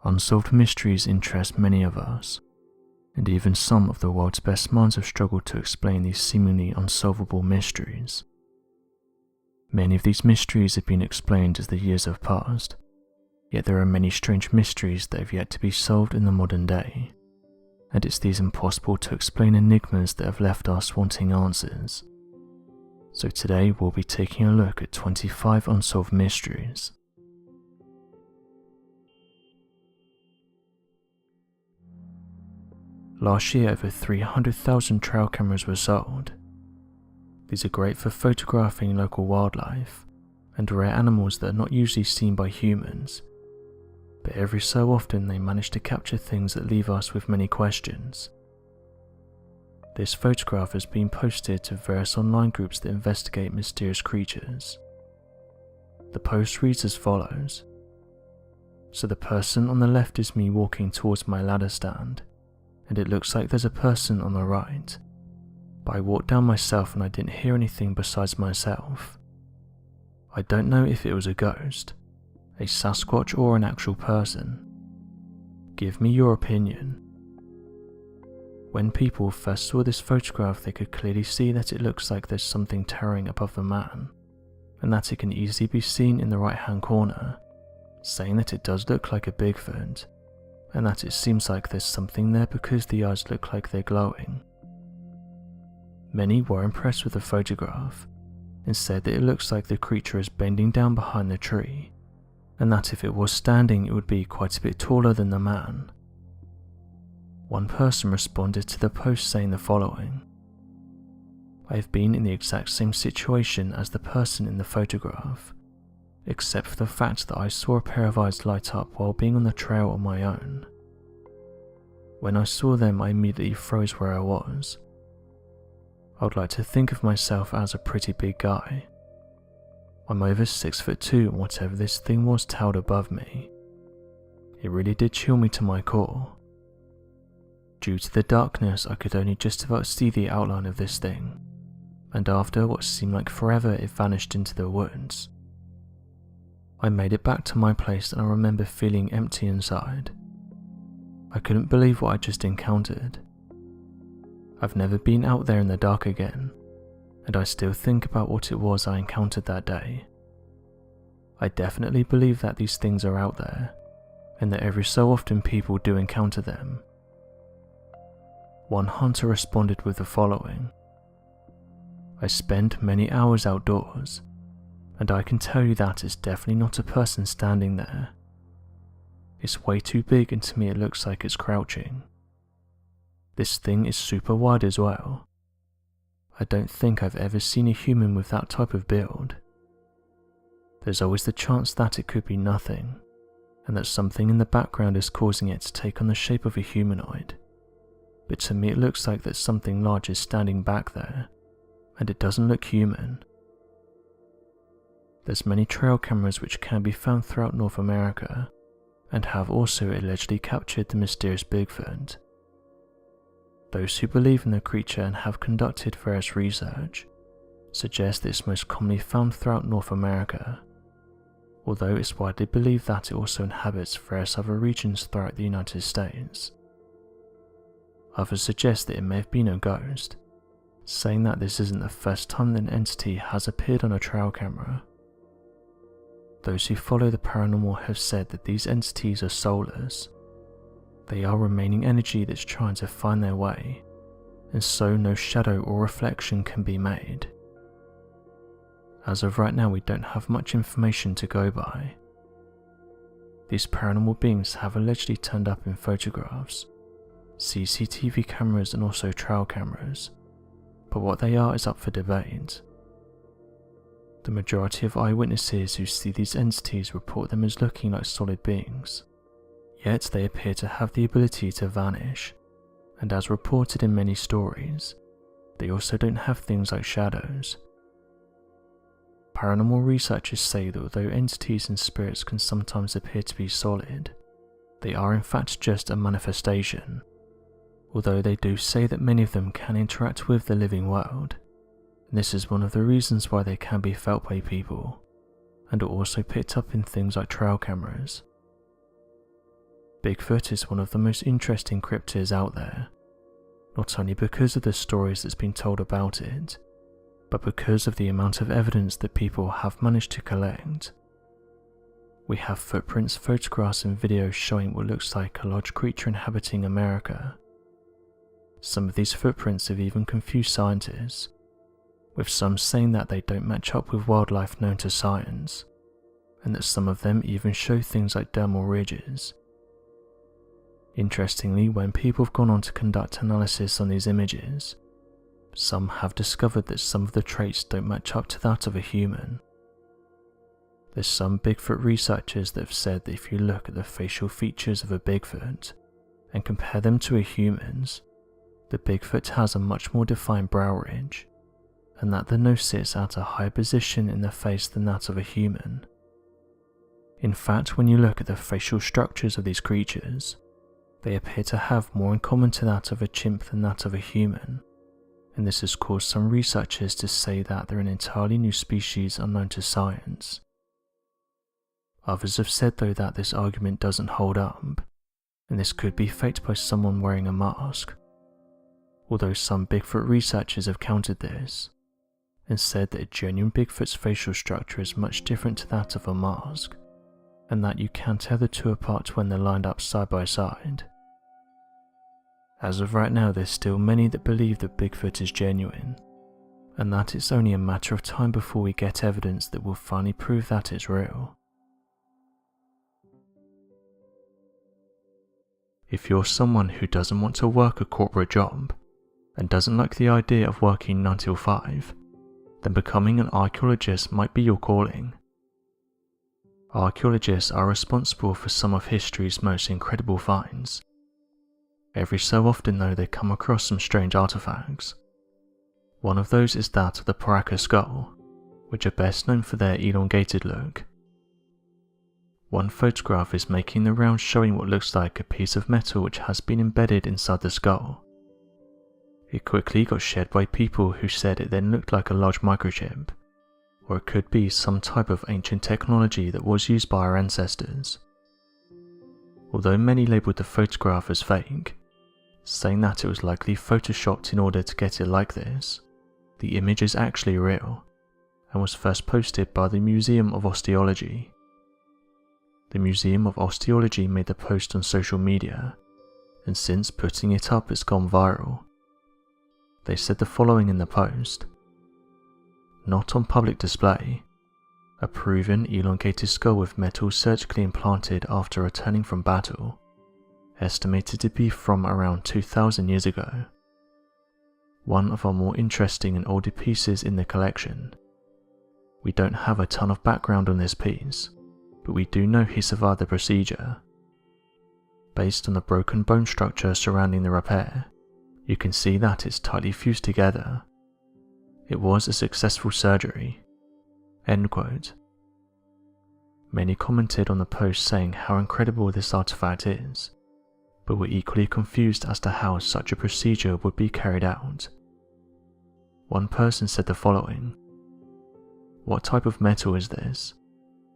Unsolved mysteries interest many of us, and even some of the world's best minds have struggled to explain these seemingly unsolvable mysteries. Many of these mysteries have been explained as the years have passed, yet there are many strange mysteries that have yet to be solved in the modern day, and it's these impossible to explain enigmas that have left us wanting answers. So today we'll be taking a look at 25 unsolved mysteries. Last year, over 300,000 trail cameras were sold. These are great for photographing local wildlife and rare animals that are not usually seen by humans, but every so often they manage to capture things that leave us with many questions. This photograph has been posted to various online groups that investigate mysterious creatures. The post reads as follows. So the person on the left is me walking towards my ladder stand, and it looks like there's a person on the right, but I walked down myself and I didn't hear anything besides myself. I don't know if it was a ghost, a Sasquatch, or an actual person. Give me your opinion. When people first saw this photograph, they could clearly see that it looks like there's something towering above the man, and that it can easily be seen in the right hand corner, saying that it does look like a Bigfoot, and that it seems like there's something there because the eyes look like they're glowing. Many were impressed with the photograph and said that it looks like the creature is bending down behind the tree, and that if it was standing it would be quite a bit taller than the man. One person responded to the post saying the following. I have been in the exact same situation as the person in the photograph, except for the fact that I saw a pair of eyes light up while being on the trail on my own. When I saw them, I immediately froze where I was. I would like to think of myself as a pretty big guy. I'm over 6'2", and whatever this thing was towered above me. It really did chill me to my core. Due to the darkness, I could only just about see the outline of this thing, and after what seemed like forever, it vanished into the woods. I made it back to my place and I remember feeling empty inside. I couldn't believe what I just encountered. I've never been out there in the dark again, and I still think about what it was I encountered that day. I definitely believe that these things are out there, and that every so often people do encounter them. One hunter responded with the following. I spend many hours outdoors, and I can tell you that it's definitely not a person standing there. It's way too big and to me it looks like it's crouching. This thing is super wide as well. I don't think I've ever seen a human with that type of build. There's always the chance that it could be nothing, and that something in the background is causing it to take on the shape of a humanoid. But to me it looks like that something large is standing back there, and it doesn't look human. There's many trail cameras which can be found throughout North America, and have also allegedly captured the mysterious Bigfoot. Those who believe in the creature and have conducted various research suggest that it's most commonly found throughout North America, although it's widely believed that it also inhabits various other regions throughout the United States. Others suggest that it may have been a ghost, saying that this isn't the first time that an entity has appeared on a trail camera. Those who follow the paranormal have said that these entities are soulless. They are remaining energy that's trying to find their way, and so no shadow or reflection can be made. As of right now, we don't have much information to go by. These paranormal beings have allegedly turned up in photographs, CCTV cameras and also trail cameras, but what they are is up for debate. The majority of eyewitnesses who see these entities report them as looking like solid beings, yet they appear to have the ability to vanish, and as reported in many stories, they also don't have things like shadows. Paranormal researchers say that although entities and spirits can sometimes appear to be solid, they are in fact just a manifestation, although they do say that many of them can interact with the living world. This is one of the reasons why they can be felt by people, and are also picked up in things like trail cameras. Bigfoot is one of the most interesting cryptids out there, not only because of the stories that's been told about it, but because of the amount of evidence that people have managed to collect. We have footprints, photographs and videos showing what looks like a large creature inhabiting America. Some of these footprints have even confused scientists, with some saying that they don't match up with wildlife known to science, and that some of them even show things like dermal ridges. Interestingly, when people have gone on to conduct analysis on these images, some have discovered that some of the traits don't match up to that of a human. There's some Bigfoot researchers that have said that if you look at the facial features of a Bigfoot and compare them to a human's, the Bigfoot has a much more defined brow ridge, and that the nose sits at a higher position in the face than that of a human. In fact, when you look at the facial structures of these creatures, they appear to have more in common to that of a chimp than that of a human, and this has caused some researchers to say that they're an entirely new species unknown to science. Others have said though that this argument doesn't hold up, and this could be faked by someone wearing a mask, although some Bigfoot researchers have countered this, and said that a genuine Bigfoot's facial structure is much different to that of a mask, and that you can tell the two apart when they're lined up side by side. As of right now, there's still many that believe that Bigfoot is genuine, and that it's only a matter of time before we get evidence that will finally prove that it's real. If you're someone who doesn't want to work a corporate job, and doesn't like the idea of working 9 till 5, then becoming an archaeologist might be your calling. Archaeologists are responsible for some of history's most incredible finds. Every so often though, they come across some strange artifacts. One of those is that of the Paracas skull, which are best known for their elongated look. One photograph is making the rounds showing what looks like a piece of metal which has been embedded inside the skull. It quickly got shared by people who said it then looked like a large microchip, or it could be some type of ancient technology that was used by our ancestors. Although many labelled the photograph as fake, saying that it was likely photoshopped in order to get it like this, the image is actually real, and was first posted by the Museum of Osteology. The Museum of Osteology made the post on social media, and since putting it up it's gone viral. They said the following in the post: "Not on public display. A proven elongated skull with metal surgically implanted after returning from battle, estimated to be from around 2,000 years ago. One of our more interesting and older pieces in the collection. We don't have a ton of background on this piece, but we do know he survived the procedure. Based on the broken bone structure surrounding the repair, you can see that it's tightly fused together. It was a successful surgery." End quote. Many commented on the post saying how incredible this artifact is, but were equally confused as to how such a procedure would be carried out. One person said the following: "What type of metal is this?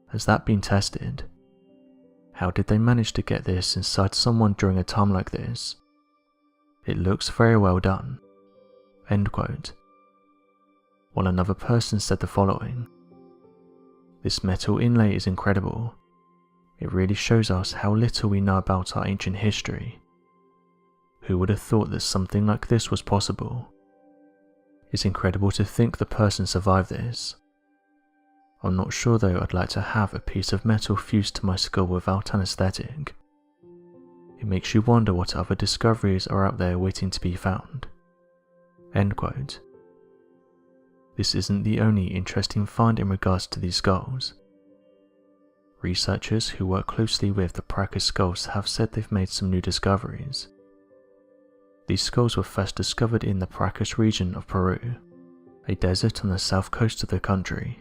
Has that been tested? How did they manage to get this inside someone during a time like this? It looks very well done." End quote. While another person said the following: "This metal inlay is incredible. It really shows us how little we know about our ancient history. Who would have thought that something like this was possible? It's incredible to think the person survived this. I'm not sure though I'd like to have a piece of metal fused to my skull without anesthetic. It makes you wonder what other discoveries are out there waiting to be found." End quote. This isn't the only interesting find in regards to these skulls. Researchers who work closely with the Paracas skulls have said they've made some new discoveries. These skulls were first discovered in the Paracas region of Peru, a desert on the south coast of the country.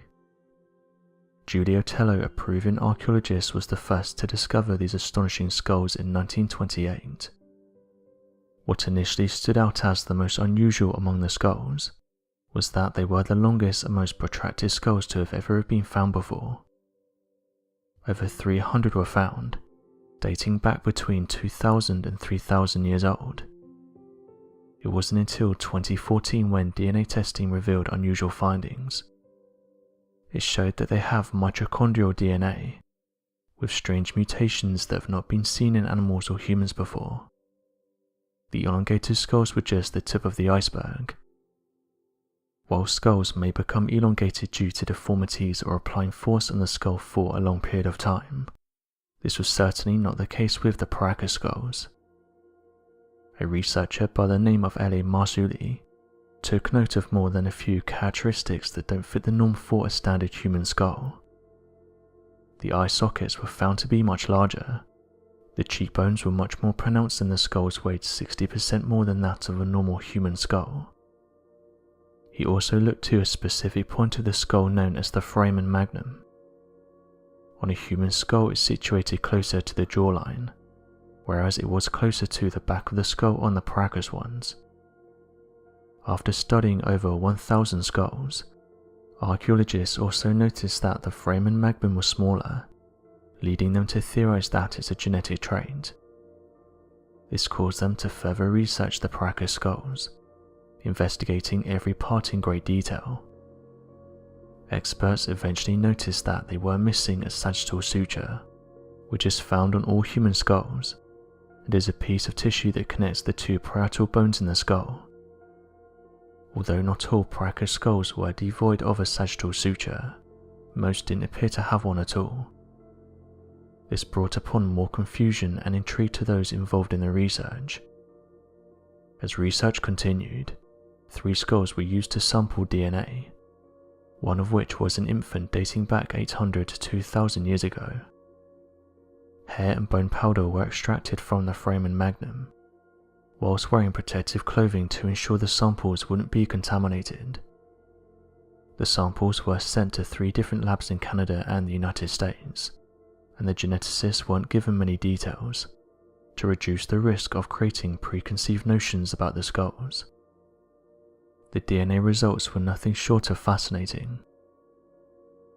Julio Tello, a Peruvian archaeologist, was the first to discover these astonishing skulls in 1928. What initially stood out as the most unusual among the skulls was that they were the longest and most protracted skulls to have ever been found before. Over 300 were found, dating back between 2,000 and 3,000 years old. It wasn't until 2014 when DNA testing revealed unusual findings. It showed that they have mitochondrial DNA, with strange mutations that have not been seen in animals or humans before. The elongated skulls were just the tip of the iceberg. While skulls may become elongated due to deformities or applying force on the skull for a long period of time, this was certainly not the case with the Paracas skulls. A researcher by the name of L.A. Marzulli took note of more than a few characteristics that don't fit the norm for a standard human skull. The eye sockets were found to be much larger. The cheekbones were much more pronounced and the skulls weighed 60% more than that of a normal human skull. He also looked to a specific point of the skull known as the foramen magnum. On a human skull it's situated closer to the jawline, whereas it was closer to the back of the skull on the Paracas ones. After studying over 1,000 skulls, archaeologists also noticed that the foramen magnum was smaller, leading them to theorize that it's a genetic trait. This caused them to further research the Paracas skulls, investigating every part in great detail. Experts eventually noticed that they were missing a sagittal suture, which is found on all human skulls, and is a piece of tissue that connects the two parietal bones in the skull. Although not all Paracas skulls were devoid of a sagittal suture, most didn't appear to have one at all. This brought upon more confusion and intrigue to those involved in the research. As research continued, 3 skulls were used to sample DNA, one of which was an infant dating back 800 to 2,000 years ago. Hair and bone powder were extracted from the foramen magnum, whilst wearing protective clothing to ensure the samples wouldn't be contaminated. The samples were sent to 3 different labs in Canada and the United States, and the geneticists weren't given many details, to reduce the risk of creating preconceived notions about the skulls. The DNA results were nothing short of fascinating.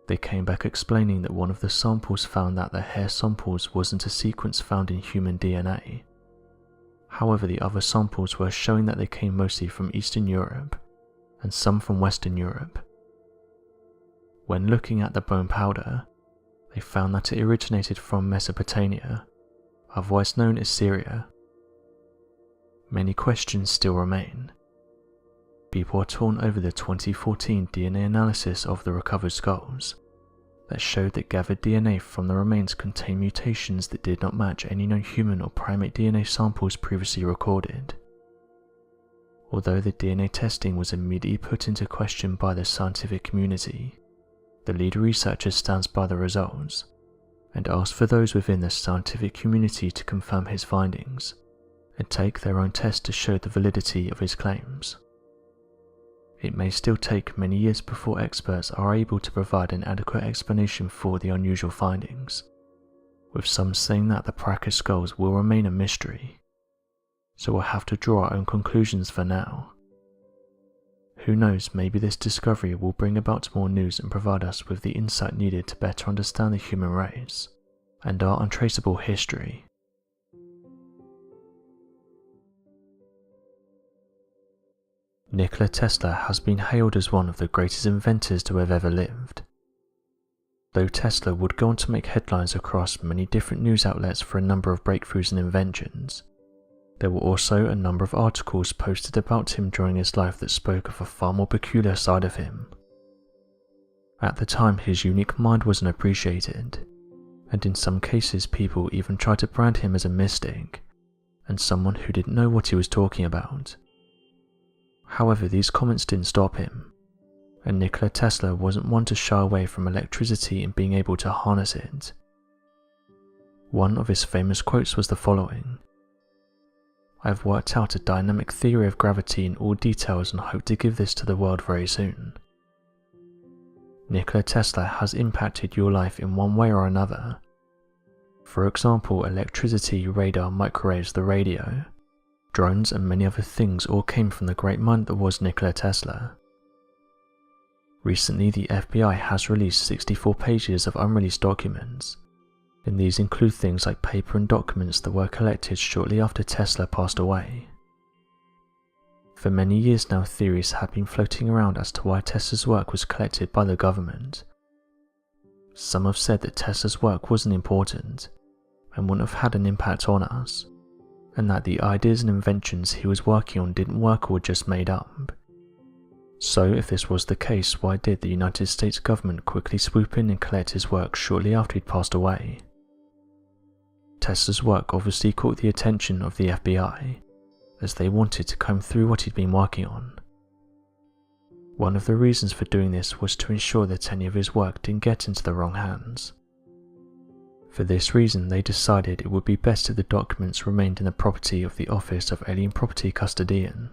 They came back explaining that one of the samples found that the hair samples wasn't a sequence found in human DNA. However, the other samples were showing that they came mostly from Eastern Europe, and some from Western Europe. When looking at the bone powder, they found that it originated from Mesopotamia, otherwise known as Syria. Many questions still remain. People are torn over the 2014 DNA analysis of the recovered skulls that showed that gathered DNA from the remains contained mutations that did not match any known human or primate DNA samples previously recorded. Although the DNA testing was immediately put into question by the scientific community, the lead researcher stands by the results and asks for those within the scientific community to confirm his findings and take their own test to show the validity of his claims. It may still take many years before experts are able to provide an adequate explanation for the unusual findings, with some saying that the Paracas skulls will remain a mystery, so we'll have to draw our own conclusions for now. Who knows, maybe this discovery will bring about more news and provide us with the insight needed to better understand the human race and our untraceable history. Nikola Tesla has been hailed as one of the greatest inventors to have ever lived. Though Tesla would go on to make headlines across many different news outlets for a number of breakthroughs and inventions, there were also a number of articles posted about him during his life that spoke of a far more peculiar side of him. At the time, his unique mind wasn't appreciated, and in some cases people even tried to brand him as a mystic and someone who didn't know what he was talking about. However, these comments didn't stop him, and Nikola Tesla wasn't one to shy away from electricity and being able to harness it. One of his famous quotes was the following: "I've worked out a dynamic theory of gravity in all details and hope to give this to the world very soon." Nikola Tesla has impacted your life in one way or another. For example, electricity, radar, microwaves, the radio, drones and many other things all came from the great mind that was Nikola Tesla. Recently, the FBI has released 64 pages of unreleased documents, and these include things like paper and documents that were collected shortly after Tesla passed away. For many years now, theories have been floating around as to why Tesla's work was collected by the government. Some have said that Tesla's work wasn't important and wouldn't have had an impact on us, and that the ideas and inventions he was working on didn't work or were just made up. So if this was the case, why did the United States government quickly swoop in and collect his work shortly after he'd passed away? Tesla's work obviously caught the attention of the FBI, as they wanted to comb through what he'd been working on. One of the reasons for doing this was to ensure that any of his work didn't get into the wrong hands. For this reason, they decided it would be best if the documents remained in the property of the Office of Alien Property Custodian.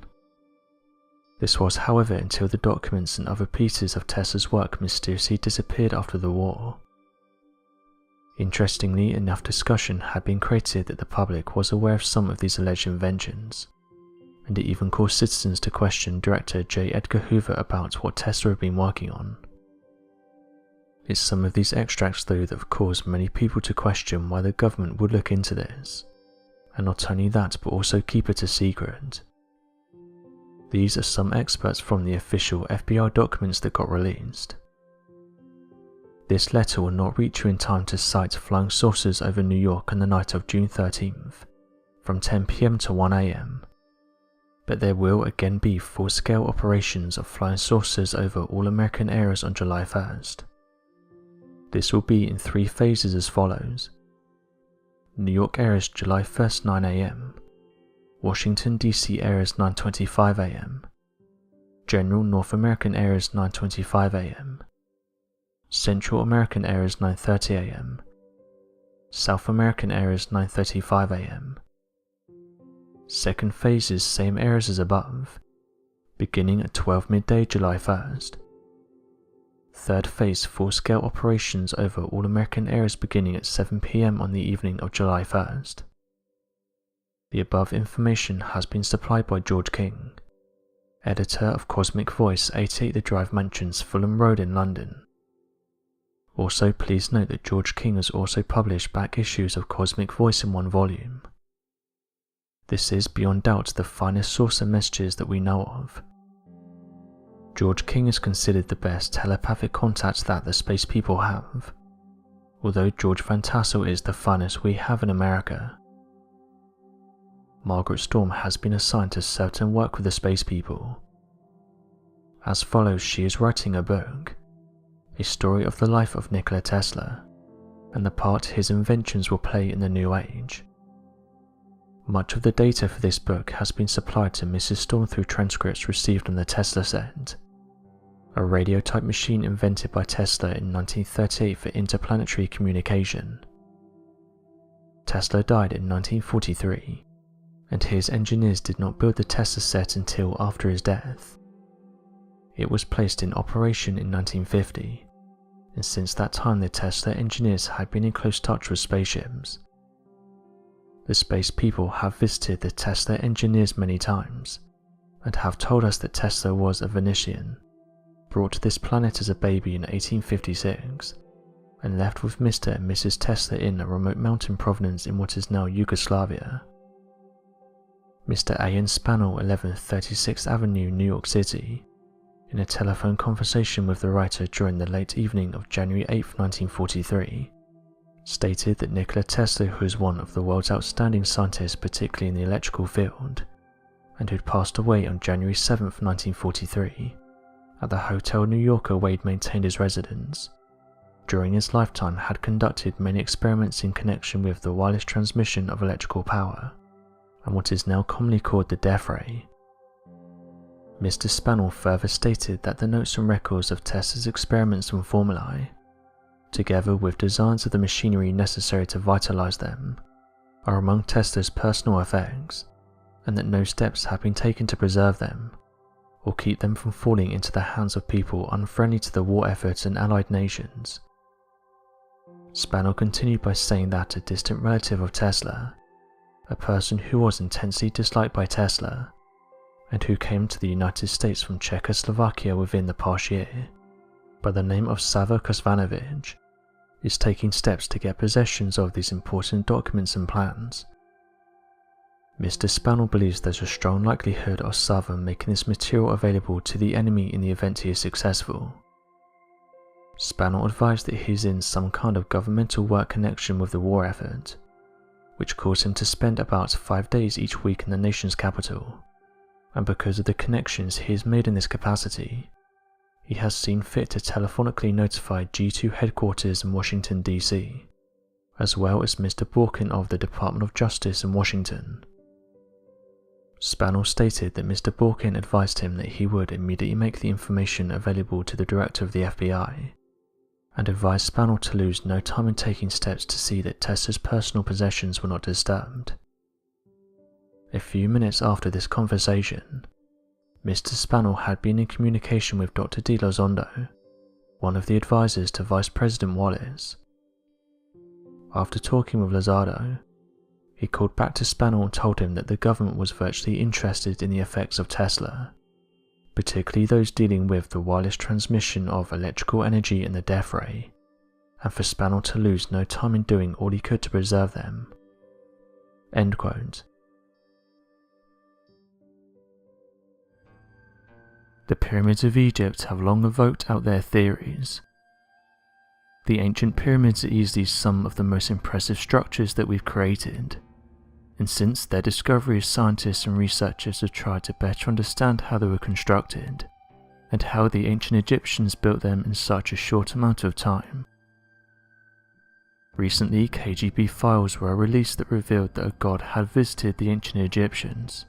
This was, however, until the documents and other pieces of Tesla's work mysteriously disappeared after the war. Interestingly, enough discussion had been created that the public was aware of some of these alleged inventions, and it even caused citizens to question director J. Edgar Hoover about what Tesla had been working on. It's some of these extracts, though, that have caused many people to question why the government would look into this, and not only that, but also keep it a secret. These are some excerpts from the official FBI documents that got released. This letter will not reach you in time to sight flying saucers over New York on the night of June 13th, from 10 PM to 1 AM, but there will again be full-scale operations of flying saucers over all American areas on July 1st. This will be in 3 phases as follows: New York areas July 1st 9 AM, Washington DC areas 9:25 AM, General North American areas 9:25 AM, Central American areas 9:30 AM, South American areas 9:35 AM. Second phase is same areas as above, beginning at 12 midday July 1st. Third phase full-scale operations over all American areas beginning at 7 PM on the evening of July 1st. The above information has been supplied by George King, editor of Cosmic Voice, 88 The Drive Mansions, Fulham Road in London. Also, please note that George King has also published back issues of Cosmic Voice in 1 volume. This is beyond doubt the finest source of messages that we know of. George King is considered the best telepathic contact that the space people have, although George Van Tassel is the finest we have in America. Margaret Storm has been assigned to certain work with the space people. As follows, she is writing a book, a story of the life of Nikola Tesla, and the part his inventions will play in the new age. Much of the data for this book has been supplied to Mrs. Storm through transcripts received on the Tesla set, a radio-type machine invented by Tesla in 1938 for interplanetary communication. Tesla died in 1943, and his engineers did not build the Tesla set until after his death. It was placed in operation in 1950, and since that time the Tesla engineers had been in close touch with spaceships. The space people have visited the Tesla engineers many times, and have told us that Tesla was a Venetian, brought to this planet as a baby in 1856, and left with Mr. and Mrs. Tesla in a remote mountain province in what is now Yugoslavia. Mr. A.N. Spannell, 1136th Avenue, New York City, in a telephone conversation with the writer during the late evening of January 8, 1943, stated that Nikola Tesla, who is one of the world's outstanding scientists, particularly in the electrical field, and who had passed away on January 7, 1943, at the Hotel New Yorker where he'd maintained his residence, during his lifetime had conducted many experiments in connection with the wireless transmission of electrical power, and what is now commonly called the death ray. Mr. Spannell further stated that the notes and records of Tesla's experiments and formulae, together with designs of the machinery necessary to vitalize them, are among Tesla's personal effects, and that no steps have been taken to preserve them, or keep them from falling into the hands of people unfriendly to the war efforts in Allied nations. Spannell continued by saying that a distant relative of Tesla, a person who was intensely disliked by Tesla, and who came to the United States from Czechoslovakia within the past year, by the name of Sava Kosvanovich, is taking steps to get possession of these important documents and plans. Mr. Spannell believes there's a strong likelihood of Southern making this material available to the enemy in the event he is successful. Spannell advised that he is in some kind of governmental work connection with the war effort, which caused him to spend about 5 days each week in the nation's capital, and because of the connections he has made in this capacity, he has seen fit to telephonically notify G2 headquarters in Washington, D.C., as well as Mr. Borkin of the Department of Justice in Washington. Spannell stated that Mr. Borkin advised him that he would immediately make the information available to the director of the FBI, and advised Spannell to lose no time in taking steps to see that Tesla's personal possessions were not disturbed. A few minutes after this conversation, Mr. Spannell had been in communication with Dr. De Lozondo, one of the advisors to Vice President Wallace. After talking with Lozado, he called back to Spannell and told him that the government was virtually interested in the effects of Tesla, particularly those dealing with the wireless transmission of electrical energy and the death ray, and for Spannell to lose no time in doing all he could to preserve them. End quote. The pyramids of Egypt have long evoked out their theories. The ancient pyramids are easily some of the most impressive structures that we've created, and since their discovery, scientists and researchers have tried to better understand how they were constructed, and how the ancient Egyptians built them in such a short amount of time. Recently, KGB files were released that revealed that a god had visited the ancient Egyptians.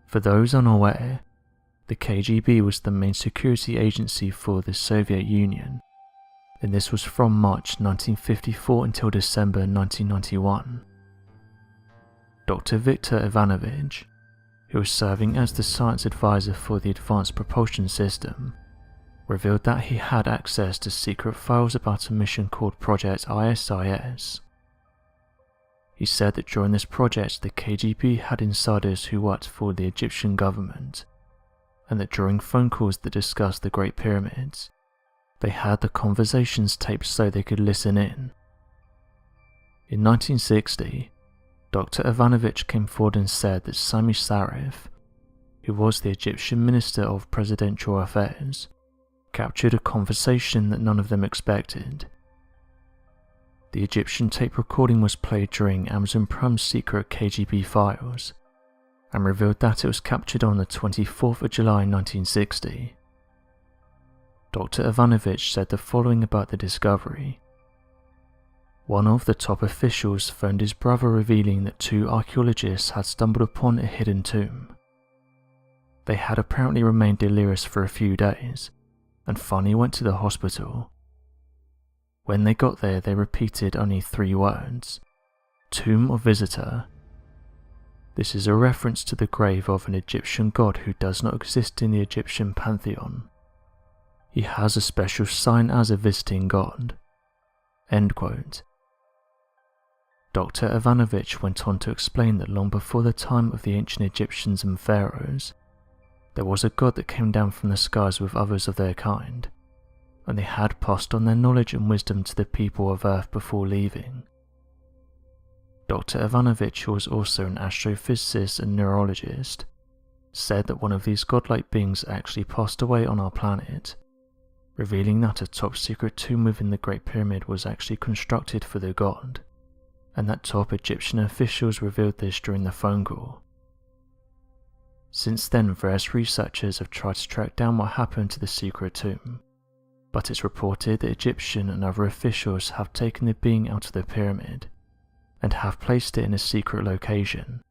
For those unaware, the KGB was the main security agency for the Soviet Union, and this was from March 1954 until December 1991. Dr. Viktor Ivanovich, who was serving as the science advisor for the Advanced Propulsion System, revealed that he had access to secret files about a mission called Project ISIS. He said that during this project the KGB had insiders who worked for the Egyptian government, and that during phone calls that discussed the Great Pyramids, they had the conversations taped so they could listen in. In 1960, Dr. Ivanovich came forward and said that Sami Sarif, who was the Egyptian Minister of Presidential Affairs, captured a conversation that none of them expected. The Egyptian tape recording was played during Amazon Prime's secret KGB files, and revealed that it was captured on the 24th of July 1960. Dr. Ivanovich said the following about the discovery. One of the top officials phoned his brother revealing that 2 archaeologists had stumbled upon a hidden tomb. They had apparently remained delirious for a few days, and finally went to the hospital. When they got there, they repeated only 3 words: tomb of visitor. This is a reference to the grave of an Egyptian god who does not exist in the Egyptian pantheon. He has a special sign as a visiting god. End quote. Dr. Ivanovich went on to explain that long before the time of the ancient Egyptians and pharaohs, there was a god that came down from the skies with others of their kind, and they had passed on their knowledge and wisdom to the people of Earth before leaving. Dr. Ivanovich, who was also an astrophysicist and neurologist, said that one of these godlike beings actually passed away on our planet, revealing that a top-secret tomb within the Great Pyramid was actually constructed for the god, and that top Egyptian officials revealed this during the phone call. Since then, various researchers have tried to track down what happened to the secret tomb, but it's reported that Egyptian and other officials have taken the being out of the pyramid, and have placed it in a secret location.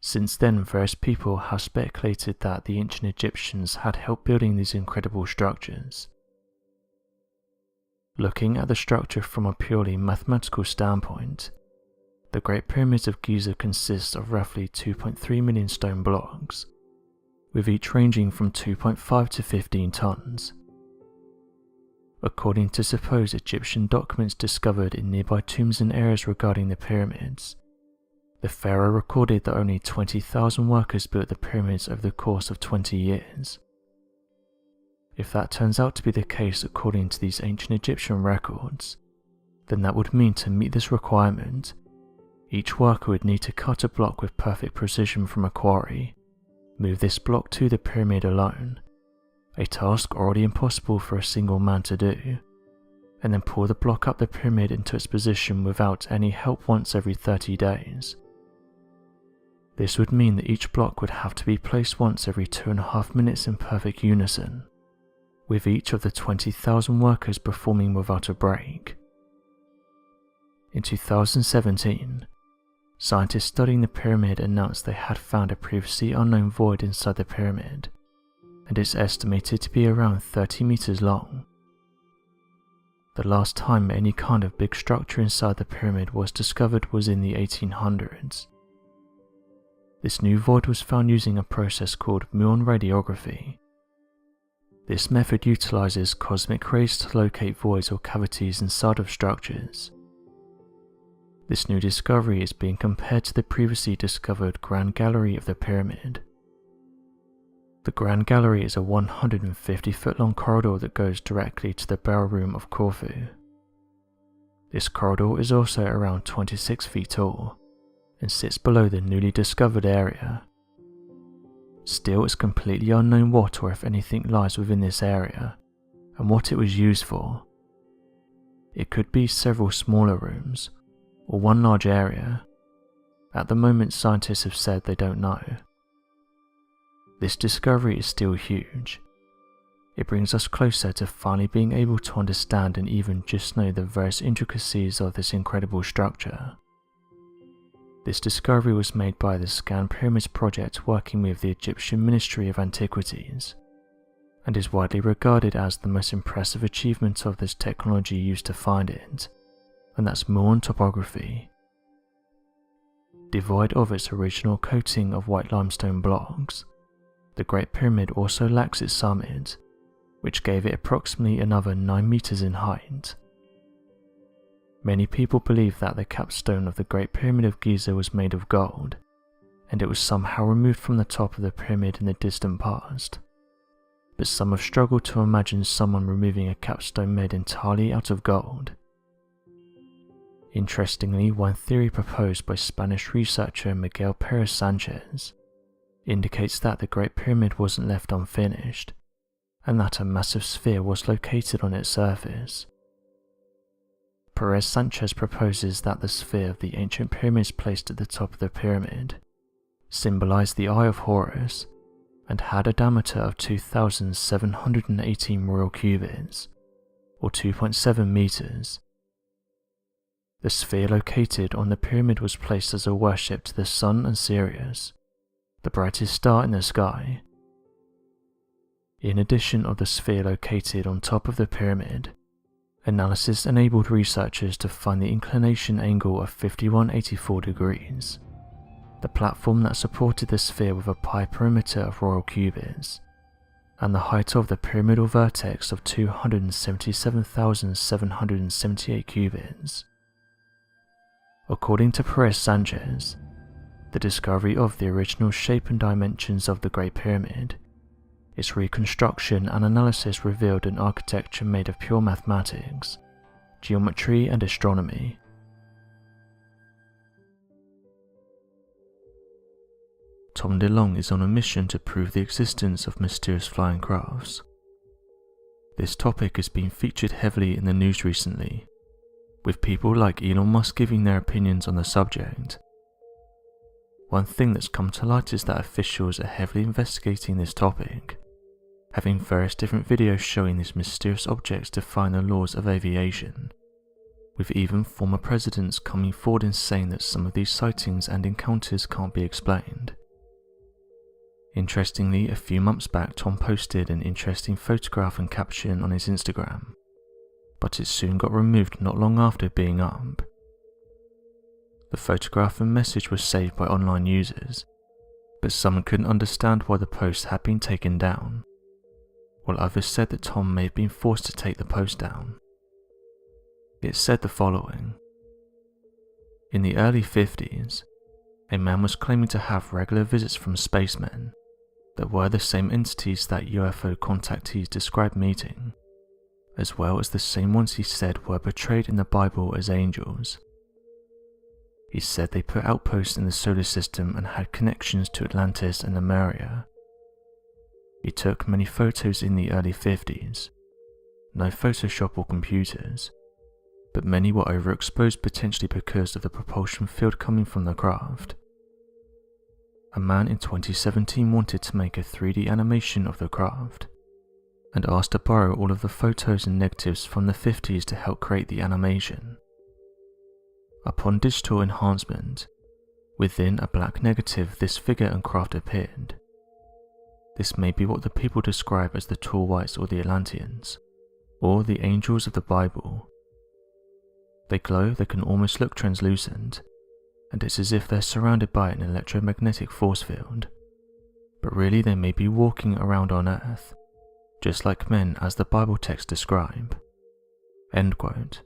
Since then, various people have speculated that the ancient Egyptians had helped building these incredible structures. Looking at the structure from a purely mathematical standpoint, the Great Pyramids of Giza consist of roughly 2.3 million stone blocks, with each ranging from 2.5 to 15 tons. According to supposed Egyptian documents discovered in nearby tombs and areas regarding the pyramids, the pharaoh recorded that only 20,000 workers built the pyramids over the course of 20 years. If that turns out to be the case according to these ancient Egyptian records, then that would mean to meet this requirement, each worker would need to cut a block with perfect precision from a quarry, move this block to the pyramid alone, a task already impossible for a single man to do, and then pull the block up the pyramid into its position without any help once every 30 days. This would mean that each block would have to be placed once every 2.5 minutes in perfect unison, with each of the 20,000 workers performing without a break. In 2017, scientists studying the pyramid announced they had found a previously unknown void inside the pyramid, and it's estimated to be around 30 meters long. The last time any kind of big structure inside the pyramid was discovered was in the 1800s. This new void was found using a process called muon radiography. This method utilizes cosmic rays to locate voids or cavities inside of structures. This new discovery is being compared to the previously discovered Grand Gallery of the pyramid. The Grand Gallery is a 150-foot long corridor that goes directly to the bell room of Corfu. This corridor is also around 26 feet tall and sits below the newly discovered area. Still, it's completely unknown what or if anything lies within this area and what it was used for. It could be several smaller rooms or one large area. At the moment, scientists have said they don't know. This discovery is still huge. It brings us closer to finally being able to understand and even just know the various intricacies of this incredible structure. This discovery was made by the Scan Pyramids project working with the Egyptian Ministry of Antiquities, and is widely regarded as the most impressive achievement of this technology used to find it, and that's muon topography. Devoid of its original coating of white limestone blocks, the Great Pyramid also lacks its summit, which gave it approximately another 9 meters in height. Many people believe that the capstone of the Great Pyramid of Giza was made of gold, and it was somehow removed from the top of the pyramid in the distant past. But some have struggled to imagine someone removing a capstone made entirely out of gold. Interestingly, one theory proposed by Spanish researcher Miguel Perez Sanchez indicates that the Great Pyramid wasn't left unfinished, and that a massive sphere was located on its surface. Perez Sanchez proposes that the sphere of the ancient pyramids placed at the top of the pyramid symbolized the Eye of Horus and had a diameter of 2,718 royal cubits, or 2.7 meters. The sphere located on the pyramid was placed as a worship to the sun and Sirius, the brightest star in the sky. In addition of the sphere located on top of the pyramid, analysis enabled researchers to find the inclination angle of 5184 degrees, the platform that supported the sphere with a pi perimeter of royal cubits, and the height of the pyramidal vertex of 277,778 cubits. According to Perez Sanchez, the discovery of the original shape and dimensions of the Great Pyramid, its reconstruction and analysis revealed an architecture made of pure mathematics, geometry and astronomy. Tom DeLonge is on a mission to prove the existence of mysterious flying crafts. This topic has been featured heavily in the news recently, with people like Elon Musk giving their opinions on the subject. One thing that's come to light is that officials are heavily investigating this topic, having various different videos showing these mysterious objects defying the laws of aviation, with even former presidents coming forward and saying that some of these sightings and encounters can't be explained. Interestingly, a few months back Tom posted an interesting photograph and caption on his Instagram, but it soon got removed not long after being up. The photograph and message was saved by online users, but some couldn't understand why the post had been taken down, while others said that Tom may have been forced to take the post down. It said the following: in the early 50s, a man was claiming to have regular visits from spacemen, that were the same entities that UFO contactees described meeting, as well as the same ones he said were portrayed in the Bible as angels. He said they put outposts in the solar system and had connections to Atlantis and Lemuria. He took many photos in the early 50s, no Photoshop or computers, but many were overexposed potentially because of the propulsion field coming from the craft. A man in 2017 wanted to make a 3D animation of the craft, and asked to borrow all of the photos and negatives from the 50s to help create the animation. Upon digital enhancement, within a black negative this figure and craft appeared. This may be what the people describe as the tall whites or the Atlanteans, or the angels of the Bible. They glow, they can almost look translucent, and it's as if they're surrounded by an electromagnetic force field, but really they may be walking around on Earth, just like men as the Bible texts describe." End quote.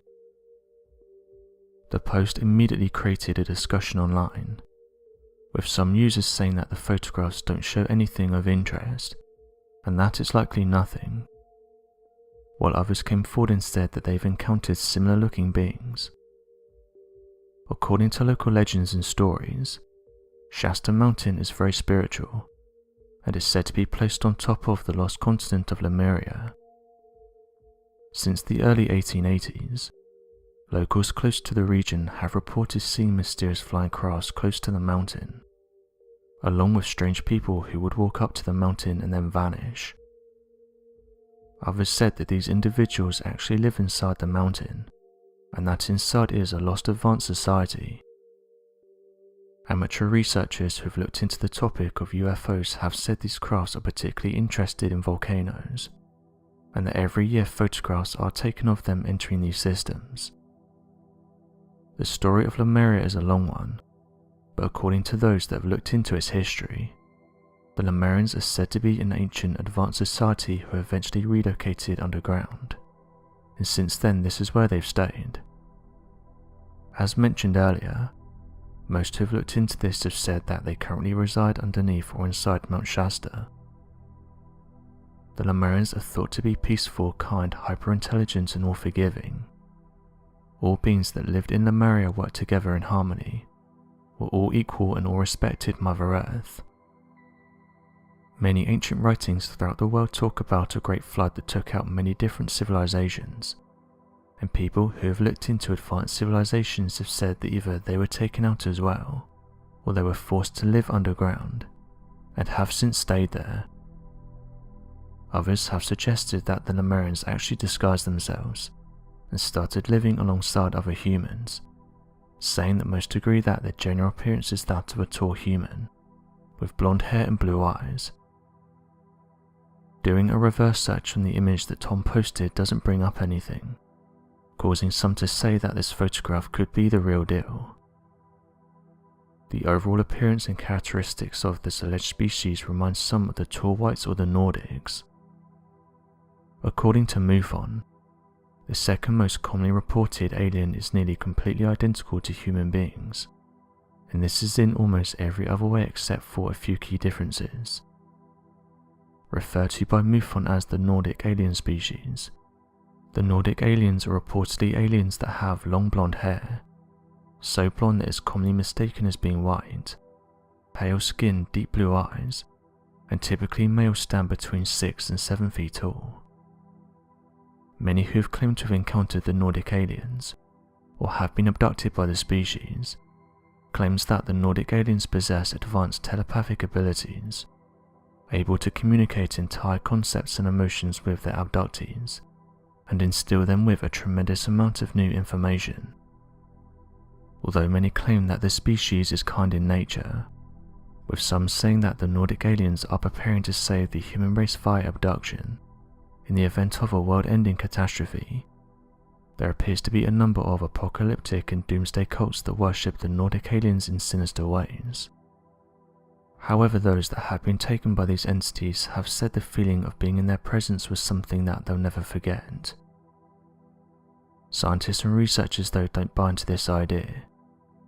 The post immediately created a discussion online, with some users saying that the photographs don't show anything of interest, and that it's likely nothing, while others came forward and said that they've encountered similar looking beings. According to local legends and stories, Shasta Mountain is very spiritual, and is said to be placed on top of the lost continent of Lemuria. Since the early 1880s, locals close to the region have reported seeing mysterious flying crafts close to the mountain, along with strange people who would walk up to the mountain and then vanish. Others said that these individuals actually live inside the mountain, and that inside is a lost advanced society. Amateur researchers who've looked into the topic of UFOs have said these crafts are particularly interested in volcanoes, and that every year photographs are taken of them entering these systems. The story of Lemuria is a long one, but according to those that have looked into its history, the Lemurians are said to be an ancient advanced society who eventually relocated underground, and since then this is where they've stayed. As mentioned earlier, most who have looked into this have said that they currently reside underneath or inside Mount Shasta. The Lemurians are thought to be peaceful, kind, hyper-intelligent and all-forgiving. All beings that lived in Lemuria worked together in harmony, were all equal and all respected Mother Earth. Many ancient writings throughout the world talk about a great flood that took out many different civilizations, and people who have looked into advanced civilizations have said that either they were taken out as well, or they were forced to live underground, and have since stayed there. Others have suggested that the Lemurians actually disguised themselves and started living alongside other humans, saying that most agree that their general appearance is that of a tall human, with blonde hair and blue eyes. Doing a reverse search on the image that Tom posted doesn't bring up anything, causing some to say that this photograph could be the real deal. The overall appearance and characteristics of this alleged species remind some of the tall whites or the Nordics. According to MUFON, the second most commonly reported alien is nearly completely identical to human beings, and this is in almost every other way except for a few key differences. Referred to by MUFON as the Nordic alien species, the Nordic aliens are reportedly aliens that have long blonde hair, so blonde that is commonly mistaken as being white, pale skin, deep blue eyes, and typically males stand between 6 and 7 feet tall. Many who have claimed to have encountered the Nordic aliens, or have been abducted by the species, claims that the Nordic aliens possess advanced telepathic abilities, able to communicate entire concepts and emotions with their abductees, and instill them with a tremendous amount of new information. Although many claim that the species is kind in nature, with some saying that the Nordic aliens are preparing to save the human race via abduction, in the event of a world-ending catastrophe, there appears to be a number of apocalyptic and doomsday cults that worship the Nordic aliens in sinister ways. However, those that have been taken by these entities have said the feeling of being in their presence was something that they'll never forget. Scientists and researchers though don't buy into this idea,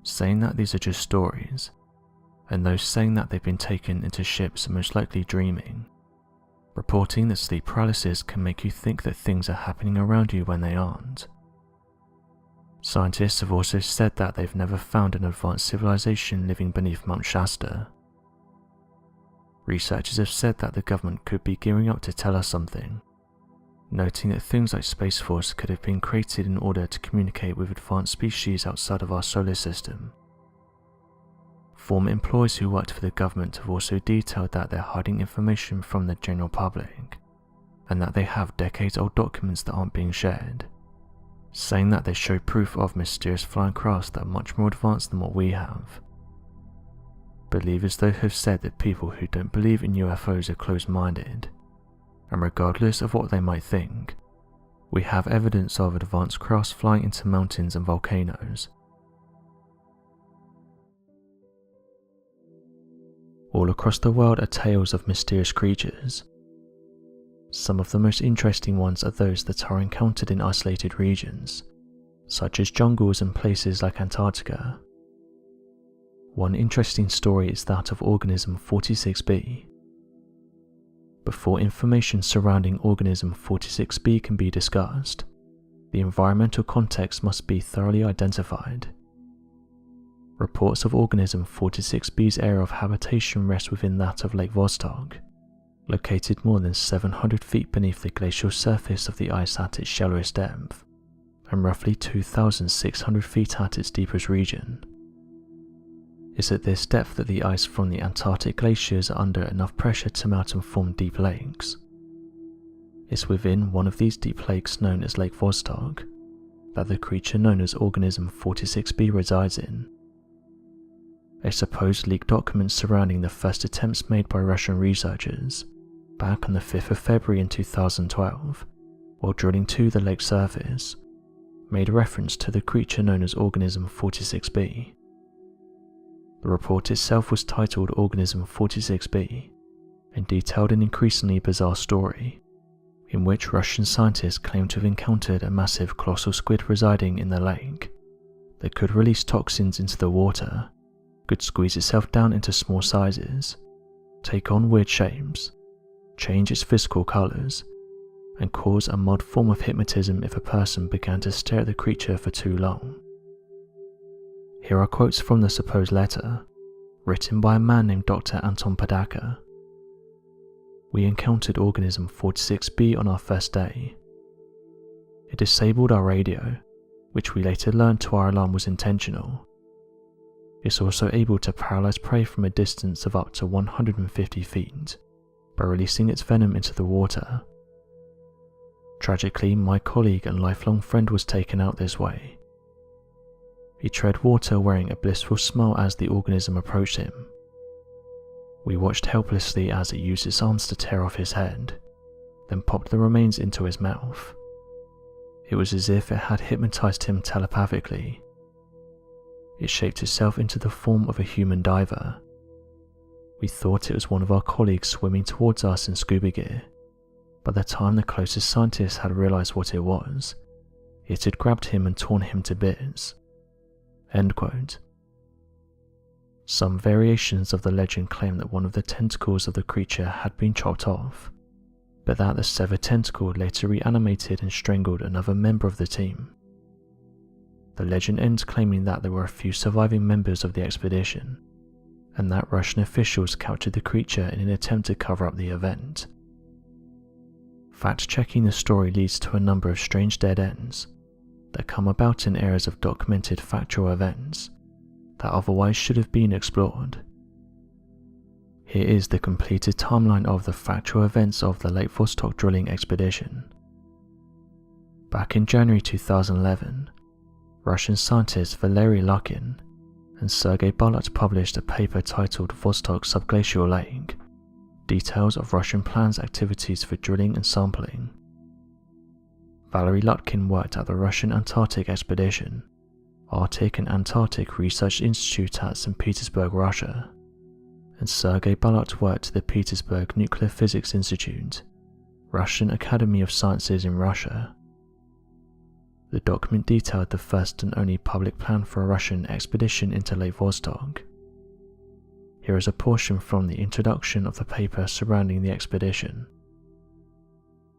saying that these are just stories, and those saying that they've been taken into ships are most likely dreaming, reporting that sleep paralysis can make you think that things are happening around you when they aren't. Scientists have also said that they've never found an advanced civilization living beneath Mount Shasta. Researchers have said that the government could be gearing up to tell us something, noting that things like Space Force could have been created in order to communicate with advanced species outside of our solar system. Former employees who worked for the government have also detailed that they're hiding information from the general public, and that they have decades-old documents that aren't being shared, saying that they show proof of mysterious flying crafts that are much more advanced than what we have. Believers though have said that people who don't believe in UFOs are closed-minded, and regardless of what they might think, we have evidence of advanced crafts flying into mountains and volcanoes. All across the world are tales of mysterious creatures. Some of the most interesting ones are those that are encountered in isolated regions, such as jungles and places like Antarctica. One interesting story is that of organism 46b. Before information surrounding organism 46b can be discussed, the environmental context must be thoroughly identified. Reports of organism 46b's area of habitation rest within that of Lake Vostok, located more than 700 feet beneath the glacial surface of the ice at its shallowest depth, and roughly 2,600 feet at its deepest region. It's at this depth that the ice from the Antarctic glaciers are under enough pressure to melt and form deep lakes. It's within one of these deep lakes, known as Lake Vostok, that the creature known as organism 46b resides in. A supposed leaked document surrounding the first attempts made by Russian researchers back on the 5th of February in 2012, while drilling to the lake's surface, made reference to the creature known as organism 46b. The report itself was titled Organism 46b and detailed an increasingly bizarre story, in which Russian scientists claimed to have encountered a massive colossal squid residing in the lake that could release toxins into the water, could squeeze itself down into small sizes, take on weird shapes, change its physical colours, and cause a mild form of hypnotism if a person began to stare at the creature for too long. Here are quotes from the supposed letter, written by a man named Dr. Anton Padaka. We encountered organism 46b on our first day. It disabled our radio, which we later learned to our alarm was intentional. It's also able to paralyze prey from a distance of up to 150 feet by releasing its venom into the water. Tragically, my colleague and lifelong friend was taken out this way. He tread water wearing a blissful smile as the organism approached him. We watched helplessly as it used its arms to tear off his head, then popped the remains into his mouth. It was as if it had hypnotized him telepathically. It shaped itself into the form of a human diver. We thought it was one of our colleagues swimming towards us in scuba gear. By the time the closest scientists had realized what it was, it had grabbed him and torn him to bits. End quote. Some variations of the legend claim that one of the tentacles of the creature had been chopped off, but that the severed tentacle later reanimated and strangled another member of the team. The legend ends claiming that there were a few surviving members of the expedition, and that Russian officials captured the creature in an attempt to cover up the event. Fact-checking the story leads to a number of strange dead ends that come about in areas of documented factual events that otherwise should have been explored. Here is the completed timeline of the factual events of the Lake Vostok drilling expedition. Back in January 2011, Russian scientists Valery Lukin and Sergei Balat published a paper titled Vostok Subglacial Lake, Details of Russian Plans, Activities for Drilling and Sampling. Valery Lutkin worked at the Russian Antarctic Expedition, Arctic and Antarctic Research Institute at St. Petersburg, Russia, and Sergei Balat worked at the Petersburg Nuclear Physics Institute, Russian Academy of Sciences in Russia. The document detailed the first and only public plan for a Russian expedition into Lake Vostok. Here is a portion from the introduction of the paper surrounding the expedition.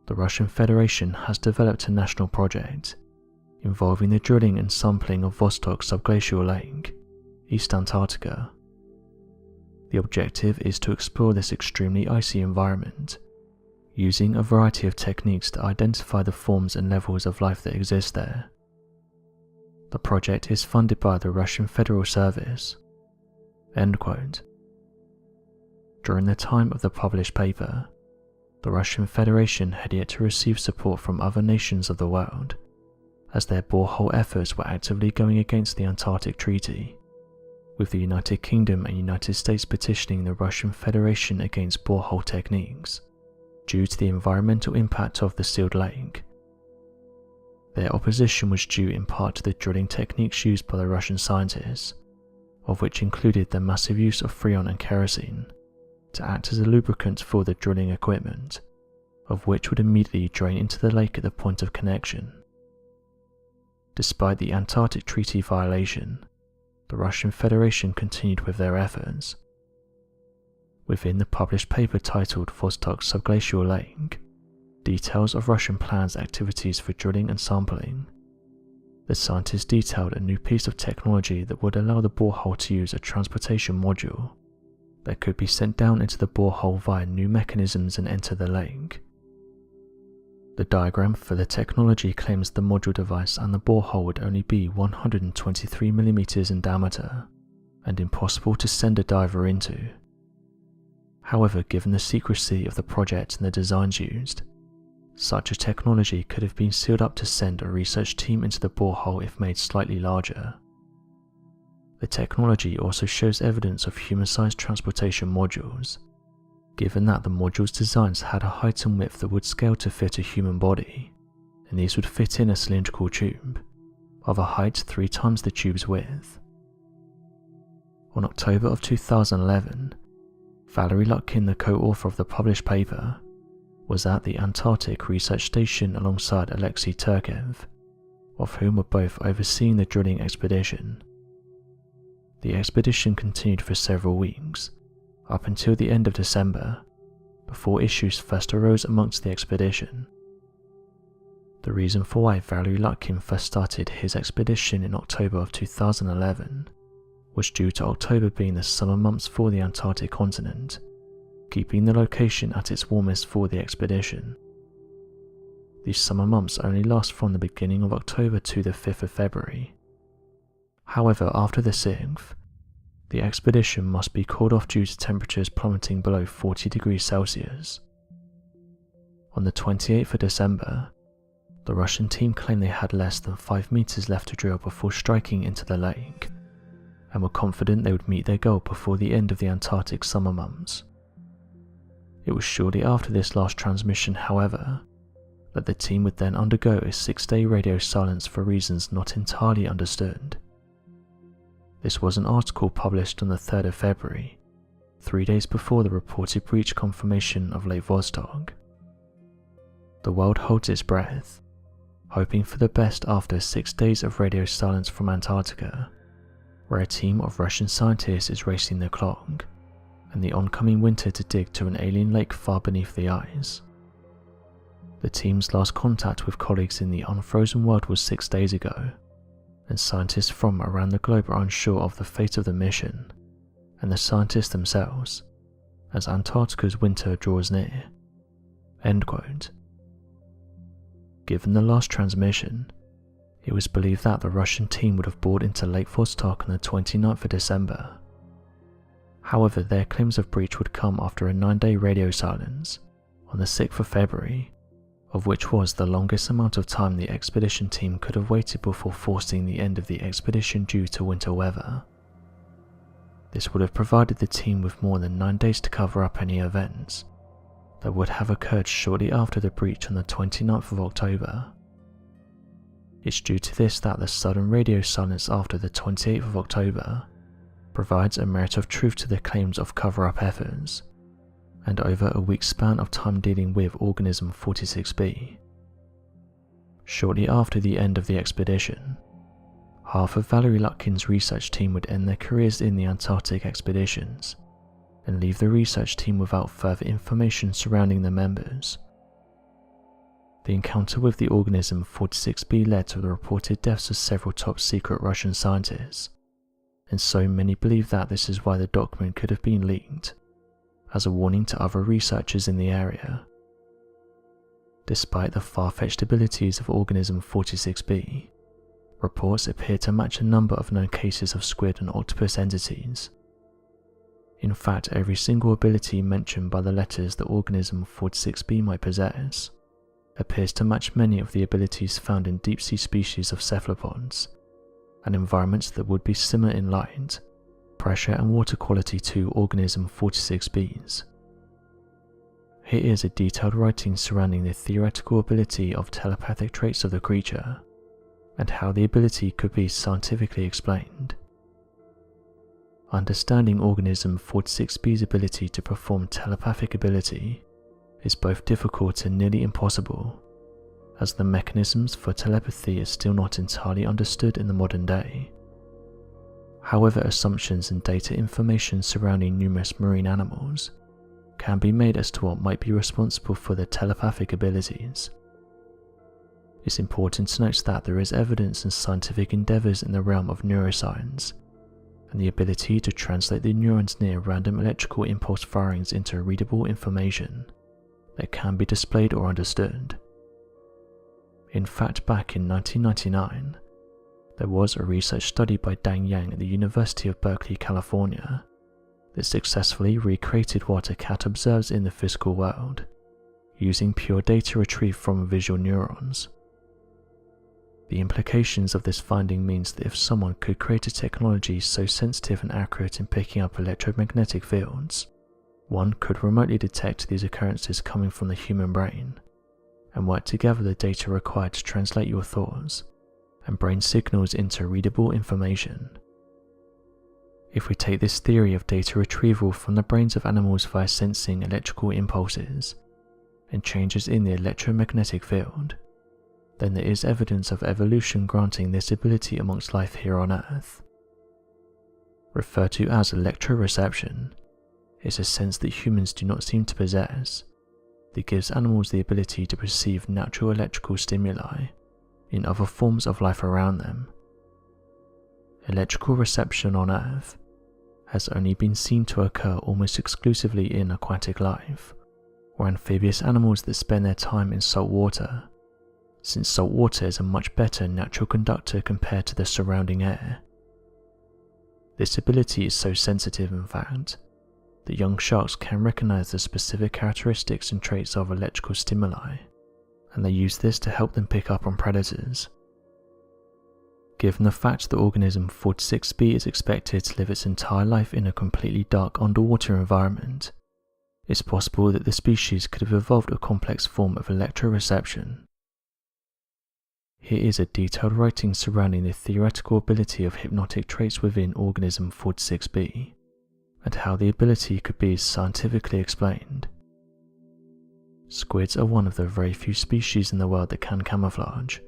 The Russian Federation has developed a national project involving the drilling and sampling of Vostok subglacial lake, East Antarctica. The objective is to explore this extremely icy environment, using a variety of techniques to identify the forms and levels of life that exist there. The project is funded by the Russian Federal Service." End quote. During the time of the published paper, the Russian Federation had yet to receive support from other nations of the world, as their borehole efforts were actively going against the Antarctic Treaty, with the United Kingdom and United States petitioning the Russian Federation against borehole techniques due to the environmental impact of the sealed lake. Their opposition was due in part to the drilling techniques used by the Russian scientists, of which included the massive use of freon and kerosene to act as a lubricant for the drilling equipment, of which would immediately drain into the lake at the point of connection. Despite the Antarctic Treaty violation, the Russian Federation continued with their efforts. Within the published paper titled Vostok Subglacial Lake, Details of Russian Plans Activities for Drilling and Sampling, the scientists detailed a new piece of technology that would allow the borehole to use a transportation module that could be sent down into the borehole via new mechanisms and enter the lake. The diagram for the technology claims the module device and the borehole would only be 123 mm in diameter and impossible to send a diver into. However, given the secrecy of the project and the designs used, such a technology could have been sealed up to send a research team into the borehole if made slightly larger. The technology also shows evidence of human-sized transportation modules, given that the module's designs had a height and width that would scale to fit a human body, and these would fit in a cylindrical tube, of a height 3 times the tube's width. On October of 2011, Valery Lutkin, the co-author of the published paper, was at the Antarctic Research Station alongside Alexei Turkev, of whom were both overseeing the drilling expedition. The expedition continued for several weeks, up until the end of December, before issues first arose amongst the expedition. The reason for why Valery Lutkin first started his expedition in October of 2011 was due to October being the summer months for the Antarctic continent, keeping the location at its warmest for the expedition. These summer months only last from the beginning of October to the 5th of February. However, after the 6th, the expedition must be called off due to temperatures plummeting below 40 degrees Celsius. On the 28th of December, the Russian team claimed they had less than 5 meters left to drill before striking into the lake, and were confident they would meet their goal before the end of the Antarctic summer months. It was shortly after this last transmission, however, that the team would then undergo a 6-day radio silence for reasons not entirely understood. This was an article published on the 3rd of February, 3 days before the reported breach confirmation of Lake Vostok. The world holds its breath, hoping for the best after 6 days of radio silence from Antarctica, where a team of Russian scientists is racing the clock, and the oncoming winter to dig to an alien lake far beneath the ice. The team's last contact with colleagues in the unfrozen world was 6 days ago, and scientists from around the globe are unsure of the fate of the mission, and the scientists themselves, as Antarctica's winter draws near. End quote. Given the last transmission, it was believed that the Russian team would have bored into Lake Vostok on the 29th of December. However, their claims of breach would come after a 9-day radio silence on the 6th of February, of which was the longest amount of time the expedition team could have waited before forcing the end of the expedition due to winter weather. This would have provided the team with more than 9 days to cover up any events that would have occurred shortly after the breach on the 29th of October. It's due to this that the sudden radio silence after the 28th of October provides a merit of truth to the claims of cover-up efforts, and over a week's span of time dealing with Organism 46b. Shortly after the end of the expedition, half of Valery Lutkin's research team would end their careers in the Antarctic expeditions, and leave the research team without further information surrounding the members. The encounter with the organism 46b led to the reported deaths of several top-secret Russian scientists, and so many believe that this is why the document could have been leaked, as a warning to other researchers in the area. Despite the far-fetched abilities of organism 46b, reports appear to match a number of known cases of squid and octopus entities. In fact, every single ability mentioned by the letters that organism 46b might possess appears to match many of the abilities found in deep-sea species of cephalopods, and environments that would be similar in light, pressure and water quality to organism 46b's. Here is a detailed writing surrounding the theoretical ability of telepathic traits of the creature, and how the ability could be scientifically explained. Understanding organism 46b's ability to perform telepathic ability is both difficult and nearly impossible, as the mechanisms for telepathy is still not entirely understood in the modern day. However, assumptions and data information surrounding numerous marine animals can be made as to what might be responsible for their telepathic abilities. It's important to note that there is evidence and scientific endeavours in the realm of neuroscience, and the ability to translate the neurons near random electrical impulse firings into readable information that can be displayed or understood. In fact, back in 1999, there was a research study by Dang Yang at the University of Berkeley, California, that successfully recreated what a cat observes in the physical world, using pure data retrieved from visual neurons. The implications of this finding means that if someone could create a technology so sensitive and accurate in picking up electromagnetic fields, one could remotely detect these occurrences coming from the human brain, and work together the data required to translate your thoughts and brain signals into readable information. If we take this theory of data retrieval from the brains of animals via sensing electrical impulses and changes in the electromagnetic field, then there is evidence of evolution granting this ability amongst life here on Earth. Referred to as electroreception, is a sense that humans do not seem to possess that gives animals the ability to perceive natural electrical stimuli in other forms of life around them. Electrical reception on Earth has only been seen to occur almost exclusively in aquatic life, or amphibious animals that spend their time in salt water, since salt water is a much better natural conductor compared to the surrounding air. This ability is so sensitive, in fact, that young sharks can recognize the specific characteristics and traits of electrical stimuli, and they use this to help them pick up on predators. Given the fact that organism 46b is expected to live its entire life in a completely dark underwater environment, it's possible that the species could have evolved a complex form of electroreception. Here is a detailed writing surrounding the theoretical ability of hypnotic traits within organism 46b, and how the ability could be scientifically explained. Squids are one of the very few species in the world that can camouflage,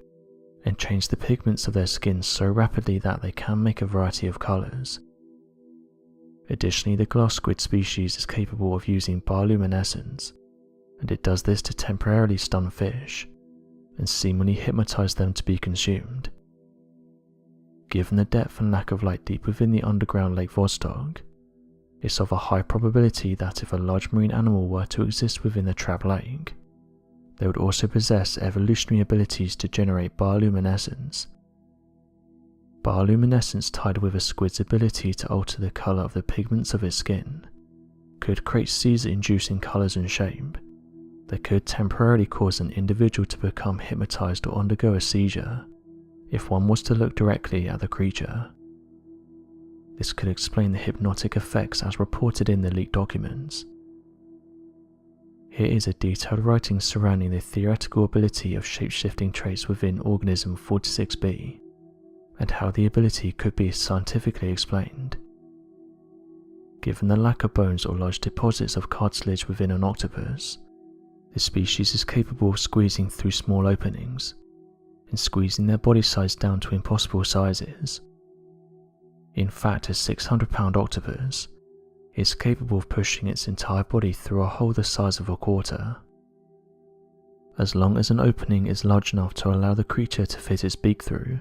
and change the pigments of their skin so rapidly that they can make a variety of colours. Additionally, the glass squid species is capable of using bioluminescence, and it does this to temporarily stun fish, and seemingly hypnotize them to be consumed. Given the depth and lack of light deep within the underground Lake Vostok, it's of a high probability that if a large marine animal were to exist within the trapped lake, they would also possess evolutionary abilities to generate bioluminescence. Bioluminescence, tied with a squid's ability to alter the colour of the pigments of its skin, could create seizure-inducing colours and shape that could temporarily cause an individual to become hypnotized or undergo a seizure if one was to look directly at the creature. This could explain the hypnotic effects as reported in the leaked documents. Here is a detailed writing surrounding the theoretical ability of shape-shifting traits within organism 46b, and how the ability could be scientifically explained. Given the lack of bones or large deposits of cartilage within an octopus, the species is capable of squeezing through small openings, and squeezing their body size down to impossible sizes. In fact, a 600-pound octopus is capable of pushing its entire body through a hole the size of a quarter. As long as an opening is large enough to allow the creature to fit its beak through,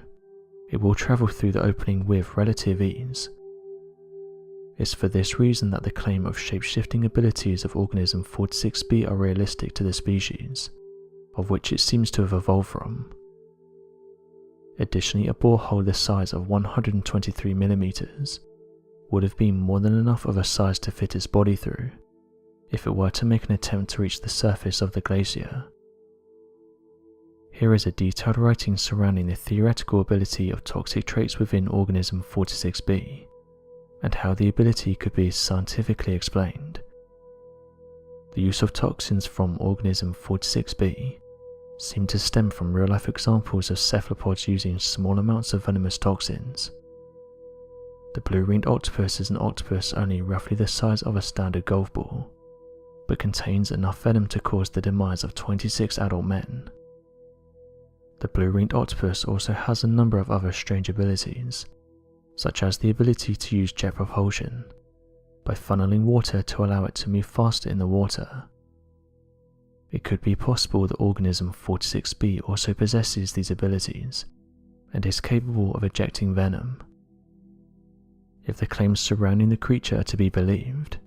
it will travel through the opening with relative ease. It's for this reason that the claim of shape-shifting abilities of organism 46b are realistic to the species, of which it seems to have evolved from. Additionally, a borehole the size of 123 mm would have been more than enough of a size to fit its body through, if it were to make an attempt to reach the surface of the glacier. Here is a detailed writing surrounding the theoretical ability of toxic traits within organism 46b, and how the ability could be scientifically explained. The use of toxins from organism 46b seem to stem from real-life examples of cephalopods using small amounts of venomous toxins. The blue-ringed octopus is an octopus only roughly the size of a standard golf ball, but contains enough venom to cause the demise of 26 adult men. The blue-ringed octopus also has a number of other strange abilities, such as the ability to use jet propulsion, by funneling water to allow it to move faster in the water. It could be possible that organism 46b also possesses these abilities, and is capable of ejecting venom. If the claims surrounding the creature are to be believed,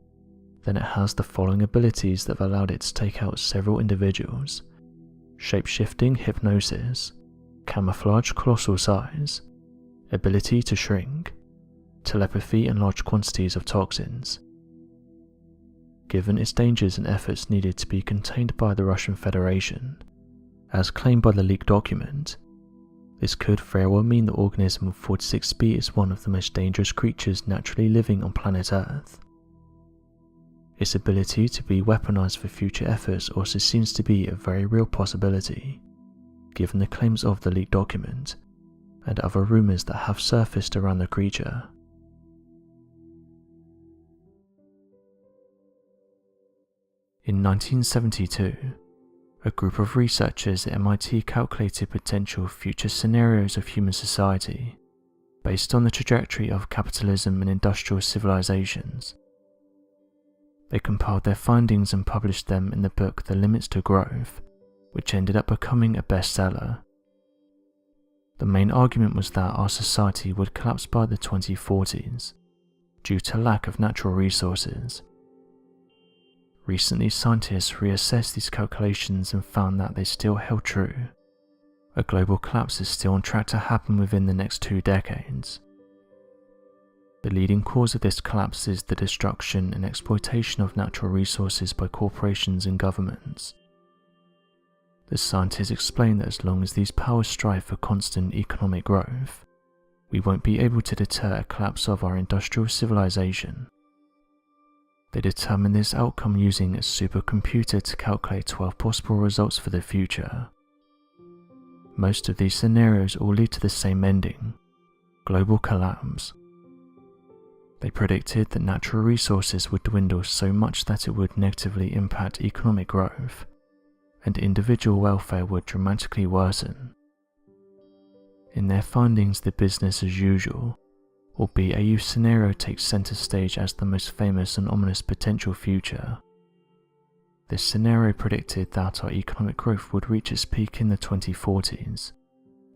then it has the following abilities that have allowed it to take out several individuals: shape-shifting hypnosis, camouflage colossal size, ability to shrink, telepathy and large quantities of toxins. Given its dangers and efforts needed to be contained by the Russian Federation, as claimed by the leaked document, this could very well mean that organism 46b is one of the most dangerous creatures naturally living on planet Earth. Its ability to be weaponized for future efforts also seems to be a very real possibility, given the claims of the leaked document and other rumors that have surfaced around the creature. In 1972, a group of researchers at MIT calculated potential future scenarios of human society based on the trajectory of capitalism and industrial civilizations. They compiled their findings and published them in the book The Limits to Growth, which ended up becoming a bestseller. The main argument was that our society would collapse by the 2040s due to lack of natural resources. Recently, scientists reassessed these calculations and found that they still held true. A global collapse is still on track to happen within the next 2 decades. The leading cause of this collapse is the destruction and exploitation of natural resources by corporations and governments. The scientists explain that as long as these powers strive for constant economic growth, we won't be able to deter a collapse of our industrial civilization. They determined this outcome using a supercomputer to calculate 12 possible results for the future. Most of these scenarios all lead to the same ending: global collapse. They predicted that natural resources would dwindle so much that it would negatively impact economic growth, and individual welfare would dramatically worsen. In their findings, the business as usual, or BAU scenario takes center stage as the most famous and ominous potential future. This scenario predicted that our economic growth would reach its peak in the 2040s,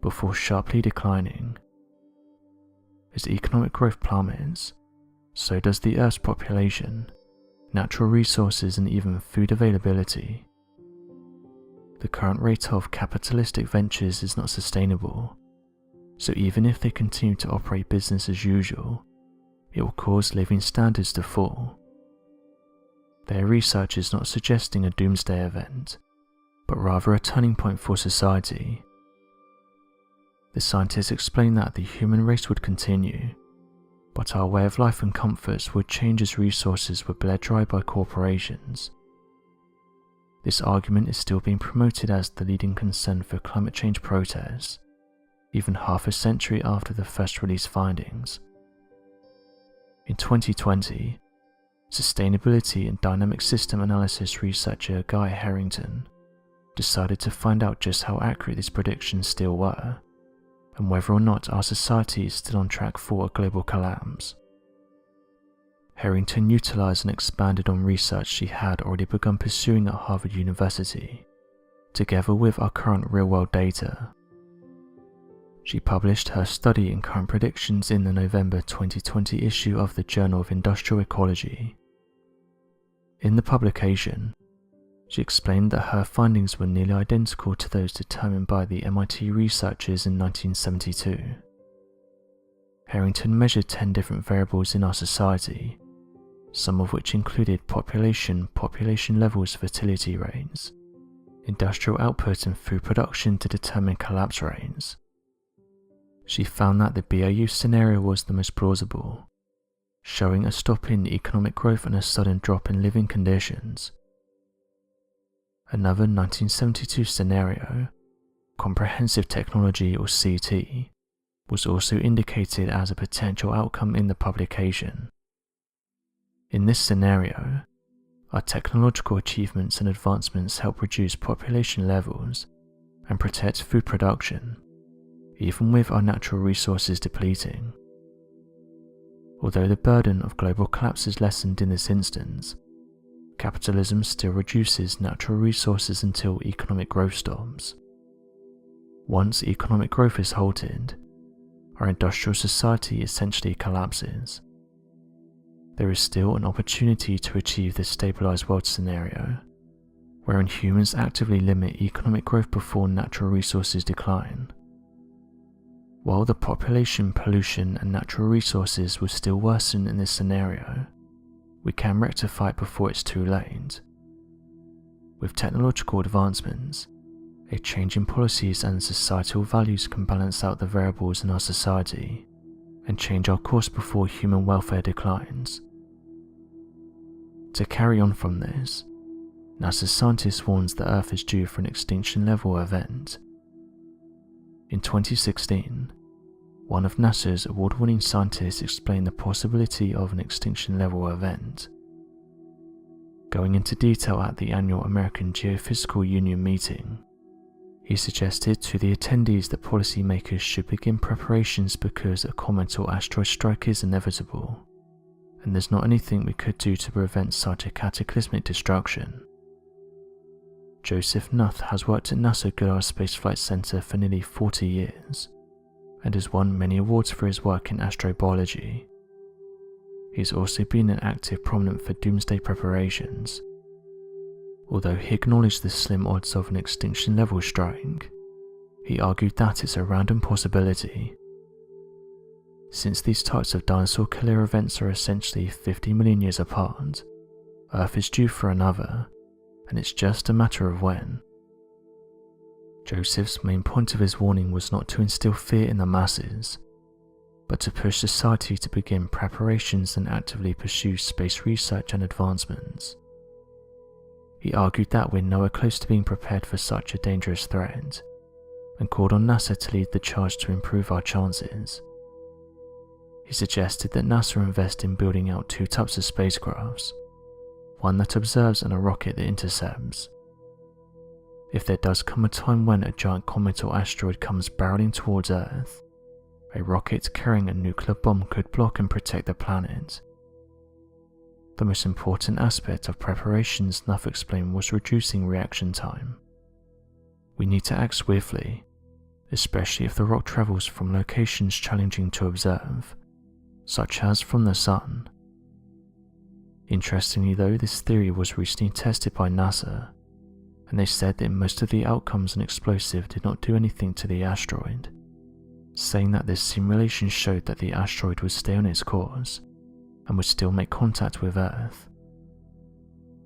before sharply declining. As economic growth plummets, so does the Earth's population, natural resources and even food availability. The current rate of capitalistic ventures is not sustainable, so even if they continue to operate business as usual, it will cause living standards to fall. Their research is not suggesting a doomsday event, but rather a turning point for society. The scientists explain that the human race would continue, but our way of life and comforts would change as resources were bled dry by corporations. This argument is still being promoted as the leading concern for climate change protests, even half a century after the first released findings. In 2020, sustainability and dynamic system analysis researcher Guy Harrington decided to find out just how accurate these predictions still were, and whether or not our society is still on track for a global collapse. Harrington utilized and expanded on research she had already begun pursuing at Harvard University, together with our current real-world data. She published her study and current predictions in the November 2020 issue of the Journal of Industrial Ecology. In the publication, she explained that her findings were nearly identical to those determined by the MIT researchers in 1972. Harrington measured 10 different variables in our society, some of which included population levels, fertility rates, industrial output and food production to determine collapse rates. She found that the BAU scenario was the most plausible, showing a stop in economic growth and a sudden drop in living conditions. Another 1972 scenario, comprehensive technology or CT, was also indicated as a potential outcome in the publication. In this scenario, our technological achievements and advancements help reduce population levels and protect food production, even with our natural resources depleting. Although the burden of global collapse is lessened in this instance, capitalism still reduces natural resources until economic growth stops. Once economic growth is halted, our industrial society essentially collapses. There is still an opportunity to achieve this stabilized world scenario, wherein humans actively limit economic growth before natural resources decline. While the population, pollution, and natural resources will still worsen in this scenario, we can rectify it before it's too late. With technological advancements, a change in policies and societal values can balance out the variables in our society and change our course before human welfare declines. To carry on from this, NASA scientists warns the Earth is due for an extinction level event. In 2016, one of NASA's award-winning scientists explained the possibility of an extinction level event. Going into detail at the annual American Geophysical Union meeting, he suggested to the attendees that policymakers should begin preparations because a comet or asteroid strike is inevitable, and there's not anything we could do to prevent such a cataclysmic destruction. Joseph Nuth has worked at NASA Goddard Space Flight Center for nearly 40 years, and has won many awards for his work in astrobiology. He's also been an active proponent for doomsday preparations. Although he acknowledged the slim odds of an extinction level strike, he argued that it's a random possibility. Since these types of dinosaur killer events are essentially 50 million years apart, Earth is due for another, and it's just a matter of when. Joseph's main point of his warning was not to instill fear in the masses, but to push society to begin preparations and actively pursue space research and advancements. He argued that we're nowhere close to being prepared for such a dangerous threat, and called on NASA to lead the charge to improve our chances. He suggested that NASA invest in building out two types of spacecrafts, one that observes and a rocket that intercepts. If there does come a time when a giant comet or asteroid comes barreling towards Earth, a rocket carrying a nuclear bomb could block and protect the planet. The most important aspect of preparations Nuth explained was reducing reaction time. We need to act swiftly, especially if the rock travels from locations challenging to observe, such as from the Sun. Interestingly though, this theory was recently tested by NASA, and they said that most of the outcomes an explosive did not do anything to the asteroid, saying that this simulation showed that the asteroid would stay on its course and would still make contact with Earth.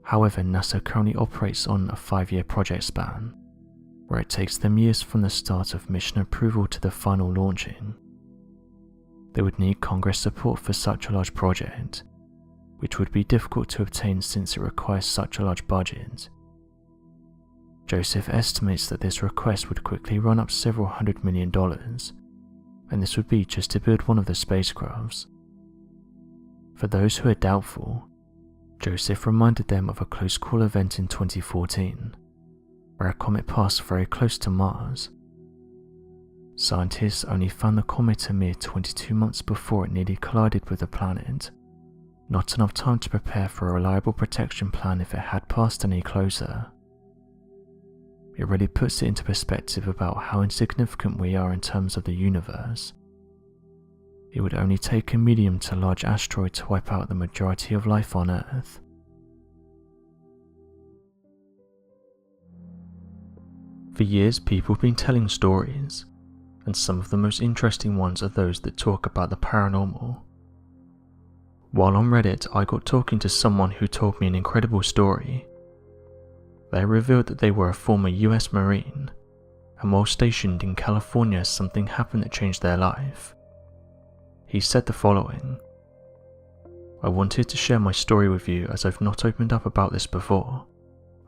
However, NASA currently operates on a 5-year project span, where it takes them years from the start of mission approval to the final launching. They would need Congress support for such a large project, which would be difficult to obtain since it requires such a large budget. Joseph estimates that this request would quickly run up several $100 million, and this would be just to build one of the spacecrafts. For those who are doubtful, Joseph reminded them of a close call event in 2014, where a comet passed very close to Mars. Scientists only found the comet a mere 22 months before it nearly collided with the planet. Not enough time to prepare for a reliable protection plan if it had passed any closer. It really puts it into perspective about how insignificant we are in terms of the universe. It would only take a medium to large asteroid to wipe out the majority of life on Earth. For years, people have been telling stories, and some of the most interesting ones are those that talk about the paranormal. While on Reddit, I got talking to someone who told me an incredible story. They revealed that they were a former US Marine, and while stationed in California, something happened that changed their life. He said the following: "I wanted to share my story with you as I've not opened up about this before,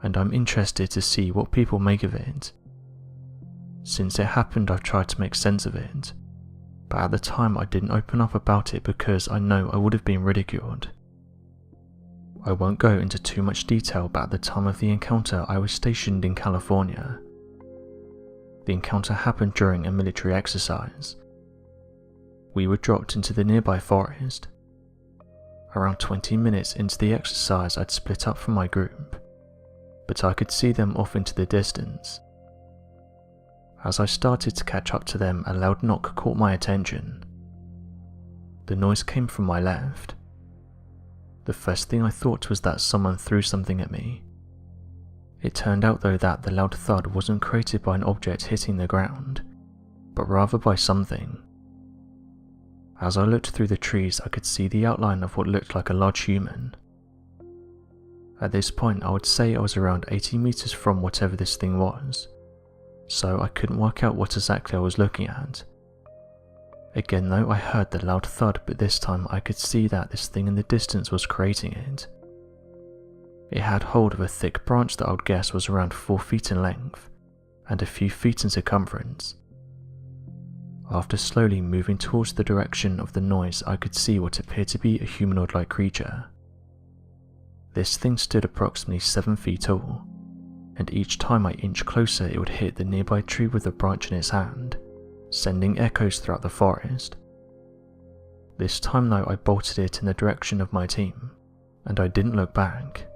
and I'm interested to see what people make of it. Since it happened, I've tried to make sense of it, but at the time I didn't open up about it because I know I would have been ridiculed. I won't go into too much detail, but at the time of the encounter I was stationed in California. The encounter happened during a military exercise. We were dropped into the nearby forest. Around 20 minutes into the exercise I'd split up from my group, but I could see them off into the distance. As I started to catch up to them, a loud knock caught my attention. The noise came from my left. The first thing I thought was that someone threw something at me. It turned out though that the loud thud wasn't created by an object hitting the ground, but rather by something. As I looked through the trees, I could see the outline of what looked like a large human. At this point, I would say I was around 80 meters from whatever this thing was, so I couldn't work out what exactly I was looking at. Again though, I heard the loud thud, but this time I could see that this thing in the distance was creating it. It had hold of a thick branch that I would guess was around 4 feet in length, and a few feet in circumference. After slowly moving towards the direction of the noise, I could see what appeared to be a humanoid-like creature. This thing stood approximately 7 feet tall, and each time I inched closer it would hit the nearby tree with a branch in its hand, sending echoes throughout the forest. This time though, I bolted it in the direction of my team, and I didn't look back.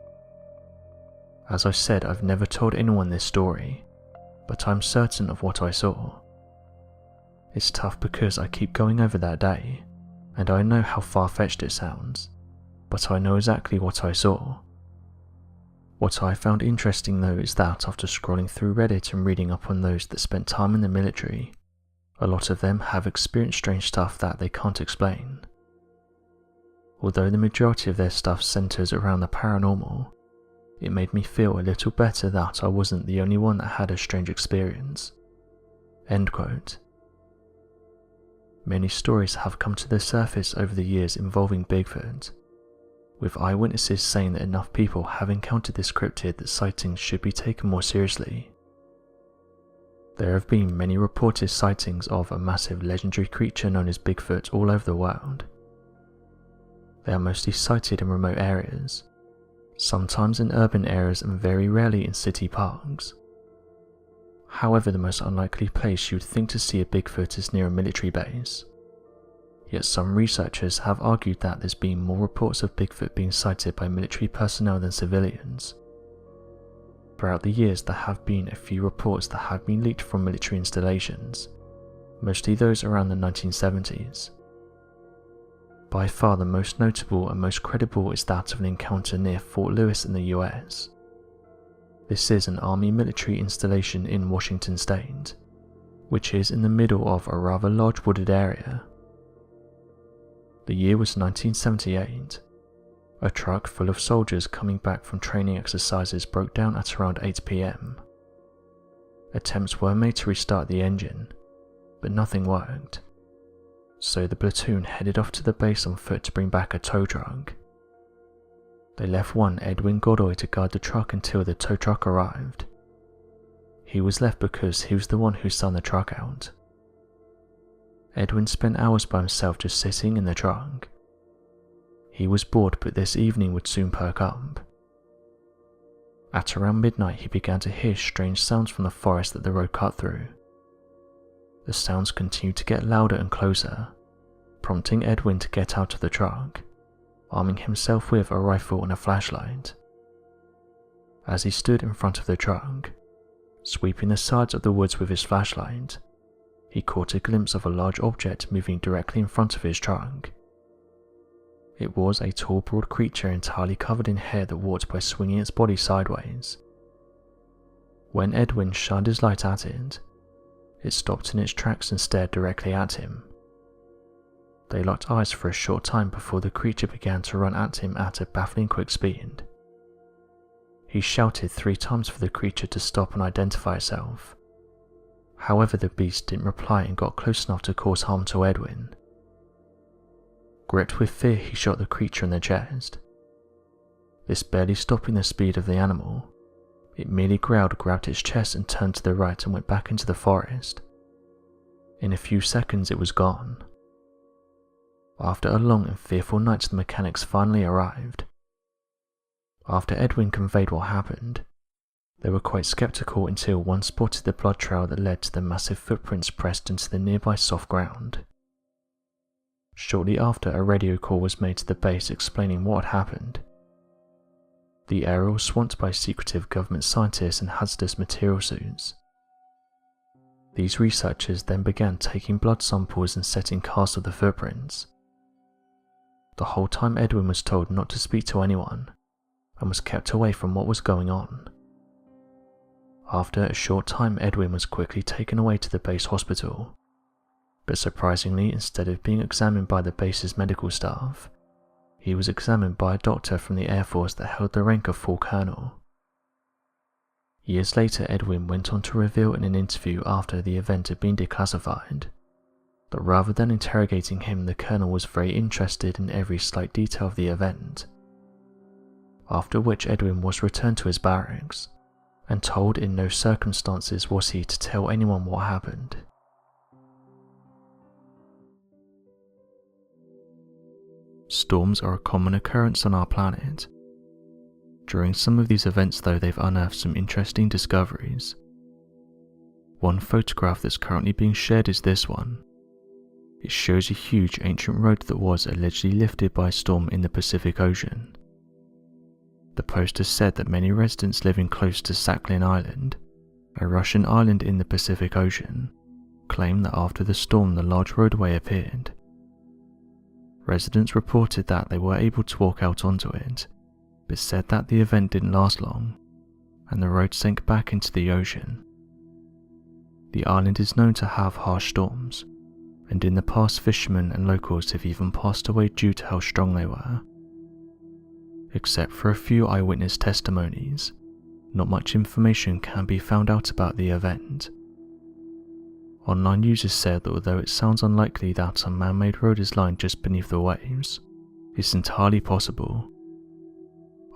As I said, I've never told anyone this story, but I'm certain of what I saw. It's tough because I keep going over that day, and I know how far-fetched it sounds, but I know exactly what I saw. What I found interesting though is that after scrolling through Reddit and reading up on those that spent time in the military, a lot of them have experienced strange stuff that they can't explain. Although the majority of their stuff centers around the paranormal, it made me feel a little better that I wasn't the only one that had a strange experience." End quote. Many stories have come to the surface over the years involving Bigfoot, with eyewitnesses saying that enough people have encountered this cryptid that sightings should be taken more seriously. There have been many reported sightings of a massive legendary creature known as Bigfoot all over the world. They are mostly sighted in remote areas, sometimes in urban areas and very rarely in city parks. However, the most unlikely place you would think to see a Bigfoot is near a military base. Yet some researchers have argued that there's been more reports of Bigfoot being sighted by military personnel than civilians. Throughout the years, there have been a few reports that have been leaked from military installations, mostly those around the 1970s. By far the most notable and most credible is that of an encounter near Fort Lewis in the US. This is an Army military installation in Washington State, which is in the middle of a rather large wooded area. The year was 1978. A truck full of soldiers coming back from training exercises broke down at around 8 PM. Attempts were made to restart the engine, but nothing worked. So the platoon headed off to the base on foot to bring back a tow truck. They left one Edwin Godoy to guard the truck until the tow truck arrived. He was left because he was the one who sent the truck out. Edwin spent hours by himself just sitting in the truck. He was bored, but this evening would soon perk up. At around midnight he began to hear strange sounds from the forest that the road cut through. The sounds continued to get louder and closer, prompting Edwin to get out of the truck, arming himself with a rifle and a flashlight. As he stood in front of the truck, sweeping the sides of the woods with his flashlight, he caught a glimpse of a large object moving directly in front of his truck. It was a tall, broad creature entirely covered in hair that walked by swinging its body sideways. When Edwin shined his light at it, it stopped in its tracks and stared directly at him. They locked eyes for a short time before the creature began to run at him at a baffling quick speed. He shouted 3 times for the creature to stop and identify itself. However, the beast didn't reply and got close enough to cause harm to Edwin. Gripped with fear, he shot the creature in the chest. This barely stopping the speed of the animal, it merely growled, grabbed its chest and turned to the right and went back into the forest. In a few seconds it was gone. After a long and fearful night, the mechanics finally arrived. After Edwin conveyed what happened, they were quite skeptical until one spotted the blood trail that led to the massive footprints pressed into the nearby soft ground. Shortly after, a radio call was made to the base explaining what had happened. The area was swamped by secretive government scientists in hazardous material suits. These researchers then began taking blood samples and setting casts of the footprints. The whole time Edwin was told not to speak to anyone, and was kept away from what was going on. After a short time, Edwin was quickly taken away to the base hospital, but surprisingly, instead of being examined by the base's medical staff, he was examined by a doctor from the Air Force that held the rank of full colonel. Years later, Edwin went on to reveal in an interview after the event had been declassified that rather than interrogating him, the colonel was very interested in every slight detail of the event. After which, Edwin was returned to his barracks and told in no circumstances was he to tell anyone what happened. Storms are a common occurrence on our planet. During some of these events though, they've unearthed some interesting discoveries. One photograph that's currently being shared is this one. It shows a huge ancient road that was allegedly lifted by a storm in the Pacific Ocean. The poster said that many residents living close to Sakhalin Island, a Russian island in the Pacific Ocean, claimed that after the storm the large roadway appeared. Residents reported that they were able to walk out onto it, but said that the event didn't last long, and the road sank back into the ocean. The island is known to have harsh storms, and in the past fishermen and locals have even passed away due to how strong they were. Except for a few eyewitness testimonies, not much information can be found out about the event. Online users said that although it sounds unlikely that a man-made road is lying just beneath the waves, it's entirely possible.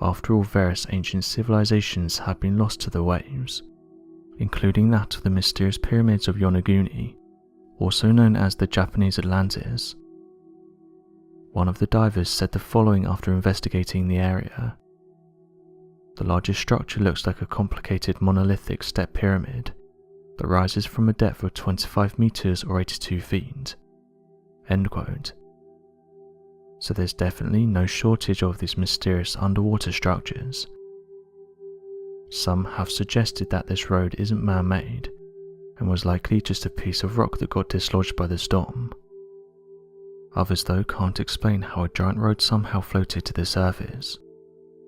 After all, various ancient civilizations have been lost to the waves, including that of the mysterious pyramids of Yonaguni, also known as the Japanese Atlantis. One of the divers said the following after investigating the area. The largest structure looks like a complicated monolithic step pyramid that rises from a depth of 25 meters or 82 feet. End quote. So there's definitely no shortage of these mysterious underwater structures. Some have suggested that this road isn't man-made and was likely just a piece of rock that got dislodged by the storm. Others though can't explain how a giant road somehow floated to the surface,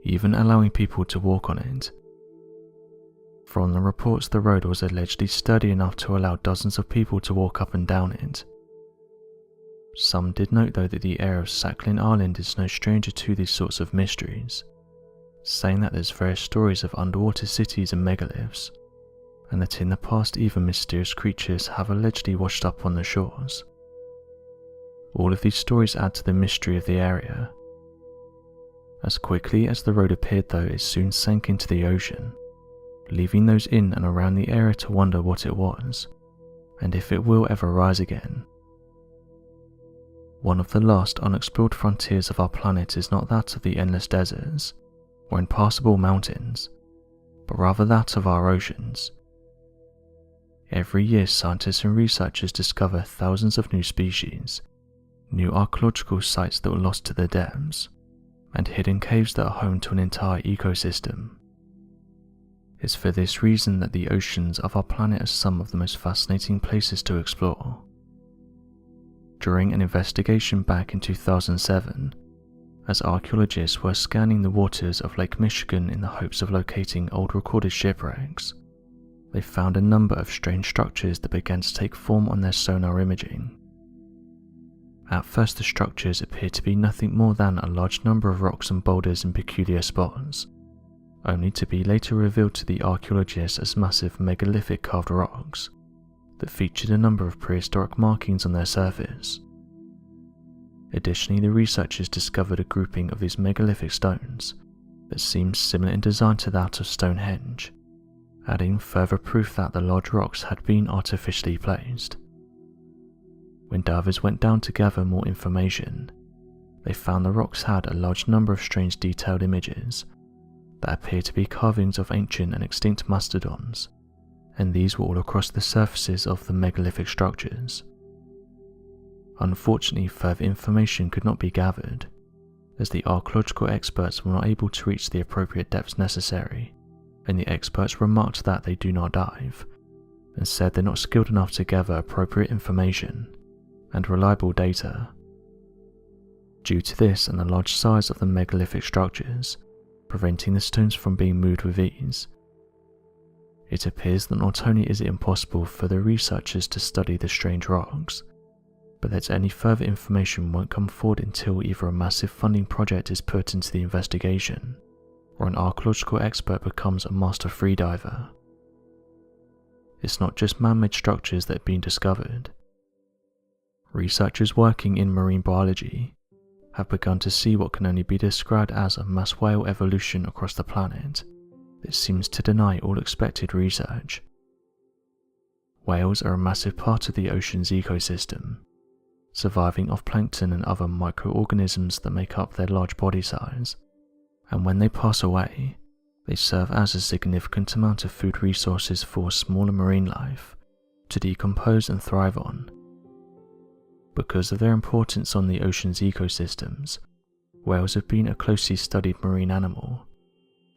even allowing people to walk on it. From the reports, the road was allegedly sturdy enough to allow dozens of people to walk up and down it. Some did note though that the area of Sakhalin Island is no stranger to these sorts of mysteries, saying that there's various stories of underwater cities and megaliths, and that in the past even mysterious creatures have allegedly washed up on the shores. All of these stories add to the mystery of the area. As quickly as the road appeared though, it soon sank into the ocean, leaving those in and around the area to wonder what it was, and if it will ever rise again. One of the last unexplored frontiers of our planet is not that of the endless deserts or impassable mountains, but rather that of our oceans. Every year scientists and researchers discover thousands of new species, new archaeological sites that were lost to the depths, and hidden caves that are home to an entire ecosystem. It's for this reason that the oceans of our planet are some of the most fascinating places to explore. During an investigation back in 2007, as archaeologists were scanning the waters of Lake Michigan in the hopes of locating old recorded shipwrecks, they found a number of strange structures that began to take form on their sonar imaging. At first, the structures appeared to be nothing more than a large number of rocks and boulders in peculiar spots, only to be later revealed to the archaeologists as massive megalithic carved rocks that featured a number of prehistoric markings on their surface. Additionally, the researchers discovered a grouping of these megalithic stones that seemed similar in design to that of Stonehenge, adding further proof that the large rocks had been artificially placed. When divers went down to gather more information, they found the rocks had a large number of strange detailed images that appeared to be carvings of ancient and extinct mastodons, and these were all across the surfaces of the megalithic structures. Unfortunately, further information could not be gathered, as the archaeological experts were not able to reach the appropriate depths necessary, and the experts remarked that they do not dive, and said they're not skilled enough to gather appropriate information and reliable data. Due to this and the large size of the megalithic structures, preventing the stones from being moved with ease, it appears that not only is it impossible for the researchers to study the strange rocks, but that any further information won't come forward until either a massive funding project is put into the investigation, or an archaeological expert becomes a master freediver. It's not just man-made structures that have been discovered. Researchers working in marine biology have begun to see what can only be described as a mass whale evolution across the planet that seems to deny all expected research. Whales are a massive part of the ocean's ecosystem, surviving off plankton and other microorganisms that make up their large body size, and when they pass away, they serve as a significant amount of food resources for smaller marine life to decompose and thrive on. Because of their importance on the ocean's ecosystems, whales have been a closely studied marine animal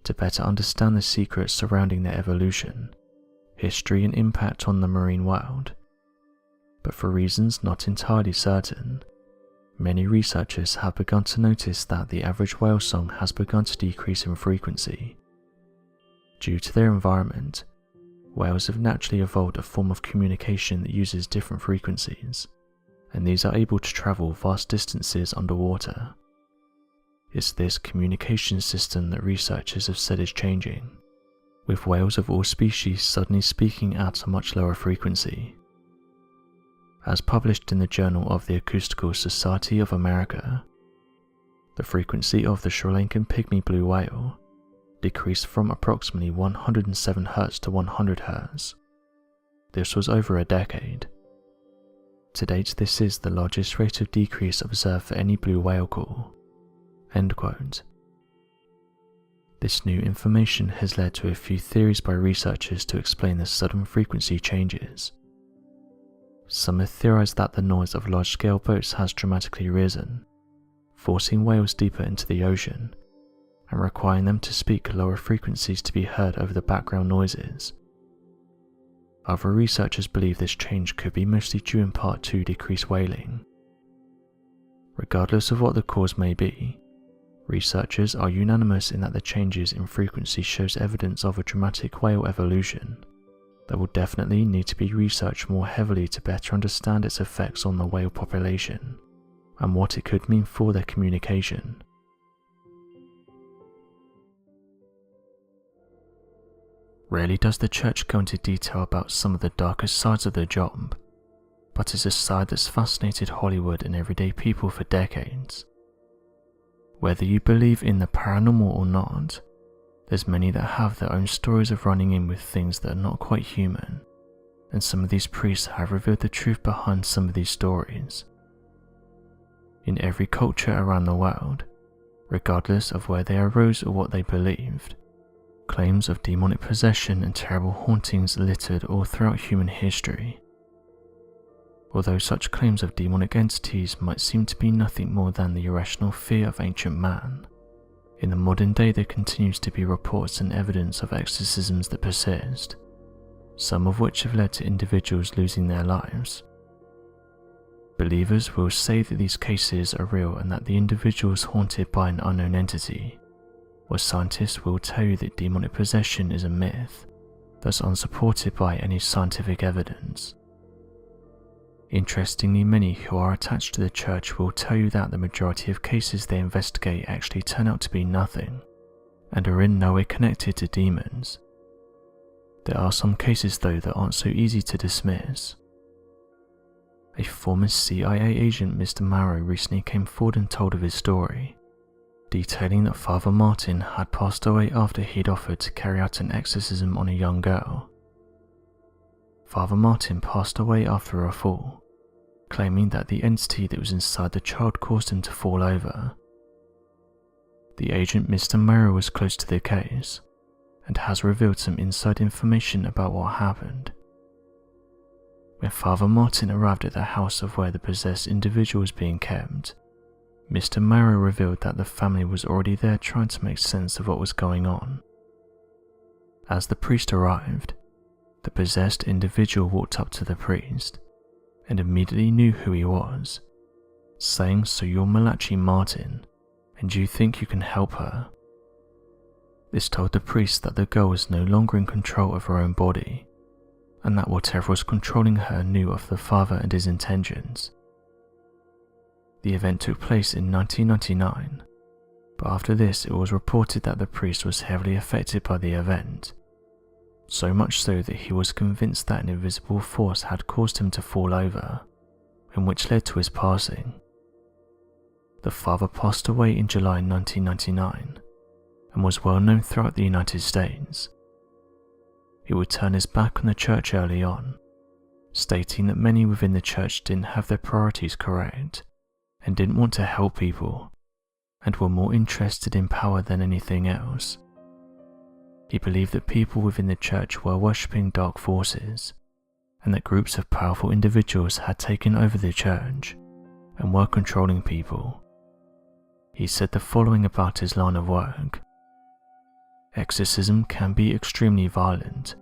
to better understand the secrets surrounding their evolution, history and impact on the marine world. But for reasons not entirely certain, many researchers have begun to notice that the average whale song has begun to decrease in frequency. Due to their environment, whales have naturally evolved a form of communication that uses different frequencies, and these are able to travel vast distances underwater. It's this communication system that researchers have said is changing, with whales of all species suddenly speaking at a much lower frequency. As published in the Journal of the Acoustical Society of America, the frequency of the Sri Lankan pygmy blue whale decreased from approximately 107 Hz to 100 Hz. This was over a decade. To date, this is the largest rate of decrease observed for any blue whale call." End quote. This new information has led to a few theories by researchers to explain the sudden frequency changes. Some have theorized that the noise of large-scale boats has dramatically risen, forcing whales deeper into the ocean, and requiring them to speak lower frequencies to be heard over the background noises. Other researchers believe this change could be mostly due in part to decreased whaling. Regardless of what the cause may be, researchers are unanimous in that the changes in frequency shows evidence of a dramatic whale evolution that will definitely need to be researched more heavily to better understand its effects on the whale population and what it could mean for their communication. Rarely does the church go into detail about some of the darkest sides of their job, but it's a side that's fascinated Hollywood and everyday people for decades. Whether you believe in the paranormal or not, there's many that have their own stories of running in with things that are not quite human, and some of these priests have revealed the truth behind some of these stories. In every culture around the world, regardless of where they arose or what they believed, claims of demonic possession and terrible hauntings littered all throughout human history. Although such claims of demonic entities might seem to be nothing more than the irrational fear of ancient man, In the modern day, there continues to be reports and evidence of exorcisms that persist, some of which have led to individuals losing their lives. Believers will say that these cases are real and that the individual is haunted by an unknown entity, while scientists will tell you that demonic possession is a myth that's unsupported by any scientific evidence. Interestingly, many who are attached to the church will tell you that the majority of cases they investigate actually turn out to be nothing, and are in no way connected to demons. There are some cases though that aren't so easy to dismiss. A former CIA agent, Mr. Marrow, recently came forward and told of his story, detailing that Father Martin had passed away after he'd offered to carry out an exorcism on a young girl. Father Martin passed away after a fall, claiming that the entity that was inside the child caused him to fall over. The agent, Mr. Marrow, was close to the case, and has revealed some inside information about what happened. When Father Martin arrived at the house of where the possessed individual was being kept, Mr. Marrow revealed that the family was already there trying to make sense of what was going on. As the priest arrived, the possessed individual walked up to the priest and immediately knew who he was, saying, "So you're Malachi Martin, and you think you can help her?" This told the priest that the girl was no longer in control of her own body, and that whatever was controlling her knew of the father and his intentions. The event took place in 1999, but after this it was reported that the priest was heavily affected by the event, so much so that he was convinced that an invisible force had caused him to fall over, and which led to his passing. The father passed away in July 1999, and was well known throughout the United States. He would turn his back on the church early on, stating that many within the church didn't have their priorities correct, and didn't want to help people, and were more interested in power than anything else. He believed that people within the church were worshipping dark forces, and that groups of powerful individuals had taken over the church and were controlling people. He said the following about his line of work: "Exorcism can be extremely violent.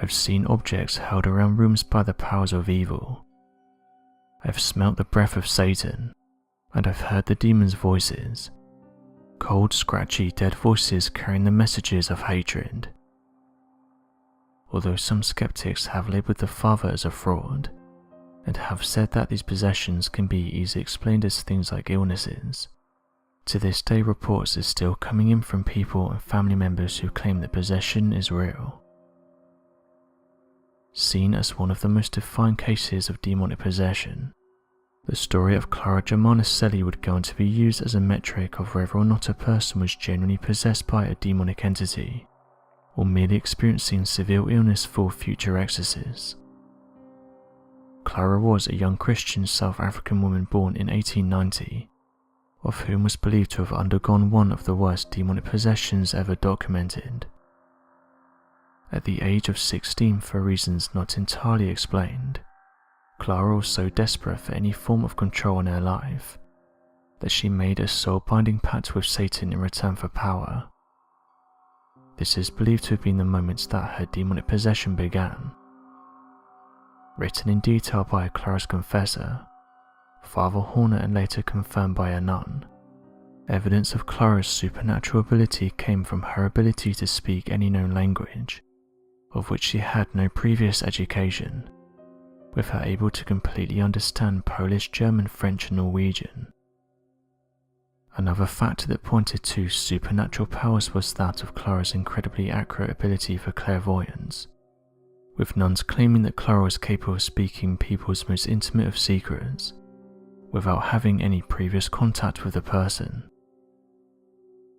I've seen objects held around rooms by the powers of evil. I've smelt the breath of Satan, and I've heard the demons' voices. Cold, scratchy, dead voices carrying the messages of hatred." Although some skeptics have labelled the father as a fraud, and have said that these possessions can be easily explained as things like illnesses, to this day reports are still coming in from people and family members who claim that possession is real. Seen as one of the most defined cases of demonic possession, the story of Clara Germana Selly would go on to be used as a metric of whether or not a person was genuinely possessed by a demonic entity, or merely experiencing severe illness for future exorcists. Clara was a young Christian South African woman born in 1890, of whom was believed to have undergone one of the worst demonic possessions ever documented. At the age of 16, for reasons not entirely explained, Clara was so desperate for any form of control in her life that she made a soul-binding pact with Satan in return for power. This is believed to have been the moment that her demonic possession began. Written in detail by Clara's confessor, Father Horner, and later confirmed by a nun, evidence of Clara's supernatural ability came from her ability to speak any known language, of which she had no previous education, with her able to completely understand Polish, German, French and Norwegian. Another factor that pointed to supernatural powers was that of Clara's incredibly accurate ability for clairvoyance, with nuns claiming that Clara was capable of speaking people's most intimate of secrets, without having any previous contact with the person.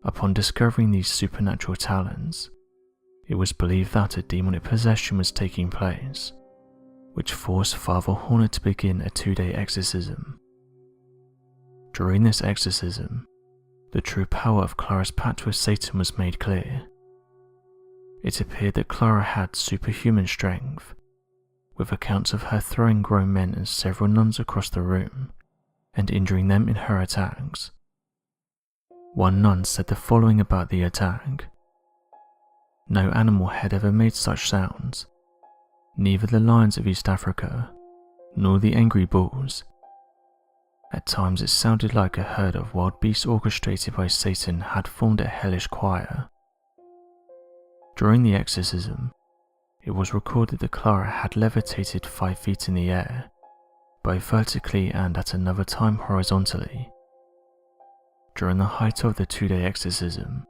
Upon discovering these supernatural talents, it was believed that a demonic possession was taking place, which forced Father Horner to begin a 2-day exorcism. During this exorcism, the true power of Clara's pact with Satan was made clear. It appeared that Clara had superhuman strength, with accounts of her throwing grown men and several nuns across the room, and injuring them in her attacks. One nun said the following about the attack. No animal had ever made such sounds, neither the lions of East Africa, nor the angry bulls. At times it sounded like a herd of wild beasts orchestrated by Satan had formed a hellish choir. During the exorcism, it was recorded that Clara had levitated 5 feet in the air, both vertically and at another time horizontally. During the height of the 2-day exorcism,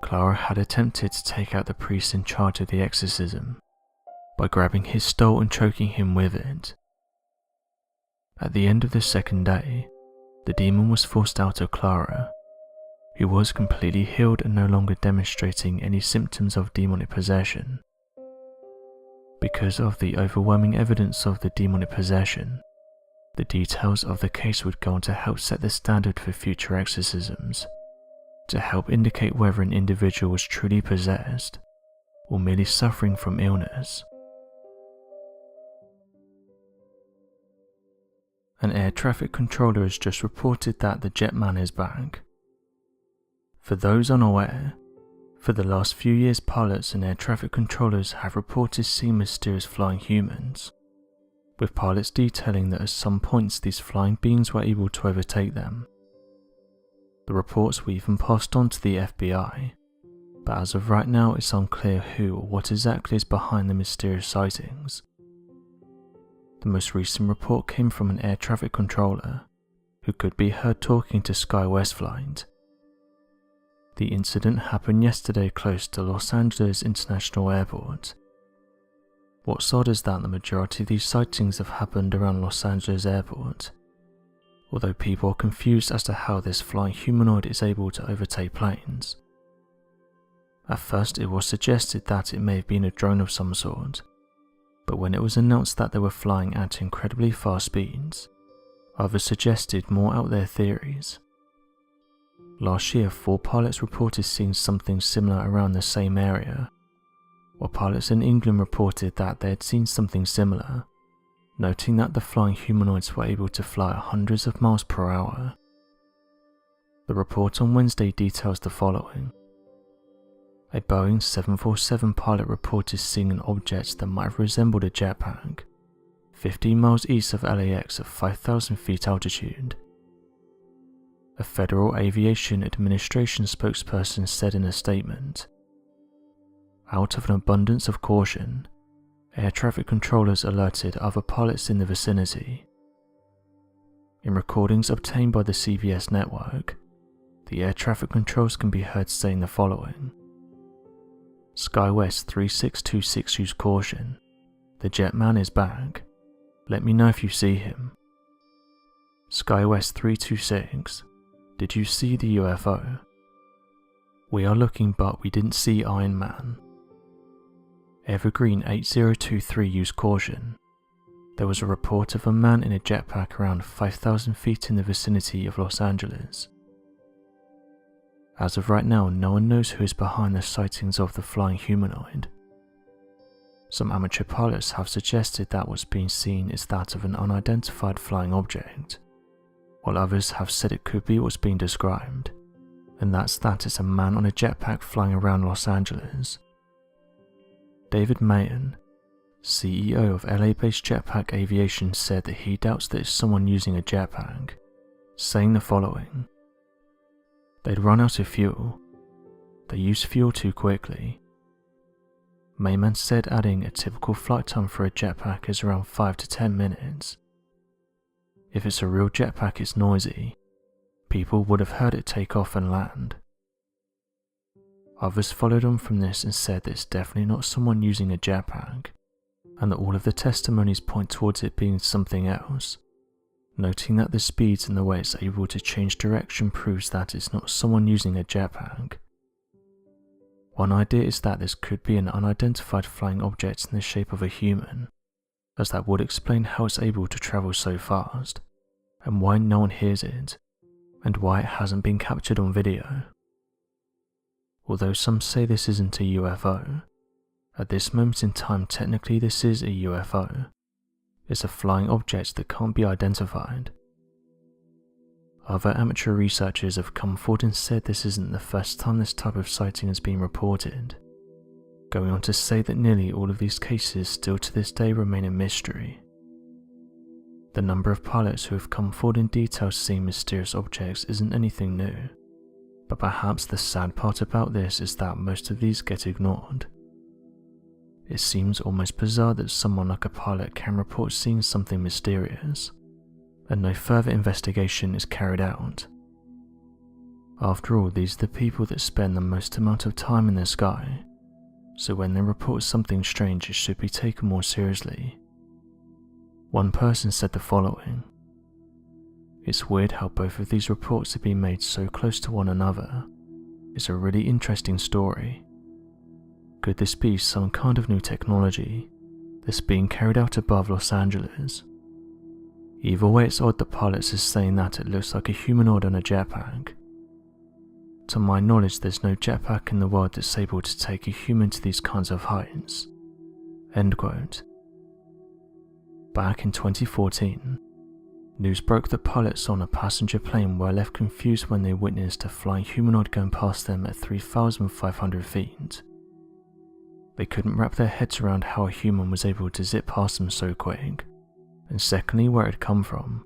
Clara had attempted to take out the priest in charge of the exorcism by grabbing his stole and choking him with it. At the end of the 2nd day, the demon was forced out of Clara, who was completely healed and no longer demonstrating any symptoms of demonic possession. Because of the overwhelming evidence of the demonic possession, the details of the case would go on to help set the standard for future exorcisms, to help indicate whether an individual was truly possessed or merely suffering from illness. An air traffic controller has just reported that the Jetman is back. For those unaware, for the last few years pilots and air traffic controllers have reported seeing mysterious flying humans, with pilots detailing that at some points these flying beings were able to overtake them. The reports were even passed on to the FBI, but as of right now it's unclear who or what exactly is behind the mysterious sightings. The most recent report came from an air traffic controller, who could be heard talking to SkyWest Flight. The incident happened yesterday close to Los Angeles International Airport. What's odd is that the majority of these sightings have happened around Los Angeles Airport, although people are confused as to how this flying humanoid is able to overtake planes. At first it was suggested that it may have been a drone of some sort, but when it was announced that they were flying at incredibly fast speeds, others suggested more out there theories. Last year 4 pilots reported seeing something similar around the same area, while pilots in England reported that they had seen something similar, noting that the flying humanoids were able to fly at hundreds of miles per hour. The report on Wednesday details the following. A Boeing 747 pilot reported seeing an object that might have resembled a jetpack, 15 miles east of LAX at 5,000 feet altitude. A Federal Aviation Administration spokesperson said in a statement, "Out of an abundance of caution, air traffic controllers alerted other pilots in the vicinity." In recordings obtained by the CBS network, the air traffic controls can be heard saying the following. SkyWest 3626 use caution. The Jetman is back. Let me know if you see him. SkyWest 326. Did you see the UFO? We are looking but we didn't see Iron Man. Evergreen 8023 use caution. There was a report of a man in a jetpack around 5,000 feet in the vicinity of Los Angeles. As of right now, no one knows who is behind the sightings of the flying humanoid. Some amateur pilots have suggested that what's being seen is that of an unidentified flying object, while others have said it could be what's being described, and that it's a man on a jetpack flying around Los Angeles. David Mayen, CEO of LA-based Jetpack Aviation, said that he doubts that it's someone using a jetpack, saying the following. They'd run out of fuel. They use fuel too quickly. Mayman said, adding a typical flight time for a jetpack is around 5 to 10 minutes. If it's a real jetpack, it's noisy. People would have heard it take off and land. Others followed on from this and said that it's definitely not someone using a jetpack, and that all of the testimonies point towards it being something else, noting that the speeds and the way it's able to change direction proves that it's not someone using a jetpack. One idea is that this could be an unidentified flying object in the shape of a human, as that would explain how it's able to travel so fast, and why no one hears it, and why it hasn't been captured on video. Although some say this isn't a UFO, at this moment in time technically this is a UFO. It's a flying object that can't be identified. Other amateur researchers have come forward and said this isn't the first time this type of sighting has been reported, going on to say that nearly all of these cases still to this day remain a mystery. The number of pilots who have come forward in detail seeing mysterious objects isn't anything new, but perhaps the sad part about this is that most of these get ignored. It seems almost bizarre that someone like a pilot can report seeing something mysterious, and no further investigation is carried out. After all, these are the people that spend the most amount of time in the sky, so when they report something strange it should be taken more seriously. One person said the following: "It's weird how both of these reports have been made so close to one another. It's a really interesting story. Could this be some kind of new technology that's being carried out above Los Angeles? Either way, it's odd the pilots is saying that it looks like a humanoid on a jetpack. To my knowledge, there's no jetpack in the world that's able to take a human to these kinds of heights." End quote. Back in 2014, news broke that pilots on a passenger plane were left confused when they witnessed a flying humanoid going past them at 3,500 feet. They couldn't wrap their heads around how a human was able to zip past them so quick, and secondly where it had come from.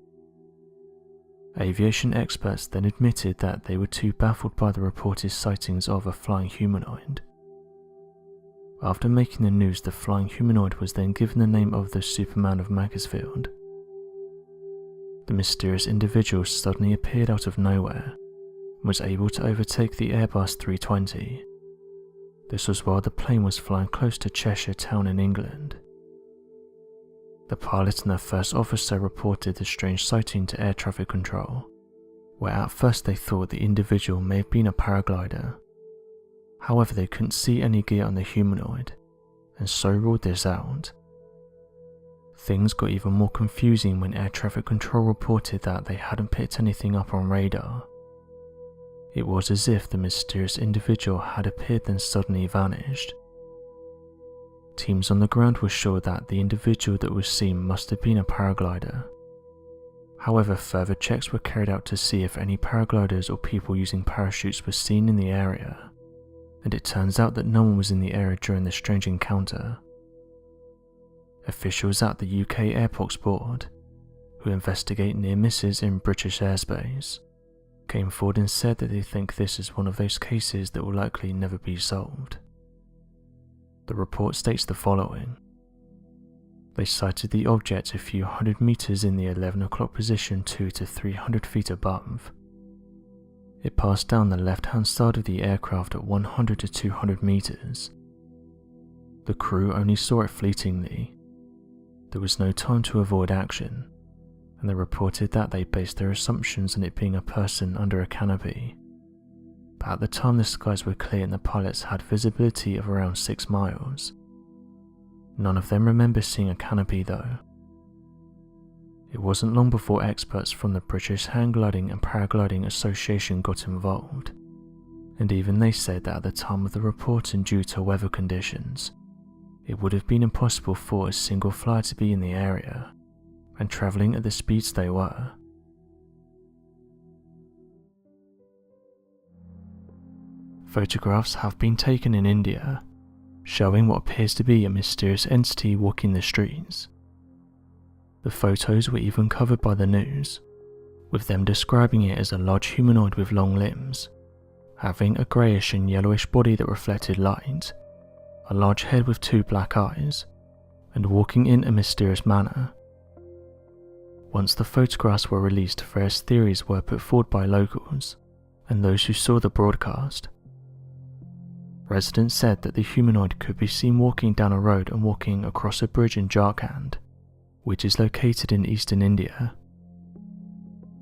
Aviation experts then admitted that they were too baffled by the reported sightings of a flying humanoid. After making the news, the flying humanoid was then given the name of the Superman of Macclesfield. The mysterious individual suddenly appeared out of nowhere and was able to overtake the Airbus 320. This was while the plane was flying close to Cheshire Town in England. The pilot and the first officer reported the strange sighting to air traffic control, where at first they thought the individual may have been a paraglider. However, they couldn't see any gear on the humanoid, and so ruled this out. Things got even more confusing when air traffic control reported that they hadn't picked anything up on radar. It was as if the mysterious individual had appeared then suddenly vanished. Teams on the ground were sure that the individual that was seen must have been a paraglider. However, further checks were carried out to see if any paragliders or people using parachutes were seen in the area, and it turns out that no one was in the area during the strange encounter. Officials at the UK Airports Board, who investigate near misses in British airspace, came forward and said that they think this is one of those cases that will likely never be solved. The report states the following: they sighted the object a few hundred meters in the 11 o'clock position 2 to 300 feet above. It passed down the left-hand side of the aircraft at 100 to 200 meters. The crew only saw it fleetingly. There was no time to avoid action, and they reported that they based their assumptions on it being a person under a canopy. But at the time the skies were clear and the pilots had visibility of around 6 miles. None of them remember seeing a canopy though. It wasn't long before experts from the British Hang Gliding and Paragliding Association got involved, and even they said that at the time of the report and due to weather conditions, it would have been impossible for a single flyer to be in the area and travelling at the speeds they were. Photographs have been taken in India, showing what appears to be a mysterious entity walking the streets. The photos were even covered by the news, with them describing it as a large humanoid with long limbs, having a greyish and yellowish body that reflected light, a large head with 2 black eyes, and walking in a mysterious manner. Once the photographs were released, various theories were put forward by locals and those who saw the broadcast. Residents said that the humanoid could be seen walking down a road and walking across a bridge in Jharkhand, which is located in eastern India.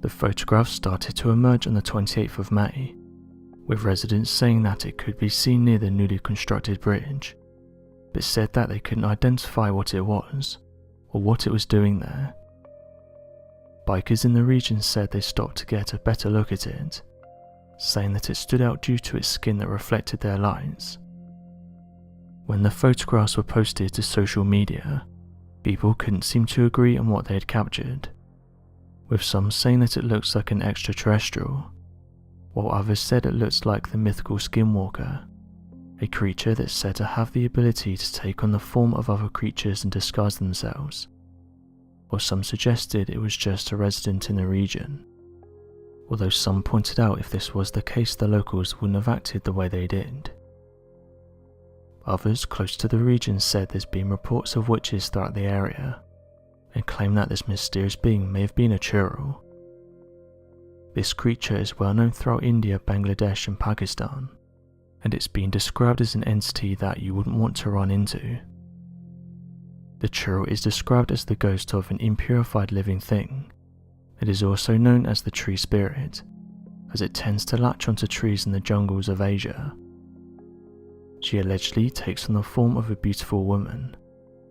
The photographs started to emerge on the 28th of May, with residents saying that it could be seen near the newly constructed bridge, but said that they couldn't identify what it was or what it was doing there. Bikers in the region said they stopped to get a better look at it, saying that it stood out due to its skin that reflected their lights. When the photographs were posted to social media, people couldn't seem to agree on what they had captured, with some saying that it looks like an extraterrestrial, while others said it looks like the mythical skinwalker, a creature that's said to have the ability to take on the form of other creatures and disguise themselves, while some suggested it was just a resident in the region, although some pointed out if this was the case the locals wouldn't have acted the way they did. Others close to the region said there's been reports of witches throughout the area, and claim that this mysterious being may have been a churel. This creature is well known throughout India, Bangladesh and Pakistan, and it's been described as an entity that you wouldn't want to run into. The churel is described as the ghost of an impurified living thing. It is also known as the tree spirit, as it tends to latch onto trees in the jungles of Asia. She allegedly takes on the form of a beautiful woman,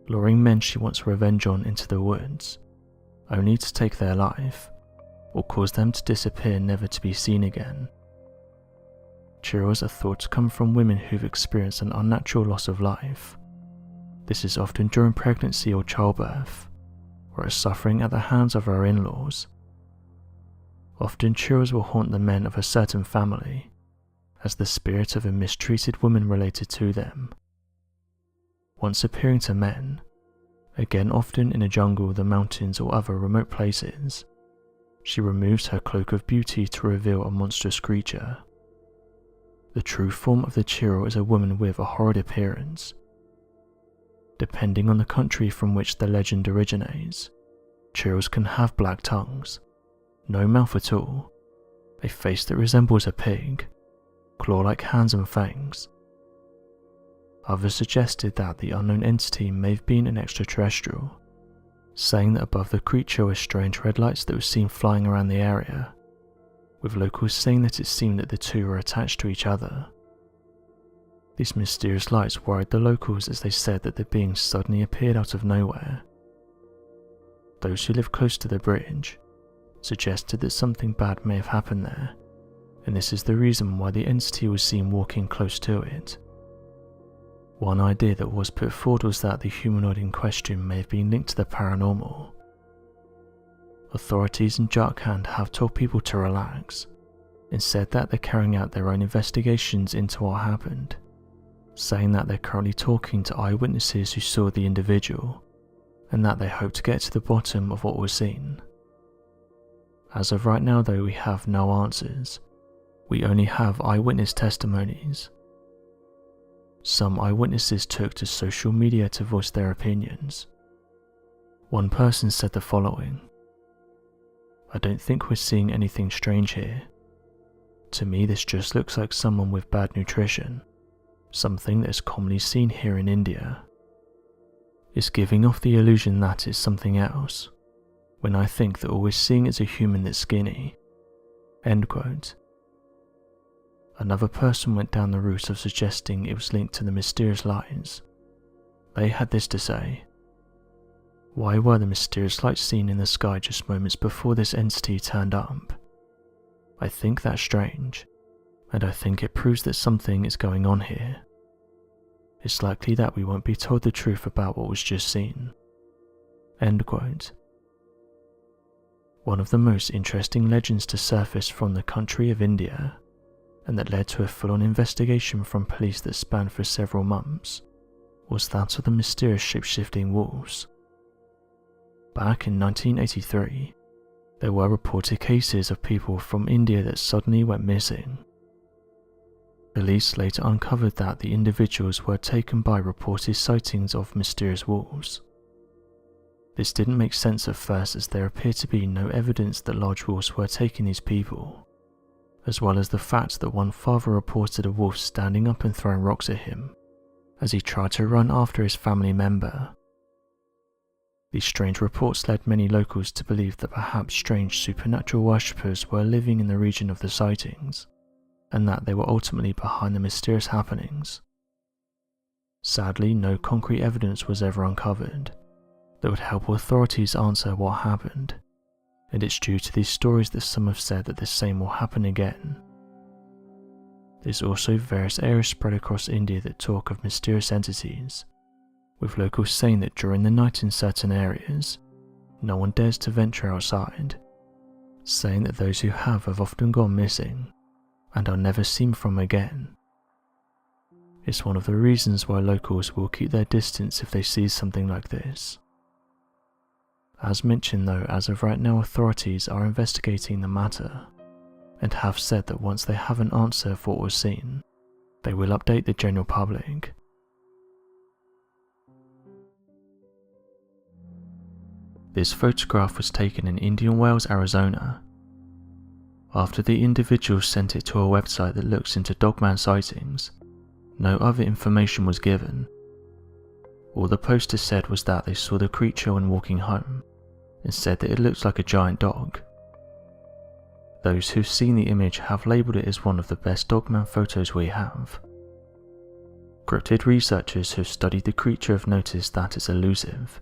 luring men she wants revenge on into the woods, only to take their life, or cause them to disappear never to be seen again. Churels are thought to come from women who've experienced an unnatural loss of life. This is often during pregnancy or childbirth, or as suffering at the hands of our in-laws. Often churels will haunt the men of a certain family, as the spirit of a mistreated woman related to them. Once appearing to men, again often in a jungle, the mountains or other remote places, she removes her cloak of beauty to reveal a monstrous creature. The true form of the churel is a woman with a horrid appearance. Depending on the country from which the legend originates, churels can have black tongues, no mouth at all, a face that resembles a pig, claw-like hands and fangs. Others suggested that the unknown entity may have been an extraterrestrial, saying that above the creature were strange red lights that were seen flying around the area, with locals saying that it seemed that the two were attached to each other. These mysterious lights worried the locals as they said that the being suddenly appeared out of nowhere. Those who live close to the bridge suggested that something bad may have happened there, and this is the reason why the entity was seen walking close to it. One idea that was put forward was that the humanoid in question may have been linked to the paranormal. Authorities in Jharkhand have told people to relax, and said that they're carrying out their own investigations into what happened, saying that they're currently talking to eyewitnesses who saw the individual, and that they hope to get to the bottom of what was seen. As of right now though, we have no answers. We only have eyewitness testimonies. Some eyewitnesses took to social media to voice their opinions. One person said the following: "I don't think we're seeing anything strange here. To me this just looks like someone with bad nutrition, something that is commonly seen here in India. It's giving off the illusion that it's something else, when I think that all we're seeing is a human that's skinny." End quote. Another person went down the route of suggesting it was linked to the mysterious lights. They had this to say: "Why were the mysterious lights seen in the sky just moments before this entity turned up? I think that's strange, and I think it proves that something is going on here. It's likely that we won't be told the truth about what was just seen." End quote. One of the most interesting legends to surface from the country of India, and that led to a full-on investigation from police that spanned for several months, was that of the mysterious shape-shifting wolves. Back in 1983, there were reported cases of people from India that suddenly went missing. Police later uncovered that the individuals were taken by reported sightings of mysterious wolves. This didn't make sense at first, as there appeared to be no evidence that large wolves were taking these people, as well as the fact that one father reported a wolf standing up and throwing rocks at him as he tried to run after his family member. These strange reports led many locals to believe that perhaps strange supernatural worshippers were living in the region of the sightings, and that they were ultimately behind the mysterious happenings. Sadly, no concrete evidence was ever uncovered that would help authorities answer what happened, and it's due to these stories that some have said that the same will happen again. There's also various areas spread across India that talk of mysterious entities, with locals saying that during the night in certain areas, no one dares to venture outside, saying that those who have often gone missing and are never seen from again. It's one of the reasons why locals will keep their distance if they see something like this. As mentioned though, as of right now authorities are investigating the matter and have said that once they have an answer for what was seen, they will update the general public. This photograph was taken in Indian Wells, Arizona. After the individual sent it to a website that looks into dogman sightings, no other information was given. All the poster said was that they saw the creature when walking home, and said that it looked like a giant dog. Those who've seen the image have labelled it as one of the best dogman photos we have. Cryptid researchers who've studied the creature have noticed that it's elusive,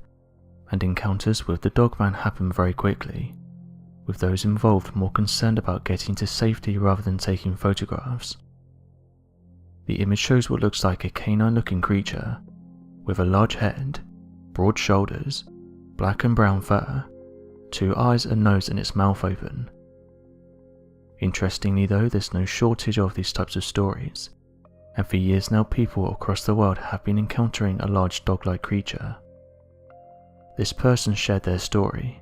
and encounters with the dogman happen very quickly, with those involved more concerned about getting to safety rather than taking photographs. The image shows what looks like a canine-looking creature, with a large head, broad shoulders, black and brown fur, 2 eyes, a nose and its mouth open. Interestingly though, there's no shortage of these types of stories, and for years now people across the world have been encountering a large dog-like creature. This person shared their story.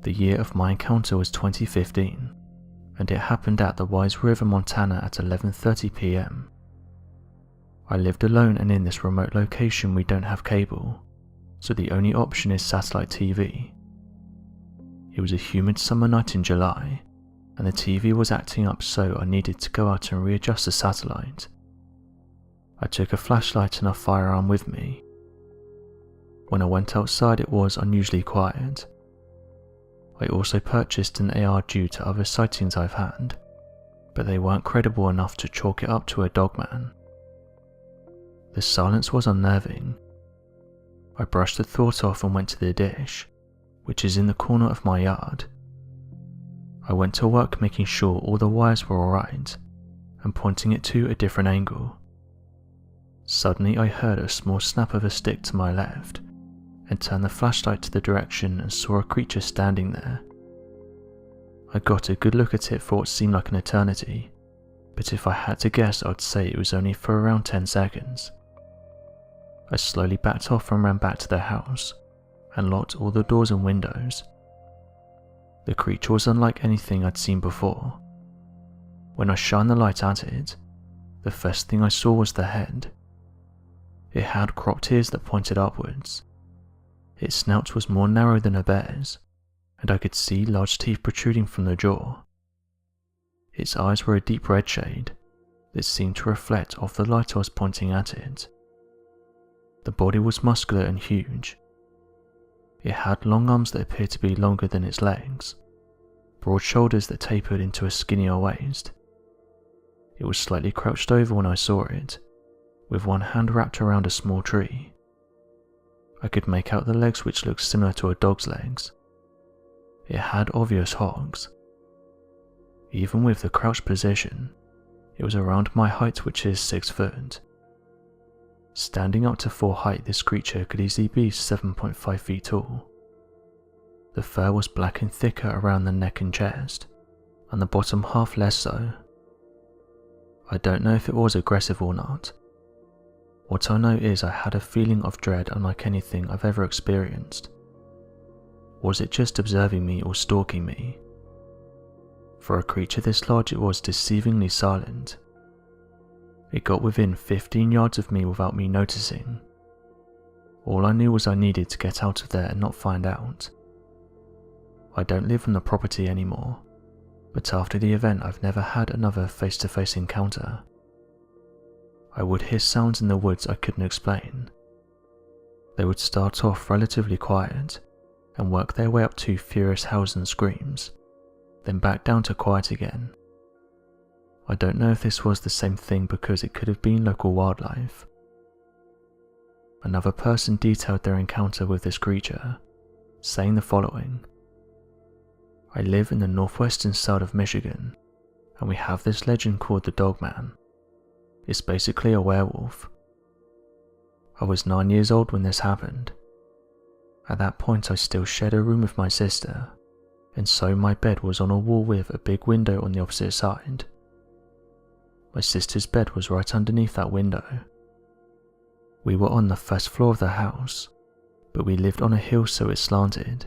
The year of my encounter was 2015, and it happened at the Wise River, Montana at 11:30 p.m. I lived alone, and in this remote location we don't have cable, so the only option is satellite TV. It was a humid summer night in July, and the TV was acting up, so I needed to go out and readjust the satellite. I took a flashlight and a firearm with me. When I went outside it was unusually quiet. I also purchased an AR due to other sightings I've had, but they weren't credible enough to chalk it up to a dogman. The silence was unnerving. I brushed the thought off and went to the dish, which is in the corner of my yard. I went to work making sure all the wires were alright, and pointing it to a different angle. Suddenly I heard a small snap of a stick to my left, and turned the flashlight to the direction and saw a creature standing there. I got a good look at it for what seemed like an eternity, but if I had to guess I'd say it was only for around 10 seconds. I slowly backed off and ran back to the house, and locked all the doors and windows. The creature was unlike anything I'd seen before. When I shined the light at it, the first thing I saw was the head. It had cropped ears that pointed upwards. Its snout was more narrow than a bear's, and I could see large teeth protruding from the jaw. Its eyes were a deep red shade that seemed to reflect off the light I was pointing at it. The body was muscular and huge. It had long arms that appeared to be longer than its legs, broad shoulders that tapered into a skinnier waist. It was slightly crouched over when I saw it, with one hand wrapped around a small tree. I could make out the legs, which looked similar to a dog's legs. It had obvious hogs. Even with the crouched position, it was around my height, which is 6 foot. Standing up to full height, this creature could easily be 7.5 feet tall. The fur was black and thicker around the neck and chest, and the bottom half less so. I don't know if it was aggressive or not. What I know is I had a feeling of dread unlike anything I've ever experienced. Was it just observing me or stalking me? For a creature this large, it was deceivingly silent. It got within 15 yards of me without me noticing. All I knew was I needed to get out of there and not find out. I don't live on the property anymore, but after the event I've never had another face-to-face encounter. I would hear sounds in the woods I couldn't explain. They would start off relatively quiet and work their way up to furious howls and screams, then back down to quiet again. I don't know if this was the same thing because it could have been local wildlife. Another person detailed their encounter with this creature, saying the following: I live in the northwestern side of Michigan, and we have this legend called the Dogman. It's basically a werewolf. I was 9 years old when this happened. At that point I still shared a room with my sister, and so my bed was on a wall with a big window on the opposite side. My sister's bed was right underneath that window. We were on the first floor of the house, but we lived on a hill so it slanted,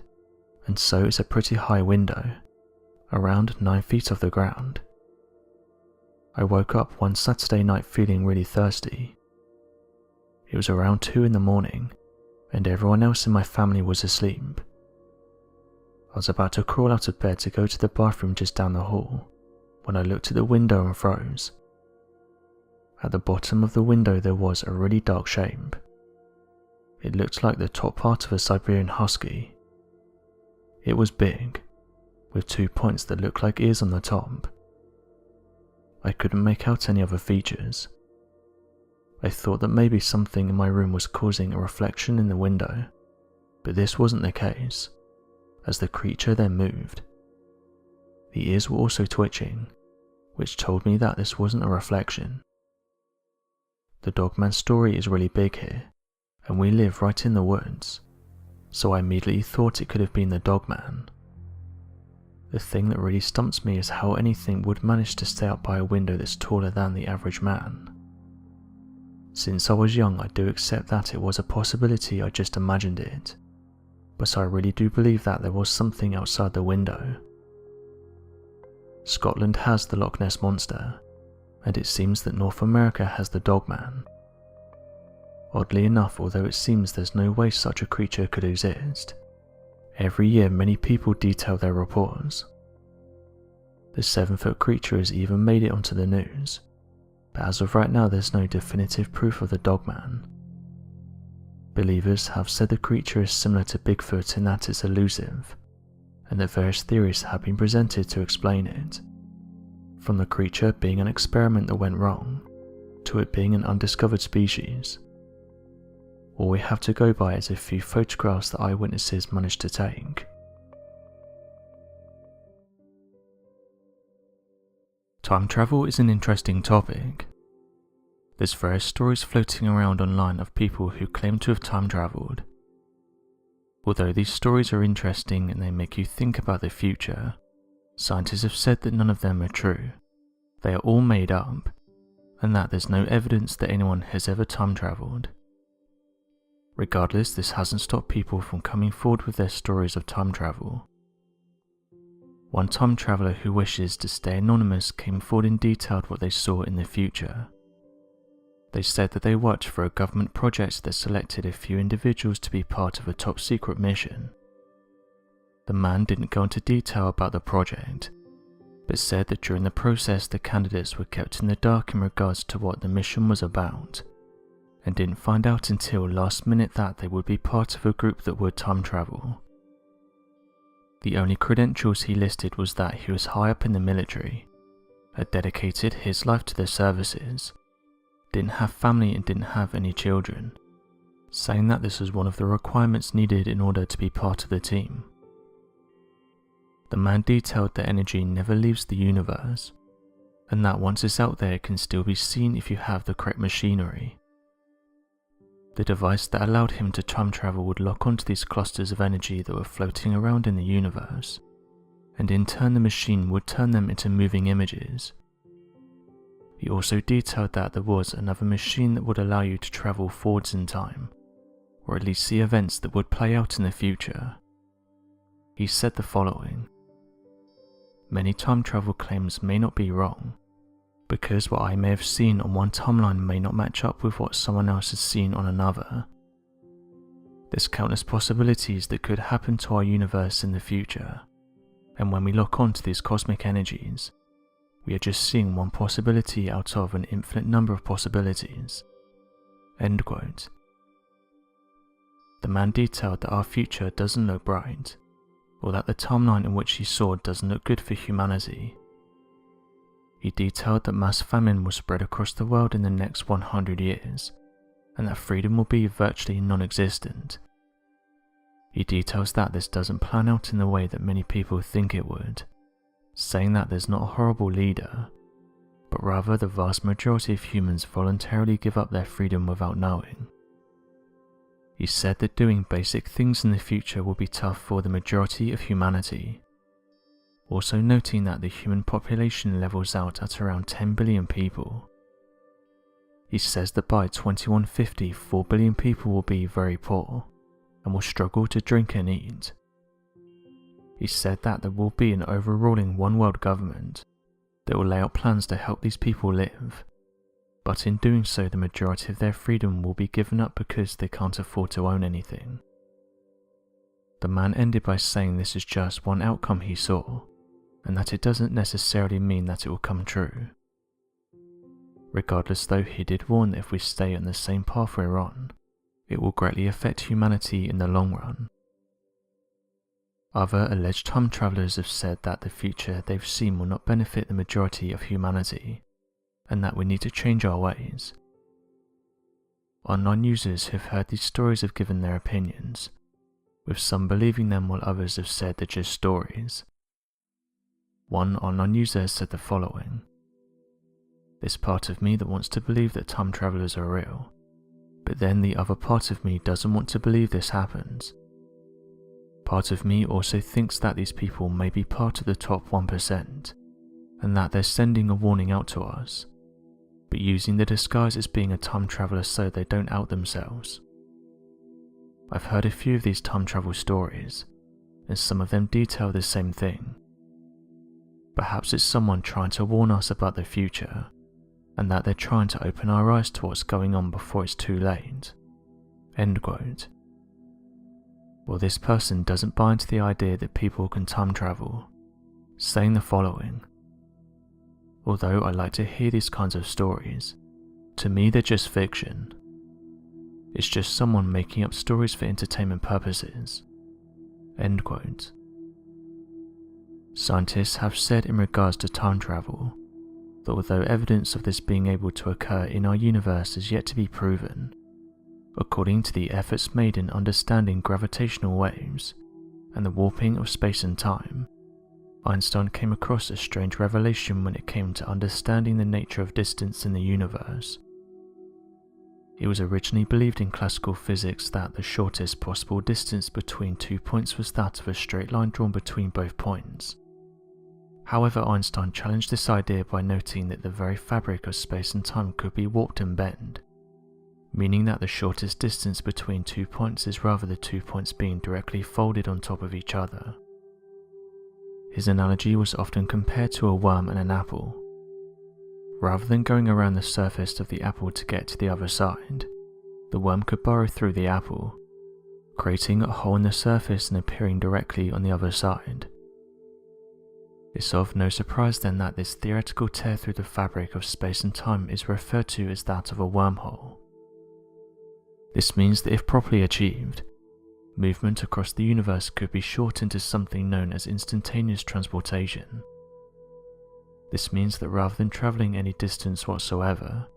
and so it's a pretty high window, around 9 feet off the ground. I woke up one Saturday night feeling really thirsty. It was around 2 in the morning, and everyone else in my family was asleep. I was about to crawl out of bed to go to the bathroom just down the hall, when I looked at the window and froze. At the bottom of the window there was a really dark shape. It looked like the top part of a Siberian husky. It was big, with 2 points that looked like ears on the top. I couldn't make out any other features. I thought that maybe something in my room was causing a reflection in the window, but this wasn't the case, as the creature then moved. The ears were also twitching, which told me that this wasn't a reflection. The Dogman story is really big here, and we live right in the woods, so I immediately thought it could have been the Dogman. The thing that really stumps me is how anything would manage to stay up by a window that's taller than the average man. Since I was young, I do accept that it was a possibility, I just imagined it, but I really do believe that there was something outside the window. Scotland has the Loch Ness Monster, and it seems that North America has the Dogman. Oddly enough, although it seems there's no way such a creature could exist, every year many people detail their reports. The 7-foot creature has even made it onto the news, but as of right now there's no definitive proof of the Dogman. Believers have said the creature is similar to Bigfoot in that it's elusive, and that various theories have been presented to explain it, from the creature being an experiment that went wrong, to it being an undiscovered species. All we have to go by is a few photographs that eyewitnesses managed to take. Time travel is an interesting topic. There's various stories floating around online of people who claim to have time travelled. Although these stories are interesting and they make you think about the future, scientists have said that none of them are true. They are all made up, and that there's no evidence that anyone has ever time travelled. Regardless, this hasn't stopped people from coming forward with their stories of time travel. One time traveller who wishes to stay anonymous came forward and detailed what they saw in the future. They said that they worked for a government project that selected a few individuals to be part of a top secret mission. The man didn't go into detail about the project, but said that during the process the candidates were kept in the dark in regards to what the mission was about, and didn't find out until last minute that they would be part of a group that would time travel. The only credentials he listed was that he was high up in the military, had dedicated his life to their services, didn't have family and didn't have any children, saying that this was one of the requirements needed in order to be part of the team. The man detailed that energy never leaves the universe, and that once it's out there it can still be seen if you have the correct machinery. The device that allowed him to time travel would lock onto these clusters of energy that were floating around in the universe, and in turn the machine would turn them into moving images. He also detailed that there was another machine that would allow you to travel forwards in time, or at least see events that would play out in the future. He said the following: "Many time travel claims may not be wrong, because what I may have seen on one timeline may not match up with what someone else has seen on another. There's countless possibilities that could happen to our universe in the future, and when we lock onto these cosmic energies, we are just seeing one possibility out of an infinite number of possibilities." End quote. The man detailed that our future doesn't look bright, or that the timeline in which he saw doesn't look good for humanity. He detailed that mass famine will spread across the world in the next 100 years, and that freedom will be virtually non-existent. He details that this doesn't plan out in the way that many people think it would, saying that there's not a horrible leader, but rather the vast majority of humans voluntarily give up their freedom without knowing. He said that doing basic things in the future will be tough for the majority of humanity, also noting that the human population levels out at around 10 billion people. He says that by 2150, 4 billion people will be very poor and will struggle to drink and eat. He said that there will be an overruling one world government that will lay out plans to help these people live, but in doing so the majority of their freedom will be given up because they can't afford to own anything. The man ended by saying this is just one outcome he saw, and that it doesn't necessarily mean that it will come true. Regardless though, he did warn that if we stay on the same path we're on, it will greatly affect humanity in the long run. Other alleged time travelers have said that the future they've seen will not benefit the majority of humanity, and that we need to change our ways. Online users who've heard these stories have given their opinions, with some believing them while others have said they're just stories. One online user said the following: "This part of me that wants to believe that time travelers are real, but then the other part of me doesn't want to believe this happens. Part of me also thinks that these people may be part of the top 1%, and that they're sending a warning out to us, but using the disguise as being a time traveler so they don't out themselves. I've heard a few of these time travel stories, and some of them detail the same thing. Perhaps it's someone trying to warn us about the future, and that they're trying to open our eyes to what's going on before it's too late." End quote. Well, this person doesn't buy into the idea that people can time travel, saying the following: "Although I like to hear these kinds of stories, to me they're just fiction. It's just someone making up stories for entertainment purposes." End quote. Scientists have said in regards to time travel that although evidence of this being able to occur in our universe is yet to be proven, according to the efforts made in understanding gravitational waves and the warping of space and time, Einstein came across a strange revelation when it came to understanding the nature of distance in the universe. It was originally believed in classical physics that the shortest possible distance between 2 points was that of a straight line drawn between both points. However, Einstein challenged this idea by noting that the very fabric of space and time could be warped and bent, meaning that the shortest distance between 2 points is rather the 2 points being directly folded on top of each other. His analogy was often compared to a worm and an apple. Rather than going around the surface of the apple to get to the other side, the worm could burrow through the apple, creating a hole in the surface and appearing directly on the other side. It's of no surprise then that this theoretical tear through the fabric of space and time is referred to as that of a wormhole. This means that if properly achieved, movement across the universe could be shortened to something known as instantaneous transportation. This means that rather than travelling any distance whatsoever,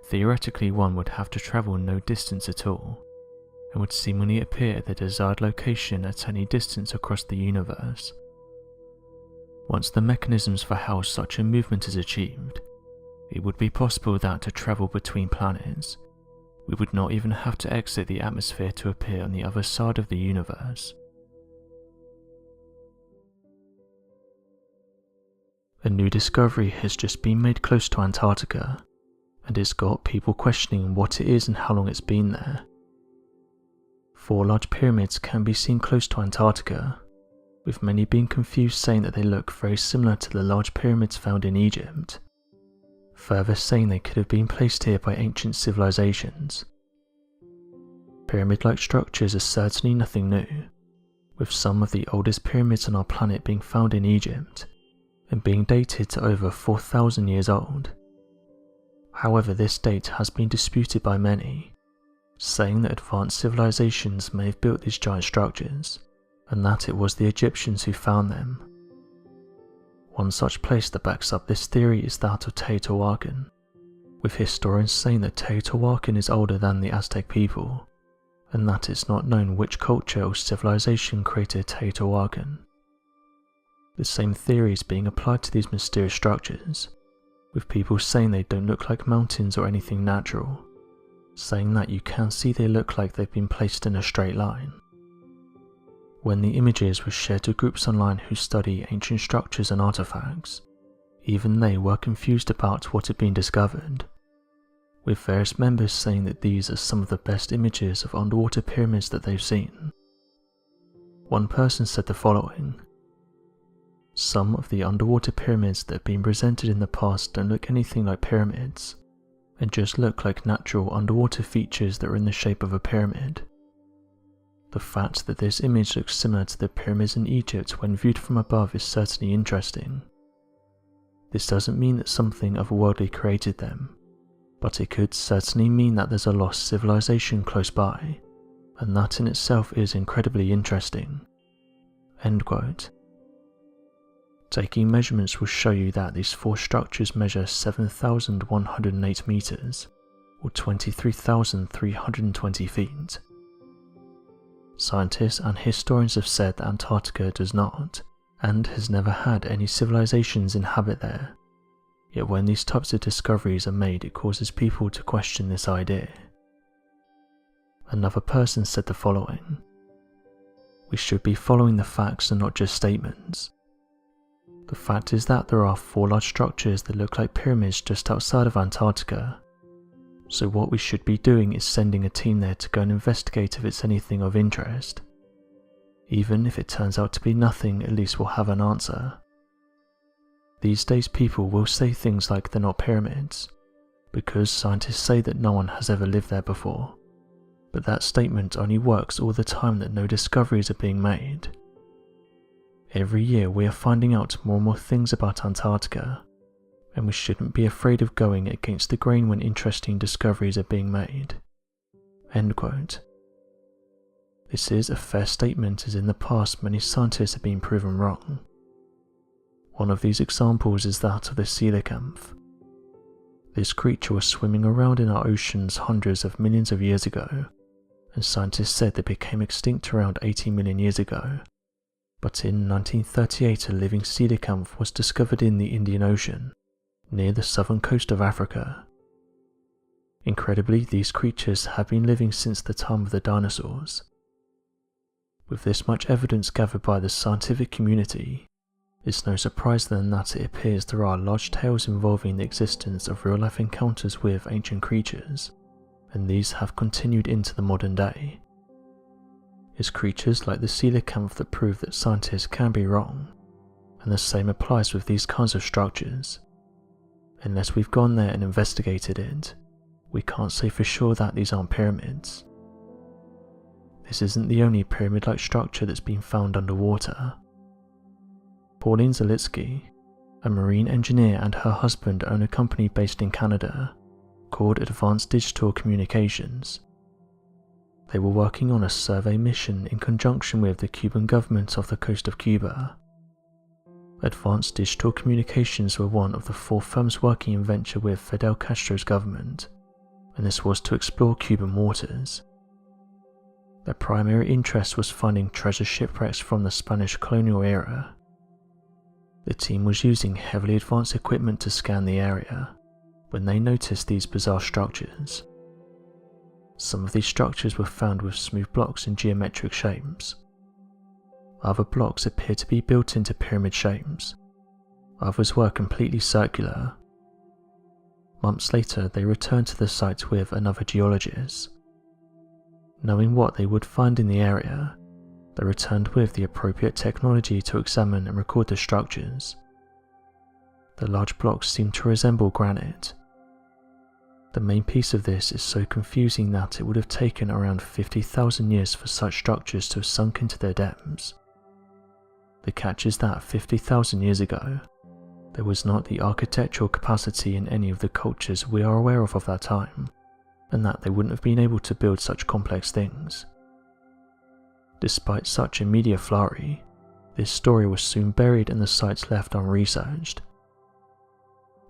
theoretically one would have to travel no distance at all, and would seemingly appear at the desired location at any distance across the universe. Once the mechanisms for how such a movement is achieved, it would be possible that to travel between planets, we would not even have to exit the atmosphere to appear on the other side of the universe. A new discovery has just been made close to Antarctica, and it's got people questioning what it is and how long it's been there. 4 large pyramids can be seen close to Antarctica, with many being confused saying that they look very similar to the large pyramids found in Egypt, further saying they could have been placed here by ancient civilizations. Pyramid-like structures are certainly nothing new, with some of the oldest pyramids on our planet being found in Egypt, and being dated to over 4,000 years old. However, this date has been disputed by many, saying that advanced civilizations may have built these giant structures, and that it was the Egyptians who found them. One such place that backs up this theory is that of Teotihuacan, with historians saying that Teotihuacan is older than the Aztec people, and that it's not known which culture or civilization created Teotihuacan. The same theory is being applied to these mysterious structures, with people saying they don't look like mountains or anything natural, saying that you can see they look like they've been placed in a straight line. When the images were shared to groups online who study ancient structures and artifacts, even they were confused about what had been discovered, with various members saying that these are some of the best images of underwater pyramids that they've seen. One person said the following: "Some of the underwater pyramids that have been presented in the past don't look anything like pyramids, and just look like natural underwater features that are in the shape of a pyramid. The fact that this image looks similar to the pyramids in Egypt when viewed from above is certainly interesting. This doesn't mean that something otherworldly created them, but it could certainly mean that there's a lost civilization close by, and that in itself is incredibly interesting." End quote. Taking measurements will show you that these four structures measure 7,108 meters, or 23,320 feet. Scientists and historians have said that Antarctica does not, and has never had any civilizations inhabit there, yet when these types of discoveries are made it causes people to question this idea. Another person said the following: "We should be following the facts and not just statements. The fact is that there are four large structures that look like pyramids just outside of Antarctica, so what we should be doing is sending a team there to go and investigate if it's anything of interest. Even if it turns out to be nothing, at least we'll have an answer." These days people will say things like they're not pyramids, because scientists say that no one has ever lived there before, but that statement only works all the time that no discoveries are being made. Every year we are finding out more and more things about Antarctica, and we shouldn't be afraid of going against the grain when interesting discoveries are being made. End quote. This is a fair statement, as in the past many scientists have been proven wrong. One of these examples is that of the coelacanth. This creature was swimming around in our oceans hundreds of millions of years ago, and scientists said they became extinct around 80 million years ago. But in 1938 a living coelacanth was discovered in the Indian Ocean, near the southern coast of Africa. Incredibly, these creatures have been living since the time of the dinosaurs. With this much evidence gathered by the scientific community, it's no surprise then that it appears there are large tales involving the existence of real-life encounters with ancient creatures, and these have continued into the modern day. It's creatures like the coelacanth that prove that scientists can be wrong, and the same applies with these kinds of structures. Unless we've gone there and investigated it, we can't say for sure that these aren't pyramids. This isn't the only pyramid-like structure that's been found underwater. Pauline Zalitsky, a marine engineer, and her husband own a company based in Canada called Advanced Digital Communications. They were working on a survey mission in conjunction with the Cuban government off the coast of Cuba. Advanced Digital Communications were one of the 4 firms working in venture with Fidel Castro's government, and this was to explore Cuban waters. Their primary interest was finding treasure shipwrecks from the Spanish colonial era. The team was using heavily advanced equipment to scan the area when they noticed these bizarre structures. Some of these structures were found with smooth blocks in geometric shapes. Other blocks appeared to be built into pyramid shapes. Others were completely circular. Months later, they returned to the site with another geologist. Knowing what they would find in the area, they returned with the appropriate technology to examine and record the structures. The large blocks seemed to resemble granite. The main piece of this is so confusing that it would have taken around 50,000 years for such structures to have sunk into their depths. The catch is that 50,000 years ago, there was not the architectural capacity in any of the cultures we are aware of that time, and that they wouldn't have been able to build such complex things. Despite such a media flurry, this story was soon buried and the sites left unresearched.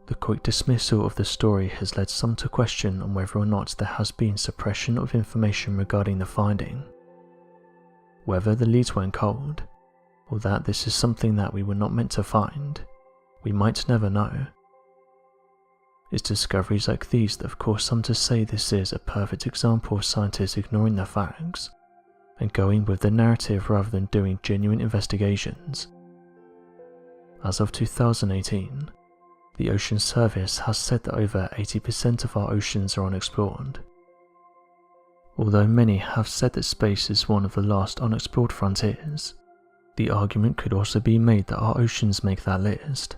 The quick dismissal of the story has led some to question on whether or not there has been suppression of information regarding the finding. Whether the leads went cold, or that this is something that we were not meant to find, we might never know. It's discoveries like these that have caused some to say this is a perfect example of scientists ignoring the facts, and going with the narrative rather than doing genuine investigations. As of 2018, the Ocean Service has said that over 80% of our oceans are unexplored. Although many have said that space is one of the last unexplored frontiers, the argument could also be made that our oceans make that list.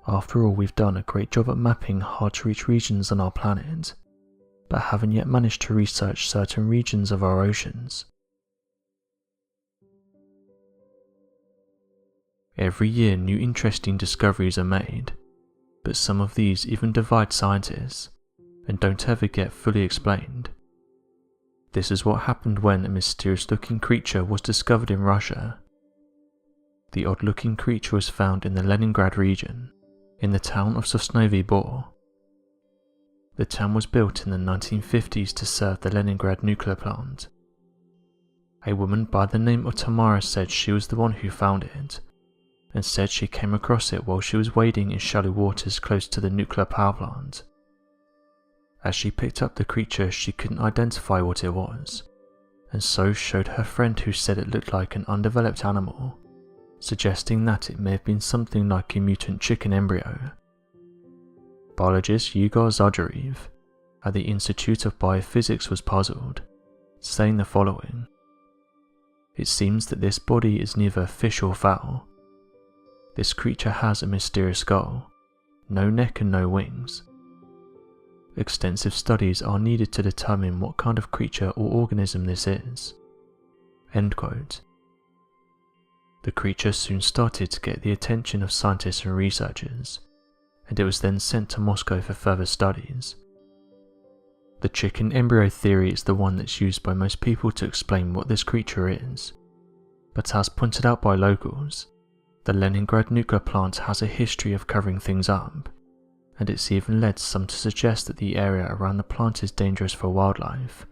After all, we've done a great job at mapping hard-to-reach regions on our planet, but haven't yet managed to research certain regions of our oceans. Every year new interesting discoveries are made, but some of these even divide scientists and don't ever get fully explained. This is what happened when a mysterious-looking creature was discovered in Russia. The odd-looking creature was found in the Leningrad region, in the town of Sosnovy Bor. The town was built in the 1950s to serve the Leningrad nuclear plant. A woman by the name of Tamara said she was the one who found it, and said she came across it while she was wading in shallow waters close to the nuclear power plant. As she picked up the creature, she couldn't identify what it was, and so showed her friend, who said it looked like an undeveloped animal, suggesting that it may have been something like a mutant chicken embryo. Biologist Igor Zajarev at the Institute of Biophysics was puzzled, saying the following: "It seems that this body is neither fish or fowl. This creature has a mysterious skull, no neck and no wings. Extensive studies are needed to determine what kind of creature or organism this is." End quote. The creature soon started to get the attention of scientists and researchers, and it was then sent to Moscow for further studies. The chicken embryo theory is the one that's used by most people to explain what this creature is, but as pointed out by locals, the Leningrad nuclear plant has a history of covering things up, and it's even led some to suggest that the area around the plant is dangerous for wildlife,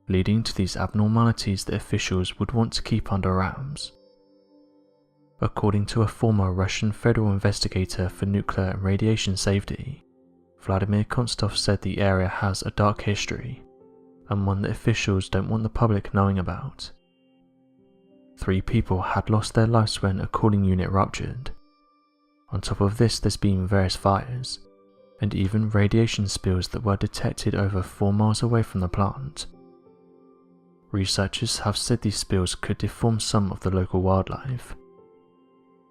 leading to these abnormalities that officials would want to keep under wraps. According to a former Russian federal investigator for nuclear and radiation safety, Vladimir Konstov said the area has a dark history, and one that officials don't want the public knowing about. 3 people had lost their lives when a cooling unit ruptured. On top of this, there's been various fires, and even radiation spills that were detected over 4 miles away from the plant. Researchers have said these spills could deform some of the local wildlife.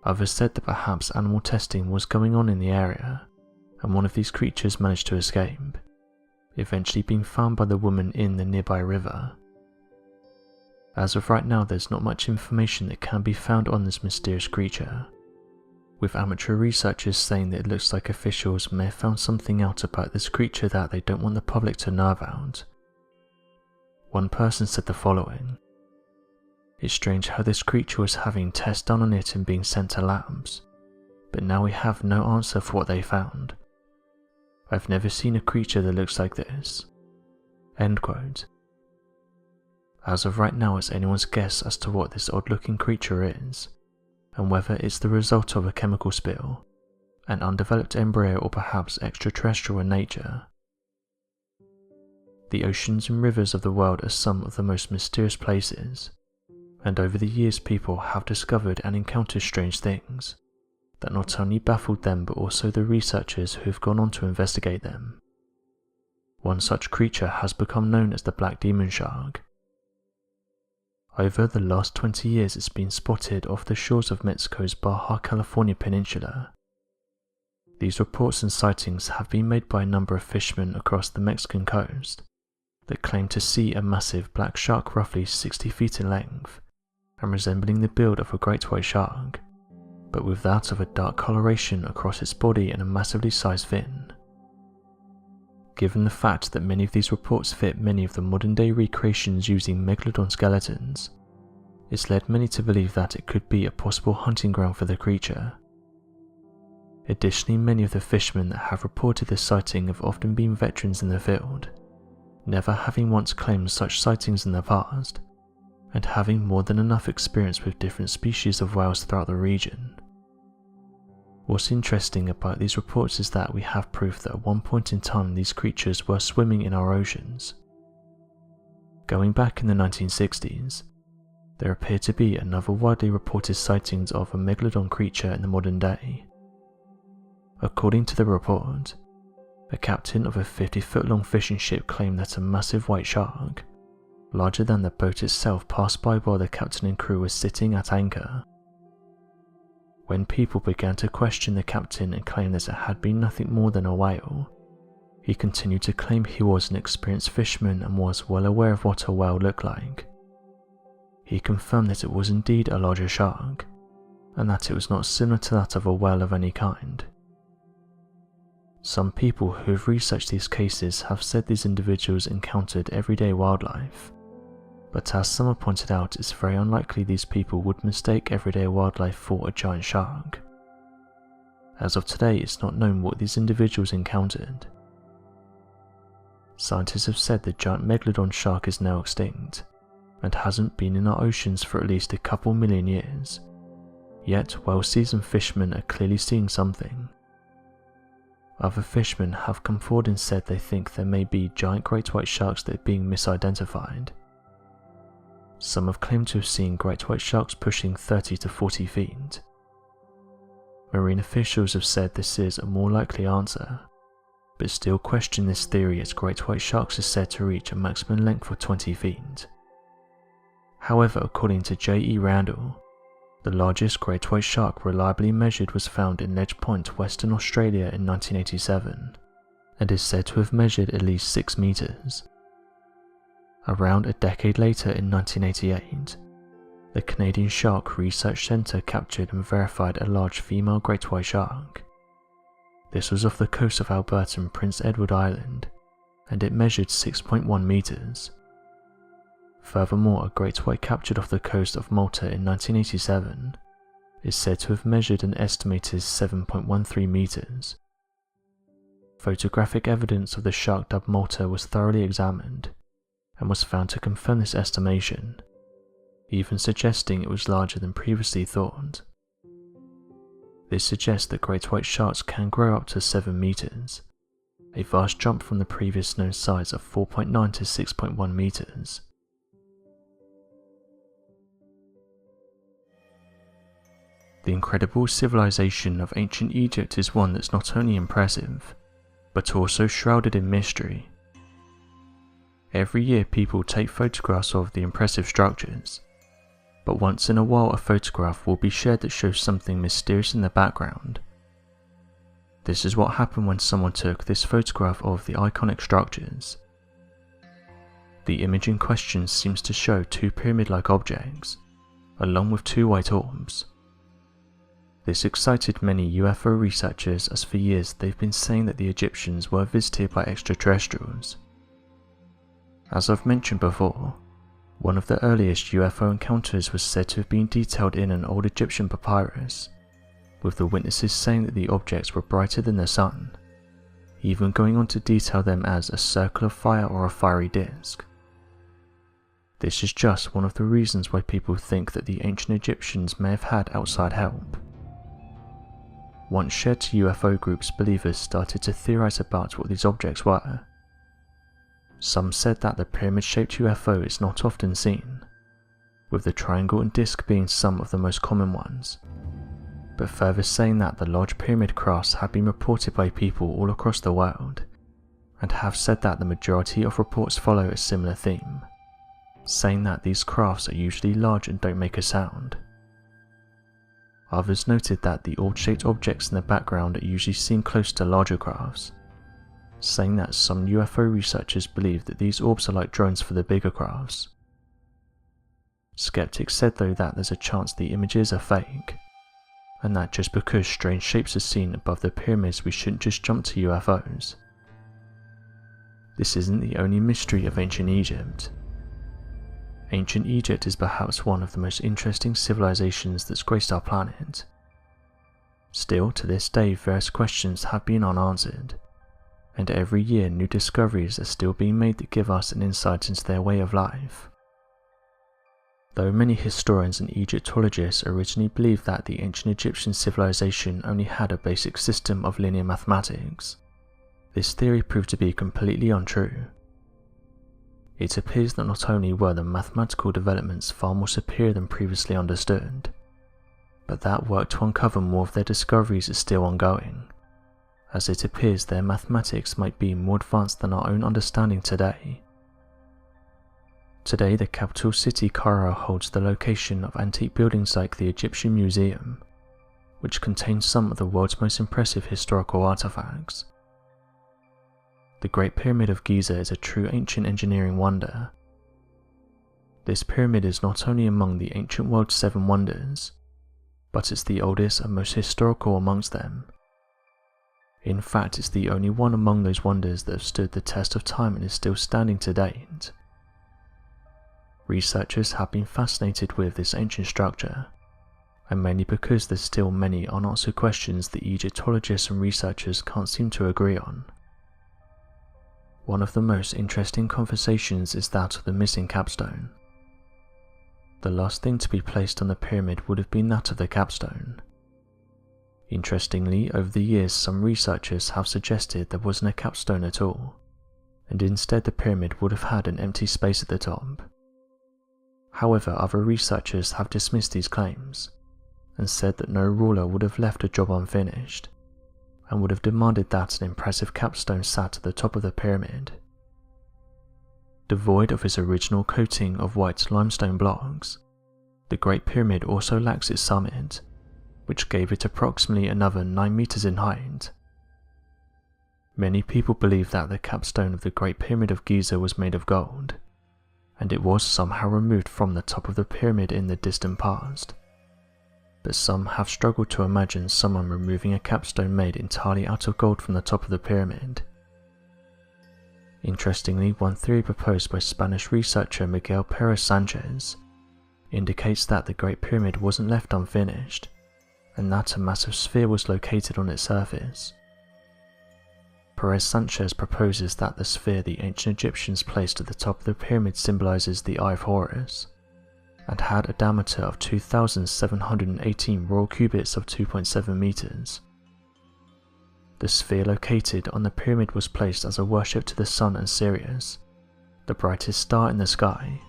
Others said that perhaps animal testing was going on in the area, and one of these creatures managed to escape, eventually being found by the woman in the nearby river. As of right now, there's not much information that can be found on this mysterious creature, with amateur researchers saying that it looks like officials may have found something out about this creature that they don't want the public to know about. One person said the following: "It's strange how this creature was having tests done on it and being sent to labs, but now we have no answer for what they found. I've never seen a creature that looks like this." End quote. As of right now, it's anyone's guess as to what this odd-looking creature is, and whether it's the result of a chemical spill, an undeveloped embryo, or perhaps extraterrestrial in nature. The oceans and rivers of the world are some of the most mysterious places, and over the years people have discovered and encountered strange things that not only baffled them but also the researchers who have gone on to investigate them. One such creature has become known as the black demon shark. Over the last 20 years it's been spotted off the shores of Mexico's Baja California peninsula. These reports and sightings have been made by a number of fishermen across the Mexican coast that claim to see a massive black shark roughly 60 feet in length and resembling the build of a great white shark, but with that of a dark coloration across its body and a massively sized fin. Given the fact that many of these reports fit many of the modern day recreations using megalodon skeletons, it's led many to believe that it could be a possible hunting ground for the creature. Additionally, many of the fishermen that have reported this sighting have often been veterans in the field, never having once claimed such sightings in the past, and having more than enough experience with different species of whales throughout the region. What's interesting about these reports is that we have proof that at one point in time these creatures were swimming in our oceans. Going back in the 1960s, there appeared to be another widely reported sightings of a megalodon creature in the modern day. According to the report, a captain of a 50-foot-long fishing ship claimed that a massive white shark, larger than the boat itself, passed by while the captain and crew were sitting at anchor. When people began to question the captain and claim that it had been nothing more than a whale, he continued to claim he was an experienced fisherman and was well aware of what a whale looked like. He confirmed that it was indeed a larger shark, and that it was not similar to that of a whale of any kind. Some people who have researched these cases have said these individuals encountered everyday wildlife, but as some have pointed out, it's very unlikely these people would mistake everyday wildlife for a giant shark. As of today, it's not known what these individuals encountered. Scientists have said the giant megalodon shark is now extinct, and hasn't been in our oceans for at least a couple million years, yet well-seasoned fishermen are clearly seeing something. Other fishermen have come forward and said they think there may be giant great white sharks that are being misidentified. Some have claimed to have seen great white sharks pushing 30 to 40 feet. Marine officials have said this is a more likely answer, but still question this theory as great white sharks are said to reach a maximum length of 20 feet. However, according to J.E. Randall, the largest great white shark reliably measured was found in Ledge Point, Western Australia in 1987, and is said to have measured at least 6 meters. Around a decade later in 1988, the Canadian Shark Research Centre captured and verified a large female great white shark. This was off the coast of Alberta and Prince Edward Island, and it measured 6.1 meters. Furthermore, a great white captured off the coast of Malta in 1987 is said to have measured an estimated 7.13 meters. Photographic evidence of the shark dubbed Malta was thoroughly examined and was found to confirm this estimation, even suggesting it was larger than previously thought. This suggests that great white sharks can grow up to 7 meters, a vast jump from the previous known size of 4.9 to 6.1 meters. The incredible civilization of ancient Egypt is one that's not only impressive, but also shrouded in mystery. Every year people take photographs of the impressive structures, but once in a while a photograph will be shared that shows something mysterious in the background. This is what happened when someone took this photograph of the iconic structures. The image in question seems to show 2 pyramid-like objects, along with 2 white orbs. This excited many UFO researchers, as for years they've been saying that the Egyptians were visited by extraterrestrials. As I've mentioned before, one of the earliest UFO encounters was said to have been detailed in an old Egyptian papyrus, with the witnesses saying that the objects were brighter than the sun, even going on to detail them as a circle of fire or a fiery disk. This is just one of the reasons why people think that the ancient Egyptians may have had outside help. Once shared to UFO groups, believers started to theorize about what these objects were. Some said that the pyramid-shaped UFO is not often seen, with the triangle and disc being some of the most common ones, but further saying that the large pyramid crafts have been reported by people all across the world, and have said that the majority of reports follow a similar theme, saying that these crafts are usually large and don't make a sound. Others noted that the orb-shaped objects in the background are usually seen close to larger crafts, saying that some UFO researchers believe that these orbs are like drones for the bigger crafts. Skeptics said though that there's a chance the images are fake, and that just because strange shapes are seen above the pyramids we shouldn't just jump to UFOs. This isn't the only mystery of ancient Egypt. Ancient Egypt is perhaps one of the most interesting civilizations that's graced our planet. Still, to this day, various questions have been unanswered, and every year new discoveries are still being made that give us an insight into their way of life. Though many historians and Egyptologists originally believed that the ancient Egyptian civilization only had a basic system of linear mathematics, this theory proved to be completely untrue. It appears that not only were the mathematical developments far more superior than previously understood, but that work to uncover more of their discoveries is still ongoing, as it appears their mathematics might be more advanced than our own understanding today. Today, the capital city Cairo holds the location of antique buildings like the Egyptian Museum, which contains some of the world's most impressive historical artifacts. The Great Pyramid of Giza is a true ancient engineering wonder. This pyramid is not only among the ancient world's 7 wonders, but it's the oldest and most historical amongst them. In fact, it's the only one among those wonders that have stood the test of time and is still standing to date. Researchers have been fascinated with this ancient structure, and mainly because there's still many unanswered questions that Egyptologists and researchers can't seem to agree on. One of the most interesting conversations is that of the missing capstone. The last thing to be placed on the pyramid would have been that of the capstone. Interestingly, over the years some researchers have suggested there wasn't a capstone at all, and instead the pyramid would have had an empty space at the top. However, other researchers have dismissed these claims, and said that no ruler would have left a job unfinished, and would have demanded that an impressive capstone sat at the top of the pyramid. Devoid of its original coating of white limestone blocks, the Great Pyramid also lacks its summit, which gave it approximately another 9 meters in height. Many people believe that the capstone of the Great Pyramid of Giza was made of gold, and it was somehow removed from the top of the pyramid in the distant past. But some have struggled to imagine someone removing a capstone made entirely out of gold from the top of the pyramid. Interestingly, one theory proposed by Spanish researcher Miguel Perez Sanchez indicates that the Great Pyramid wasn't left unfinished, and that a massive sphere was located on its surface. Perez Sanchez proposes that the sphere the ancient Egyptians placed at the top of the pyramid symbolizes the Eye of Horus, and had a diameter of 2,718 royal cubits of 2.7 meters. The sphere located on the pyramid was placed as a worship to the sun and Sirius, the brightest star in the sky.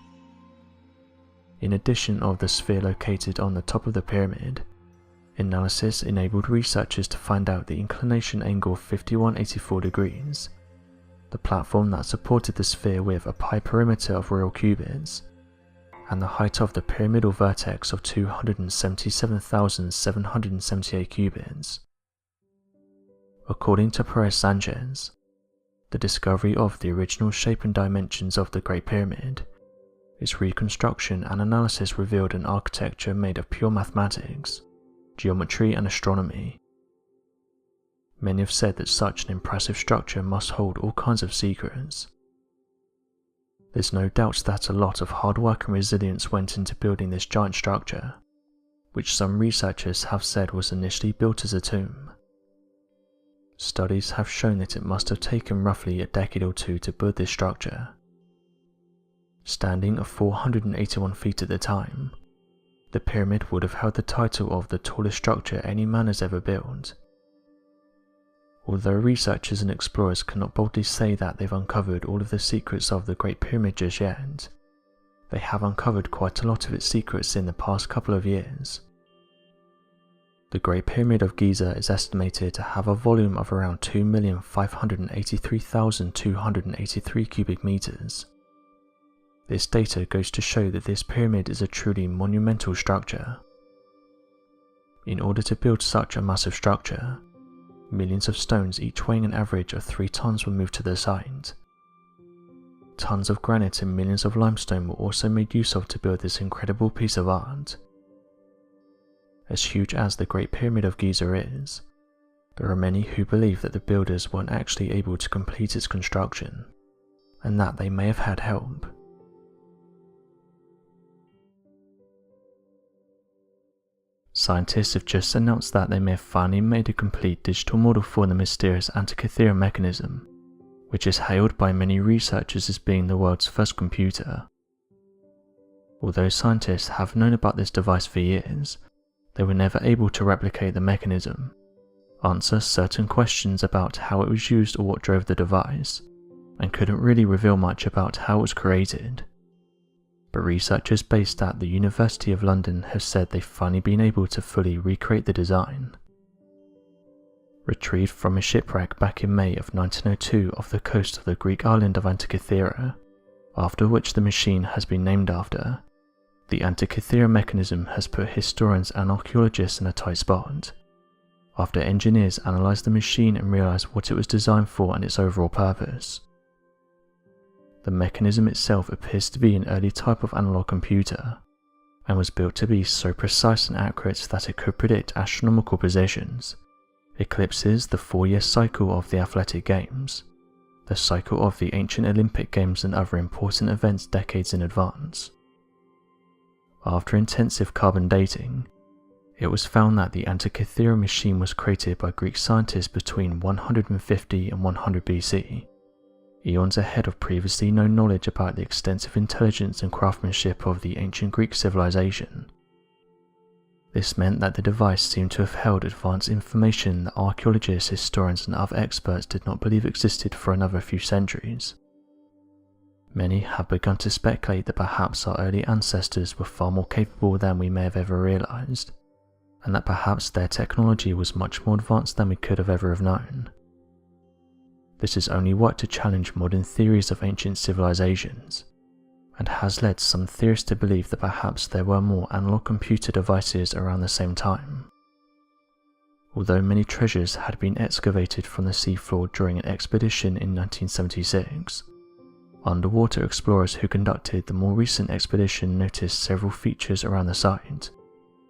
In addition of the sphere located on the top of the pyramid, analysis enabled researchers to find out the inclination angle of 5184 degrees, the platform that supported the sphere with a pi perimeter of royal cubits, and the height of the pyramidal vertex of 277,778 cubits. According to Perez Sanchez, the discovery of the original shape and dimensions of the Great Pyramid, its reconstruction and analysis revealed an architecture made of pure mathematics, geometry and astronomy. Many have said that such an impressive structure must hold all kinds of secrets. There's no doubt that a lot of hard work and resilience went into building this giant structure, which some researchers have said was initially built as a tomb. Studies have shown that it must have taken roughly a decade or two to build this structure. Standing at 481 feet at the time, the pyramid would have held the title of the tallest structure any man has ever built. Although researchers and explorers cannot boldly say that they've uncovered all of the secrets of the Great Pyramid just yet, they have uncovered quite a lot of its secrets in the past couple of years. The Great Pyramid of Giza is estimated to have a volume of around 2,583,283 cubic meters. This data goes to show that this pyramid is a truly monumental structure. In order to build such a massive structure, millions of stones each weighing an average of 3 tons were moved to the site. Tons of granite and millions of limestone were also made use of to build this incredible piece of art. As huge as the Great Pyramid of Giza is, there are many who believe that the builders weren't actually able to complete its construction, and that they may have had help. Scientists have just announced that they may have finally made a complete digital model for the mysterious Antikythera mechanism, which is hailed by many researchers as being the world's first computer. Although scientists have known about this device for years, they were never able to replicate the mechanism, answer certain questions about how it was used or what drove the device, and couldn't really reveal much about how it was created. But researchers based at the University of London have said they've finally been able to fully recreate the design. Retrieved from a shipwreck back in May of 1902 off the coast of the Greek island of Antikythera, after which the machine has been named after, the Antikythera mechanism has put historians and archaeologists in a tight spot, after engineers analysed the machine and realised what it was designed for and its overall purpose. The mechanism itself appears to be an early type of analog computer, and was built to be so precise and accurate that it could predict astronomical positions, eclipses, the 4-year cycle of the athletic games, the cycle of the ancient Olympic Games and other important events decades in advance. After intensive carbon dating, it was found that the Antikythera machine was created by Greek scientists between 150 and 100 BC, eons ahead of previously known knowledge about the extensive intelligence and craftsmanship of the ancient Greek civilization. This meant that the device seemed to have held advanced information that archaeologists, historians and other experts did not believe existed for another few centuries. Many have begun to speculate that perhaps our early ancestors were far more capable than we may have ever realised, and that perhaps their technology was much more advanced than we could have ever have known. This has only worked to challenge modern theories of ancient civilizations, and has led some theorists to believe that perhaps there were more analog computer devices around the same time. Although many treasures had been excavated from the seafloor during an expedition in 1976, underwater explorers who conducted the more recent expedition noticed several features around the site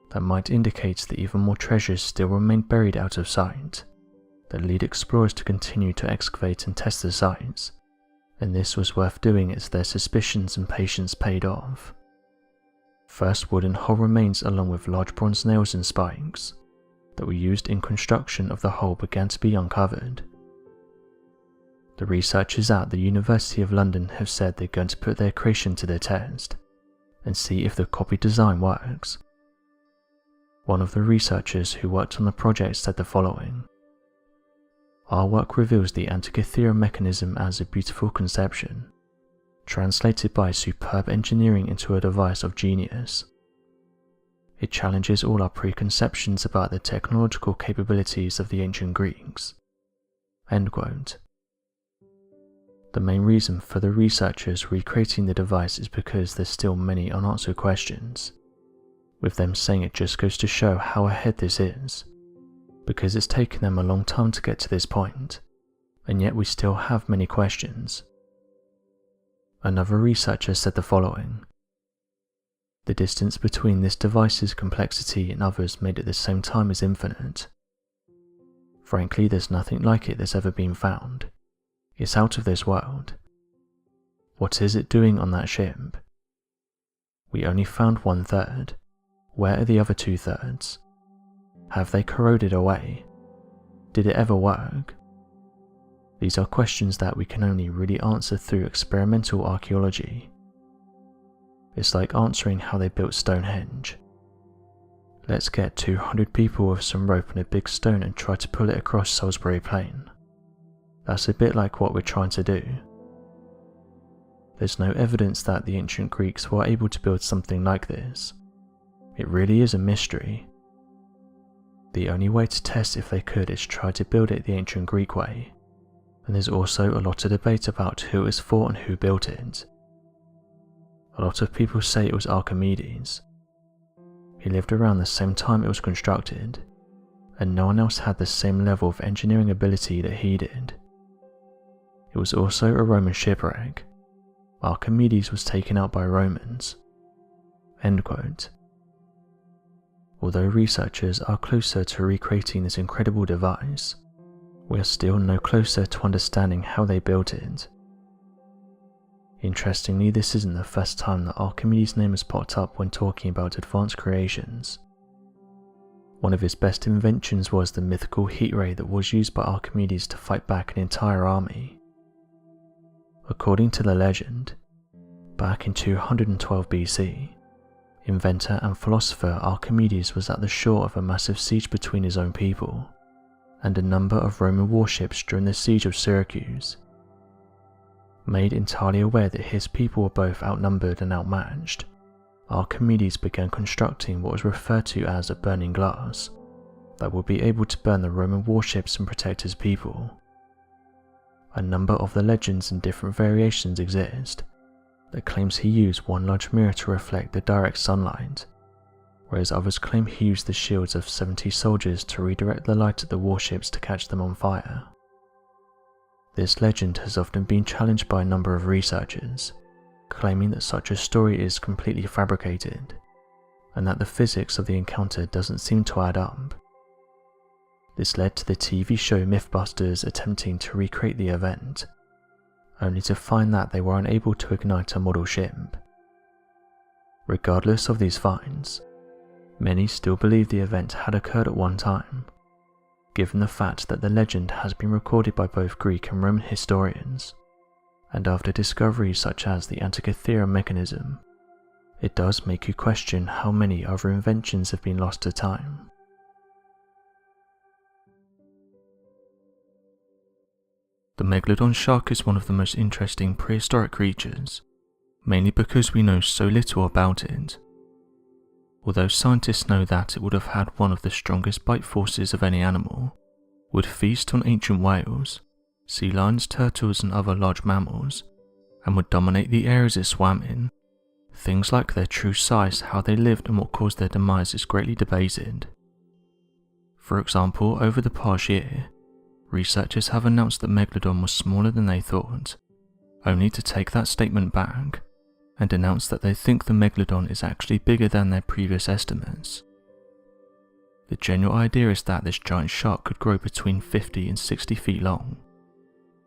that might indicate that even more treasures still remained buried out of sight, that lead explorers to continue to excavate and test the sites, and this was worth doing as their suspicions and patience paid off. First, wooden hull remains along with large bronze nails and spikes that were used in construction of the hull began to be uncovered. The researchers at the University of London have said they're going to put their creation to the test and see if the copied design works. One of the researchers who worked on the project said the following: "Our work reveals the Antikythera mechanism as a beautiful conception, translated by superb engineering into a device of genius. It challenges all our preconceptions about the technological capabilities of the ancient Greeks." End quote. The main reason for the researchers recreating the device is because there's still many unanswered questions, with them saying it just goes to show how ahead this is, because it's taken them a long time to get to this point, and yet we still have many questions. Another researcher said the following: "The distance between this device's complexity and others made at the same time is infinite. Frankly, there's nothing like it that's ever been found. It's out of this world. What is it doing on that ship? We only found 1/3. Where are the other 2/3? Have they corroded away? Did it ever work?" These are questions that we can only really answer through experimental archaeology. It's like answering how they built Stonehenge. Let's get 200 people with some rope and a big stone and try to pull it across Salisbury Plain. That's a bit like what we're trying to do. There's no evidence that the ancient Greeks were able to build something like this. It really is a mystery. The only way to test if they could is try to build it the ancient Greek way, and there's also a lot of debate about who it was for and who built it. A lot of people say it was Archimedes. He lived around the same time it was constructed, and no one else had the same level of engineering ability that he did. It was also a Roman shipwreck. Archimedes was taken out by Romans." End quote. Although researchers are closer to recreating this incredible device, we are still no closer to understanding how they built it. Interestingly, this isn't the first time that Archimedes' name has popped up when talking about advanced creations. One of his best inventions was the mythical heat ray that was used by Archimedes to fight back an entire army. According to the legend, back in 212 BC, inventor and philosopher Archimedes was at the shore of a massive siege between his own people and a number of Roman warships during the siege of Syracuse. Made entirely aware that his people were both outnumbered and outmatched, Archimedes began constructing what was referred to as a burning glass that would be able to burn the Roman warships and protect his people. A number of the legends and different variations exist that claims he used one large mirror to reflect the direct sunlight, whereas others claim he used the shields of 70 soldiers to redirect the light at the warships to catch them on fire. This legend has often been challenged by a number of researchers, claiming that such a story is completely fabricated, and that the physics of the encounter doesn't seem to add up. This led to the TV show Mythbusters attempting to recreate the event, only to find that they were unable to ignite a model ship. Regardless of these finds, many still believe the event had occurred at one time, given the fact that the legend has been recorded by both Greek and Roman historians, and after discoveries such as the Antikythera mechanism, it does make you question how many other inventions have been lost to time. The Megalodon shark is one of the most interesting prehistoric creatures, mainly because we know so little about it. Although scientists know that it would have had one of the strongest bite forces of any animal, would feast on ancient whales, sea lions, turtles and other large mammals, and would dominate the areas it swam in, things like their true size, how they lived and what caused their demise is greatly debated. For example, over the past year, researchers have announced that Megalodon was smaller than they thought, only to take that statement back and announce that they think the Megalodon is actually bigger than their previous estimates. The general idea is that this giant shark could grow between 50 and 60 feet long,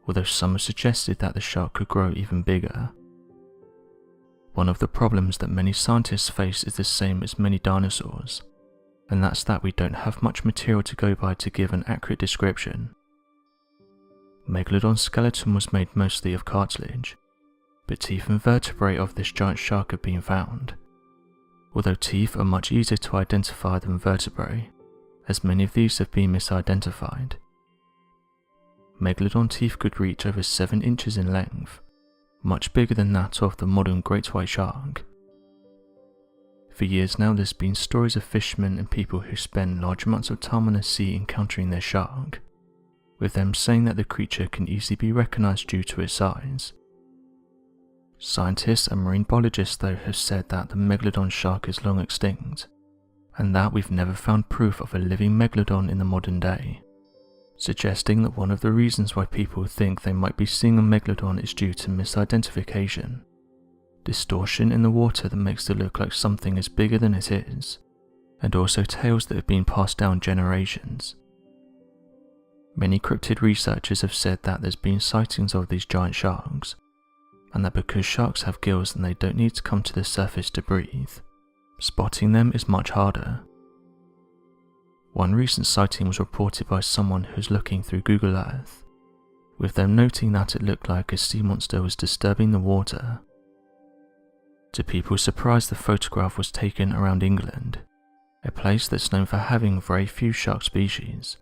although some have suggested that the shark could grow even bigger. One of the problems that many scientists face is the same as many dinosaurs, and that's that we don't have much material to go by to give an accurate description. Megalodon's skeleton was made mostly of cartilage, but teeth and vertebrae of this giant shark have been found, although teeth are much easier to identify than vertebrae, as many of these have been misidentified. Megalodon teeth could reach over 7 inches in length, much bigger than that of the modern great white shark. For years now there's been stories of fishermen and people who spend large amounts of time on the sea encountering their shark, with them saying that the creature can easily be recognized due to its size. Scientists and marine biologists though have said that the Megalodon shark is long extinct, and that we've never found proof of a living Megalodon in the modern day, suggesting that one of the reasons why people think they might be seeing a Megalodon is due to misidentification, distortion in the water that makes it look like something is bigger than it is, and also tales that have been passed down generations. Many cryptid researchers have said that there's been sightings of these giant sharks, and that because sharks have gills then they don't need to come to the surface to breathe, spotting them is much harder. One recent sighting was reported by someone who was looking through Google Earth, with them noting that it looked like a sea monster was disturbing the water. To people's surprise, the photograph was taken around England, a place that's known for having very few shark species.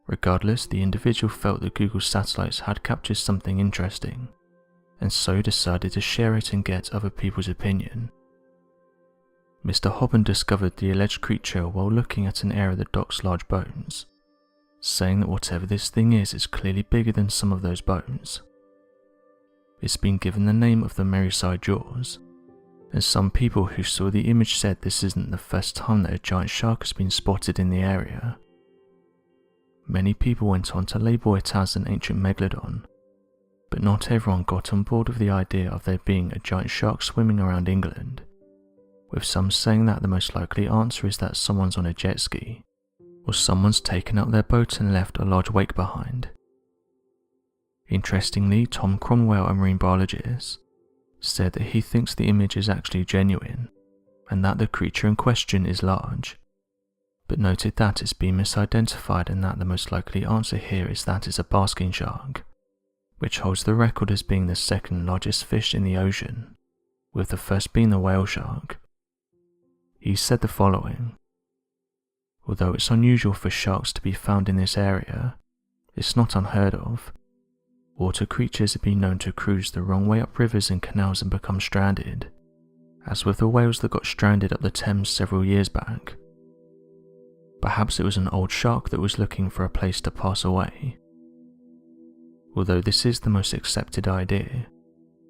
Regardless, the individual felt that Google's satellites had captured something interesting, and so decided to share it and get other people's opinion. Mr. Hobben discovered the alleged creature while looking at an area that docks large bones, saying that whatever this thing is clearly bigger than some of those bones. It's been given the name of the Merseyside Jaws, and some people who saw the image said this isn't the first time that a giant shark has been spotted in the area. Many people went on to label it as an ancient megalodon, but not everyone got on board with the idea of there being a giant shark swimming around England, with some saying that the most likely answer is that someone's on a jet ski, or someone's taken out their boat and left a large wake behind. Interestingly, Tom Cromwell, a marine biologist, said that he thinks the image is actually genuine, and that the creature in question is large, but noted that it's been misidentified and that the most likely answer here is that it's a basking shark, which holds the record as being the second largest fish in the ocean, with the first being the whale shark. He said the following: "Although it's unusual for sharks to be found in this area, it's not unheard of. water creatures have been known to cruise the wrong way up rivers and canals and become stranded, as with the whales that got stranded up the Thames several years back. Perhaps it was an old shark that was looking for a place to pass away. Although this is the most accepted idea,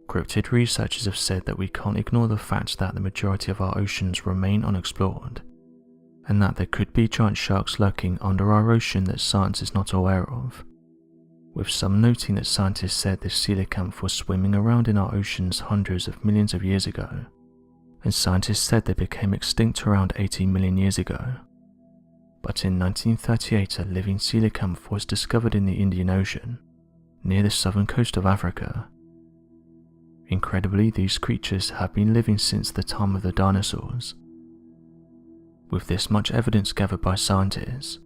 cryptid researchers have said that we can't ignore the fact that the majority of our oceans remain unexplored, and that there could be giant sharks lurking under our ocean that science is not aware of, with some noting that scientists said this coelacanth was swimming around in our oceans hundreds of millions of years ago, and scientists said they became extinct around 80 million years ago. But in 1938 a living coelacanth was discovered in the Indian Ocean, near the southern coast of Africa. Incredibly, these creatures have been living since the time of the dinosaurs. With this much evidence gathered by scientists,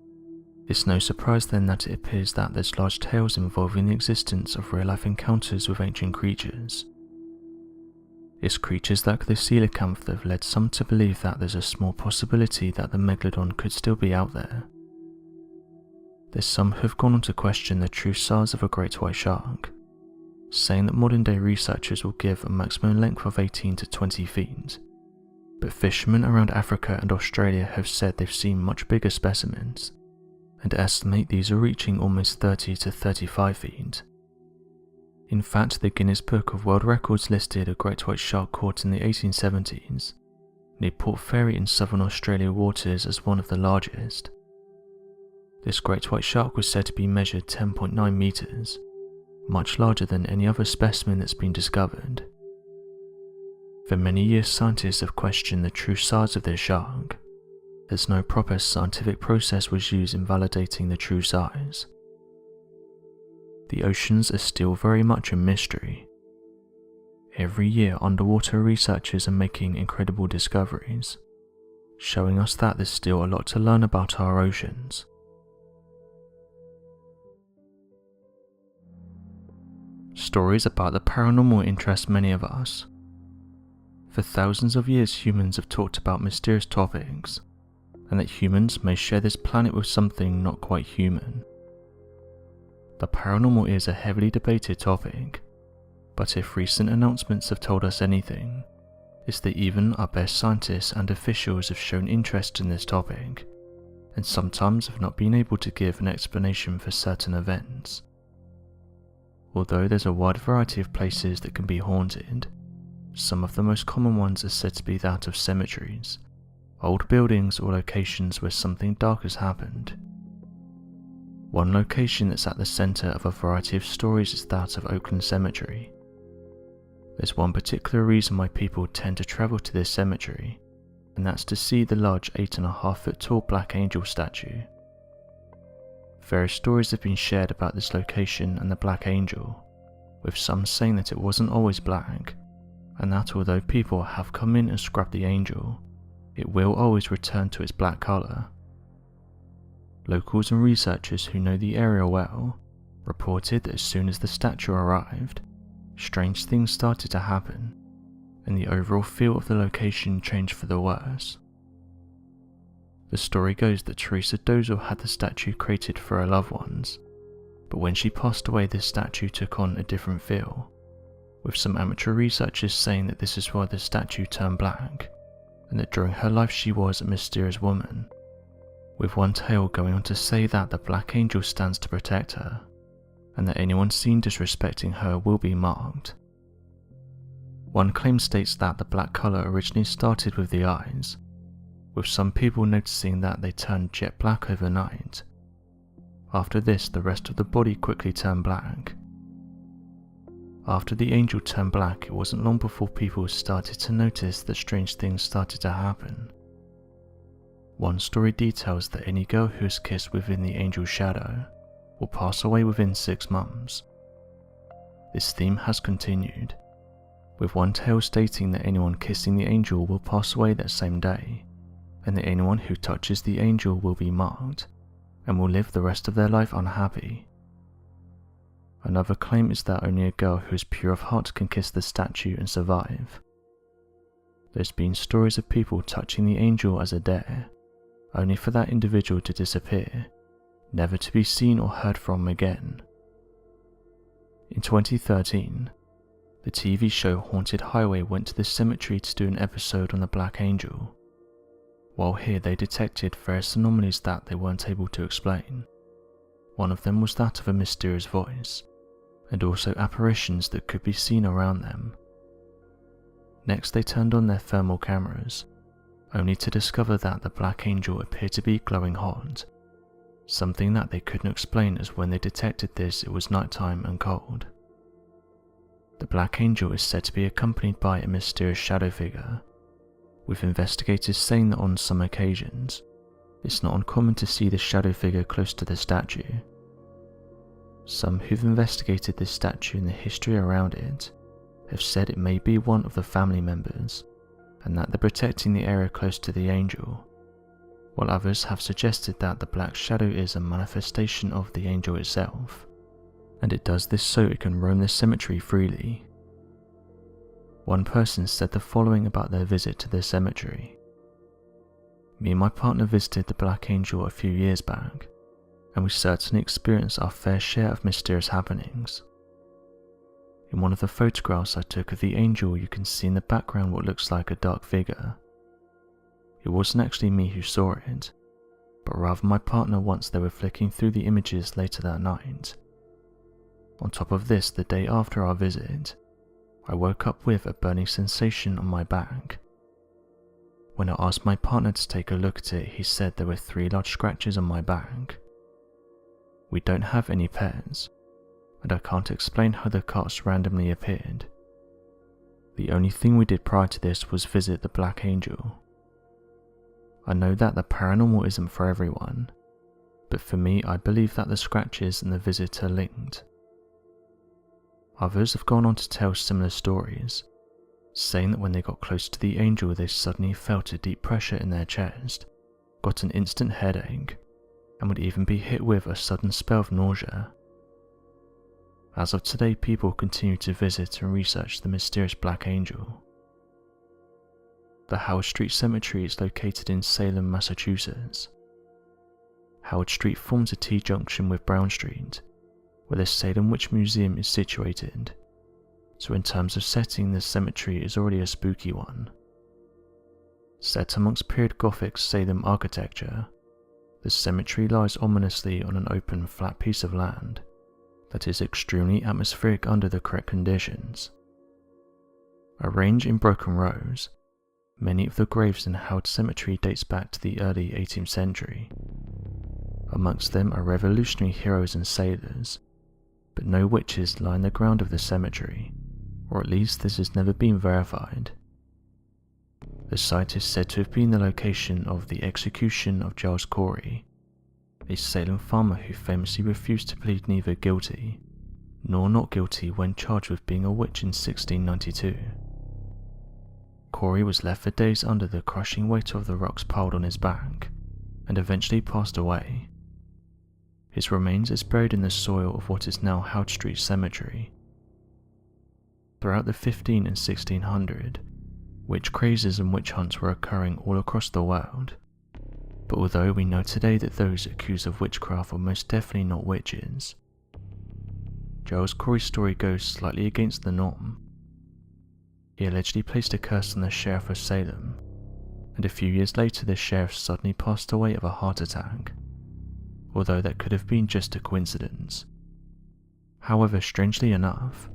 it's no surprise then that it appears that there's large tales involving the existence of real-life encounters with ancient creatures. It's creatures like the coelacanth that have led some to believe that there's a small possibility that the megalodon could still be out there. There's some who have gone on to question the true size of a great white shark, saying that modern day researchers will give a maximum length of 18 to 20 feet, but fishermen around Africa and Australia have said they've seen much bigger specimens, and estimate these are reaching almost 30 to 35 feet. In fact, the Guinness Book of World Records listed a great white shark caught in the 1870s near Port Fairy in southern Australia waters as one of the largest. This great white shark was said to be measured 10.9 meters, much larger than any other specimen that's been discovered. For many years scientists have questioned the true size of this shark, as no proper scientific process was used in validating the true size. The oceans are still very much a mystery. Every year underwater researchers are making incredible discoveries, showing us that there's still a lot to learn about our oceans. Stories about the paranormal interest many of us. For thousands of years humans have talked about mysterious topics, and that humans may share this planet with something not quite human. The paranormal is a heavily debated topic, but if recent announcements have told us anything, it's that even our best scientists and officials have shown interest in this topic, and sometimes have not been able to give an explanation for certain events. Although there's a wide variety of places that can be haunted, some of the most common ones are said to be that of cemeteries, old buildings or locations where something dark has happened. One location that's at the centre of a variety of stories is that of Oakland Cemetery. There's one particular reason why people tend to travel to this cemetery, and that's to see the large 8.5 foot tall Black Angel statue. Various stories have been shared about this location and the Black Angel, with some saying that it wasn't always black, and that although people have come in and scrubbed the angel, it will always return to its black colour. Locals and researchers who know the area well reported that as soon as the statue arrived, strange things started to happen, and the overall feel of the location changed for the worse. The story goes that Teresa Dozel had the statue created for her loved ones, but when she passed away this statue took on a different feel, with some amateur researchers saying that this is why the statue turned black, and that during her life she was a mysterious woman, with one tale going on to say that the Black Angel stands to protect her, and that anyone seen disrespecting her will be marked. One claim states that the black colour originally started with the eyes, with some people noticing that they turned jet black overnight. After this, the rest of the body quickly turned black. After the angel turned black, it wasn't long before people started to notice that strange things started to happen. One story details that any girl who is kissed within the angel's shadow will pass away within 6 months. This theme has continued, with one tale stating that anyone kissing the angel will pass away that same day, and that anyone who touches the angel will be marked, and will live the rest of their life unhappy. Another claim is that only a girl who is pure of heart can kiss the statue and survive. There's been stories of people touching the angel as a dare, only for that individual to disappear, never to be seen or heard from again. In 2013, the TV show Haunted Highway went to the cemetery to do an episode on the Black Angel. While here they detected various anomalies that they weren't able to explain. One of them was that of a mysterious voice, and also apparitions that could be seen around them. Next they turned on their thermal cameras, only to discover that the Black Angel appeared to be glowing hot, something that they couldn't explain as when they detected this it was nighttime and cold. The Black Angel is said to be accompanied by a mysterious shadow figure, with investigators saying that on some occasions, it's not uncommon to see the shadow figure close to the statue. Some who've investigated this statue and the history around it have said it may be one of the family members, and that they're protecting the area close to the angel, while others have suggested that the black shadow is a manifestation of the angel itself, and it does this so it can roam the cemetery freely. One person said the following about their visit to the cemetery. Me and my partner visited the Black Angel a few years back, and we certainly experienced our fair share of mysterious happenings. In one of the photographs I took of the angel, you can see in the background what looks like a dark figure. It wasn't actually me who saw it, but rather my partner once they were flicking through the images later that night. On top of this, the day after our visit, I woke up with a burning sensation on my back. When I asked my partner to take a look at it, he said there were 3 large scratches on my back. We don't have any pets, and I can't explain how the cuts randomly appeared. The only thing we did prior to this was visit the Black Angel. I know that the paranormal isn't for everyone, but for me I believe that the scratches and the visit are linked. Others have gone on to tell similar stories, saying that when they got close to the angel they suddenly felt a deep pressure in their chest, got an instant headache, and would even be hit with a sudden spell of nausea. As of today, people continue to visit and research the mysterious Black Angel. The Howard Street Cemetery is located in Salem, Massachusetts. Howard Street forms a T-junction with Brown Street, where the Salem Witch Museum is situated, so in terms of setting, the cemetery is already a spooky one. Set amongst period Gothic Salem architecture, the cemetery lies ominously on an open, flat piece of land that is extremely atmospheric under the correct conditions. Arranged in broken rows, many of the graves in Howard Cemetery dates back to the early 18th century. Amongst them are revolutionary heroes and sailors, but no witches line the ground of the cemetery, or at least this has never been verified. The site is said to have been the location of the execution of Giles Corey, a Salem farmer who famously refused to plead neither guilty nor not guilty when charged with being a witch in 1692. Corey was left for days under the crushing weight of the rocks piled on his back, and eventually passed away. His remains is buried in the soil of what is now Howard Street Cemetery. Throughout the 1500 and 1600, witch crazes and witch hunts were occurring all across the world, but although we know today that those accused of witchcraft were most definitely not witches, Giles Corey's story goes slightly against the norm. He allegedly placed a curse on the sheriff of Salem, and a few years later the sheriff suddenly passed away of a heart attack, although that could have been just a coincidence. However, strangely enough,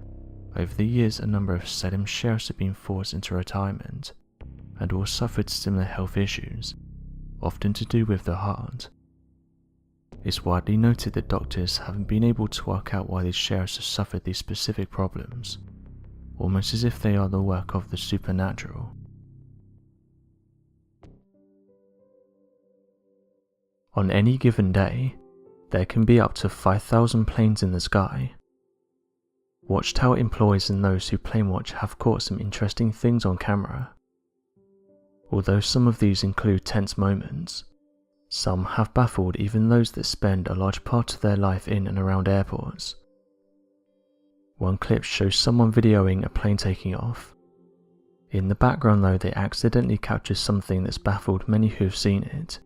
over the years a number of Salem sheriffs have been forced into retirement, and all suffered similar health issues, often to do with the heart. It's widely noted that doctors haven't been able to work out why these sheriffs have suffered these specific problems, almost as if they are the work of the supernatural. On any given day, there can be up to 5,000 planes in the sky. Watchtower employees and those who plane watch have caught some interesting things on camera. Although some of these include tense moments, some have baffled even those that spend a large part of their life in and around airports. One clip shows someone videoing a plane taking off. In the background though, they accidentally capture something that's baffled many who have seen it.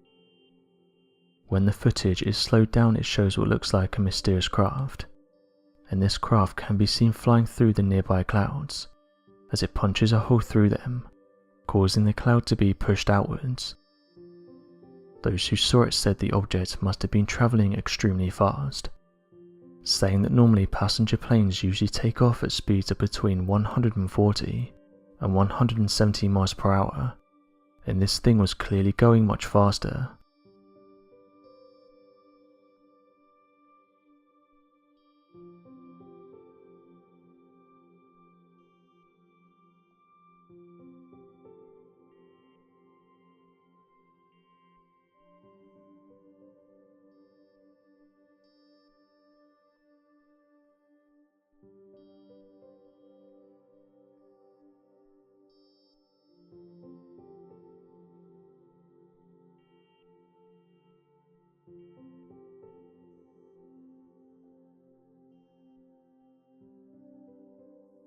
When the footage is slowed down, it shows what looks like a mysterious craft, and this craft can be seen flying through the nearby clouds as it punches a hole through them, causing the cloud to be pushed outwards. Those who saw it said the object must have been travelling extremely fast, saying that normally passenger planes usually take off at speeds of between 140 and 170 miles per hour, and this thing was clearly going much faster.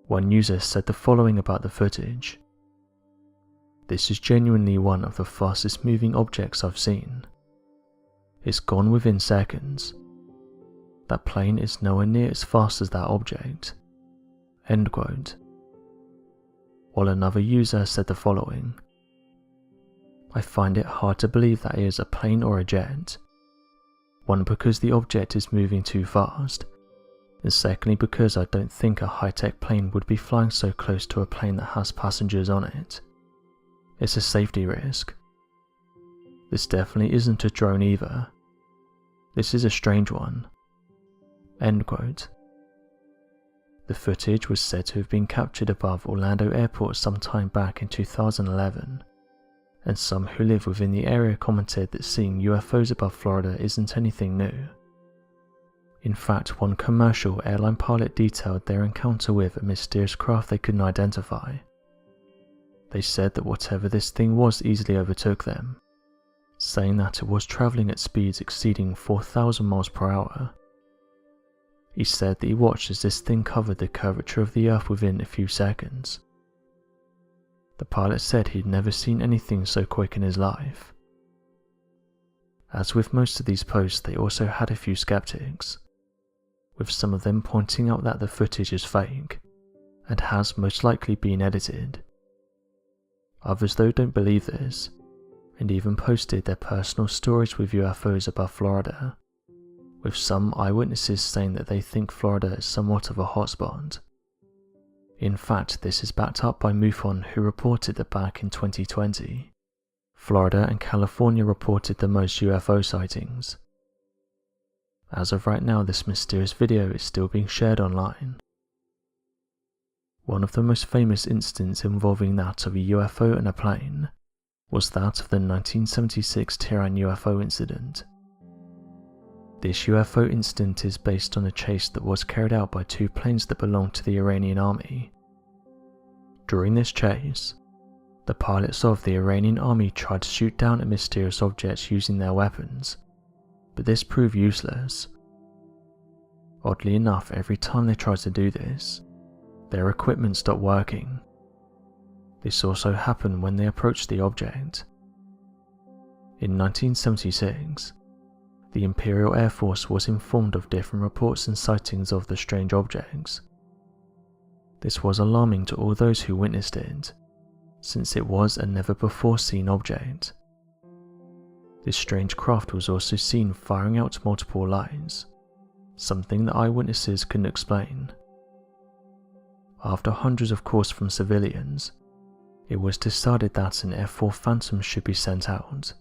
One user said the following about the footage: "This is genuinely one of the fastest moving objects I've seen. It's gone within seconds. That plane is nowhere near as fast as that object." End quote. While another user said the following: "I find it hard to believe that it is a plane or a jet. One, because the object is moving too fast, and secondly because I don't think a high-tech plane would be flying so close to a plane that has passengers on it. It's a safety risk. This definitely isn't a drone either. This is a strange one." End quote. The footage was said to have been captured above Orlando Airport sometime back in 2011, and some who live within the area commented that seeing UFOs above Florida isn't anything new. In fact, one commercial airline pilot detailed their encounter with a mysterious craft they couldn't identify. They said that whatever this thing was easily overtook them, saying that it was travelling at speeds exceeding 4,000 miles per hour. He said that he watched as this thing covered the curvature of the Earth within a few seconds. The pilot said he'd never seen anything so quick in his life. As with most of these posts, they also had a few skeptics, with some of them pointing out that the footage is fake and has most likely been edited. Others though don't believe this, and even posted their personal stories with UFOs above Florida, with some eyewitnesses saying that they think Florida is somewhat of a hotspot. In fact, this is backed up by MUFON, who reported that back in 2020, Florida and California reported the most UFO sightings. As of right now, this mysterious video is still being shared online. One of the most famous incidents involving that of a UFO and a plane was that of the 1976 Tehran UFO incident. This UFO incident is based on a chase that was carried out by two planes that belonged to the Iranian army. During this chase, the pilots of the Iranian army tried to shoot down a mysterious object using their weapons, but this proved useless. Oddly enough, every time they tried to do this, their equipment stopped working. This also happened when they approached the object. In 1976, the Imperial Air Force was informed of different reports and sightings of the strange objects. This was alarming to all those who witnessed it, since it was a never-before-seen object. This strange craft was also seen firing out multiple lights, something that eyewitnesses couldn't explain. After hundreds of calls from civilians, it was decided that an F-4 Phantom should be sent out,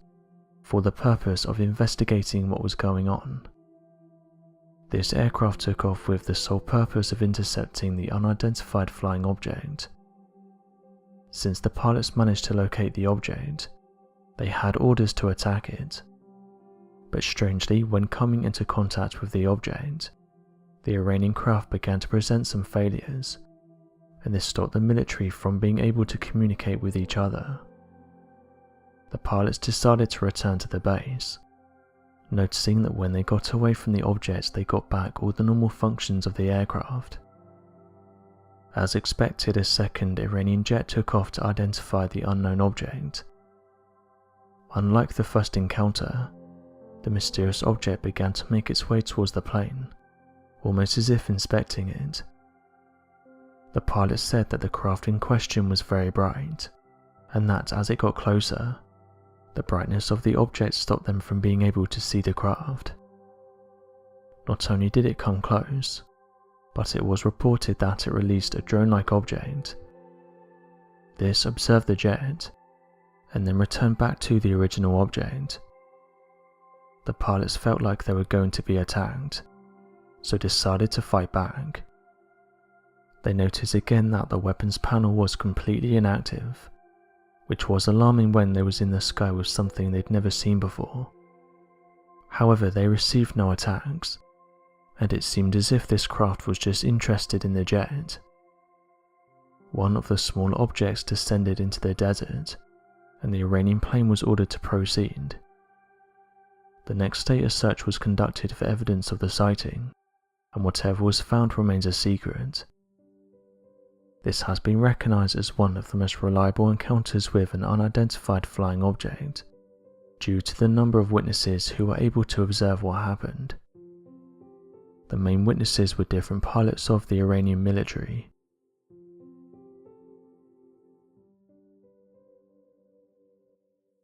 for the purpose of investigating what was going on. This aircraft took off with the sole purpose of intercepting the unidentified flying object. Since the pilots managed to locate the object, they had orders to attack it. But strangely, when coming into contact with the object, the Iranian craft began to present some failures, and this stopped the military from being able to communicate with each other. The pilots decided to return to the base, noticing that when they got away from the object they got back all the normal functions of the aircraft. As expected, a second Iranian jet took off to identify the unknown object. Unlike the first encounter, the mysterious object began to make its way towards the plane, almost as if inspecting it. The pilot said that the craft in question was very bright, and that as it got closer, the brightness of the object stopped them from being able to see the craft. Not only did it come close, but it was reported that it released a drone-like object. This observed the jet, and then returned back to the original object. The pilots felt like they were going to be attacked, so decided to fight back. They noticed again that the weapons panel was completely inactive, which was alarming when they was in the sky with something they'd never seen before. However, they received no attacks, and it seemed as if this craft was just interested in the jet. One of the smaller objects descended into the desert, and the Iranian plane was ordered to proceed. The next day a search was conducted for evidence of the sighting, and whatever was found remains a secret. This has been recognized as one of the most reliable encounters with an unidentified flying object, due to the number of witnesses who were able to observe what happened. The main witnesses were different pilots of the Iranian military.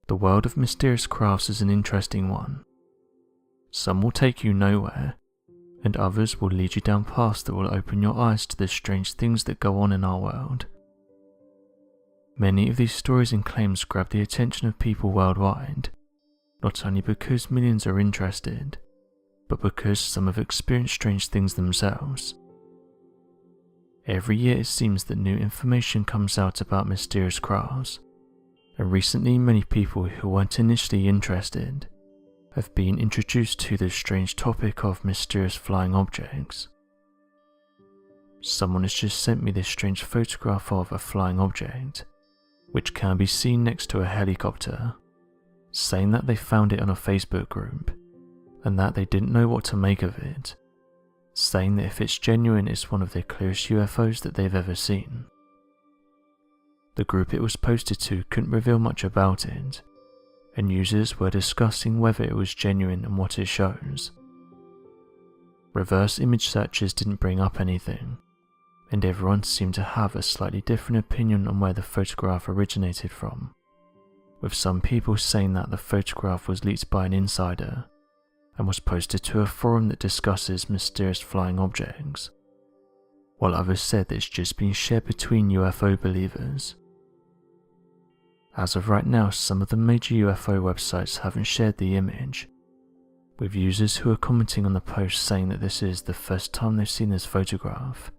The world of mysterious crafts is an interesting one. Some will take you nowhere, and others will lead you down paths that will open your eyes to the strange things that go on in our world. Many of these stories and claims grab the attention of people worldwide, not only because millions are interested, but because some have experienced strange things themselves. Every year it seems that new information comes out about mysterious crafts, and recently many people who weren't initially interested have been introduced to the strange topic of mysterious flying objects. Someone has just sent me this strange photograph of a flying object, which can be seen next to a helicopter, saying that they found it on a Facebook group, and that they didn't know what to make of it, saying that if it's genuine it's one of the clearest UFOs that they've ever seen. The group it was posted to couldn't reveal much about it, and users were discussing whether it was genuine and what it shows. Reverse image searches didn't bring up anything, and everyone seemed to have a slightly different opinion on where the photograph originated from, with some people saying that the photograph was leaked by an insider and was posted to a forum that discusses mysterious flying objects, while others said that it's just been shared between UFO believers. As of right now, some of the major UFO websites haven't shared the image, with users who are commenting on the post saying that this is the first time they've seen this photograph.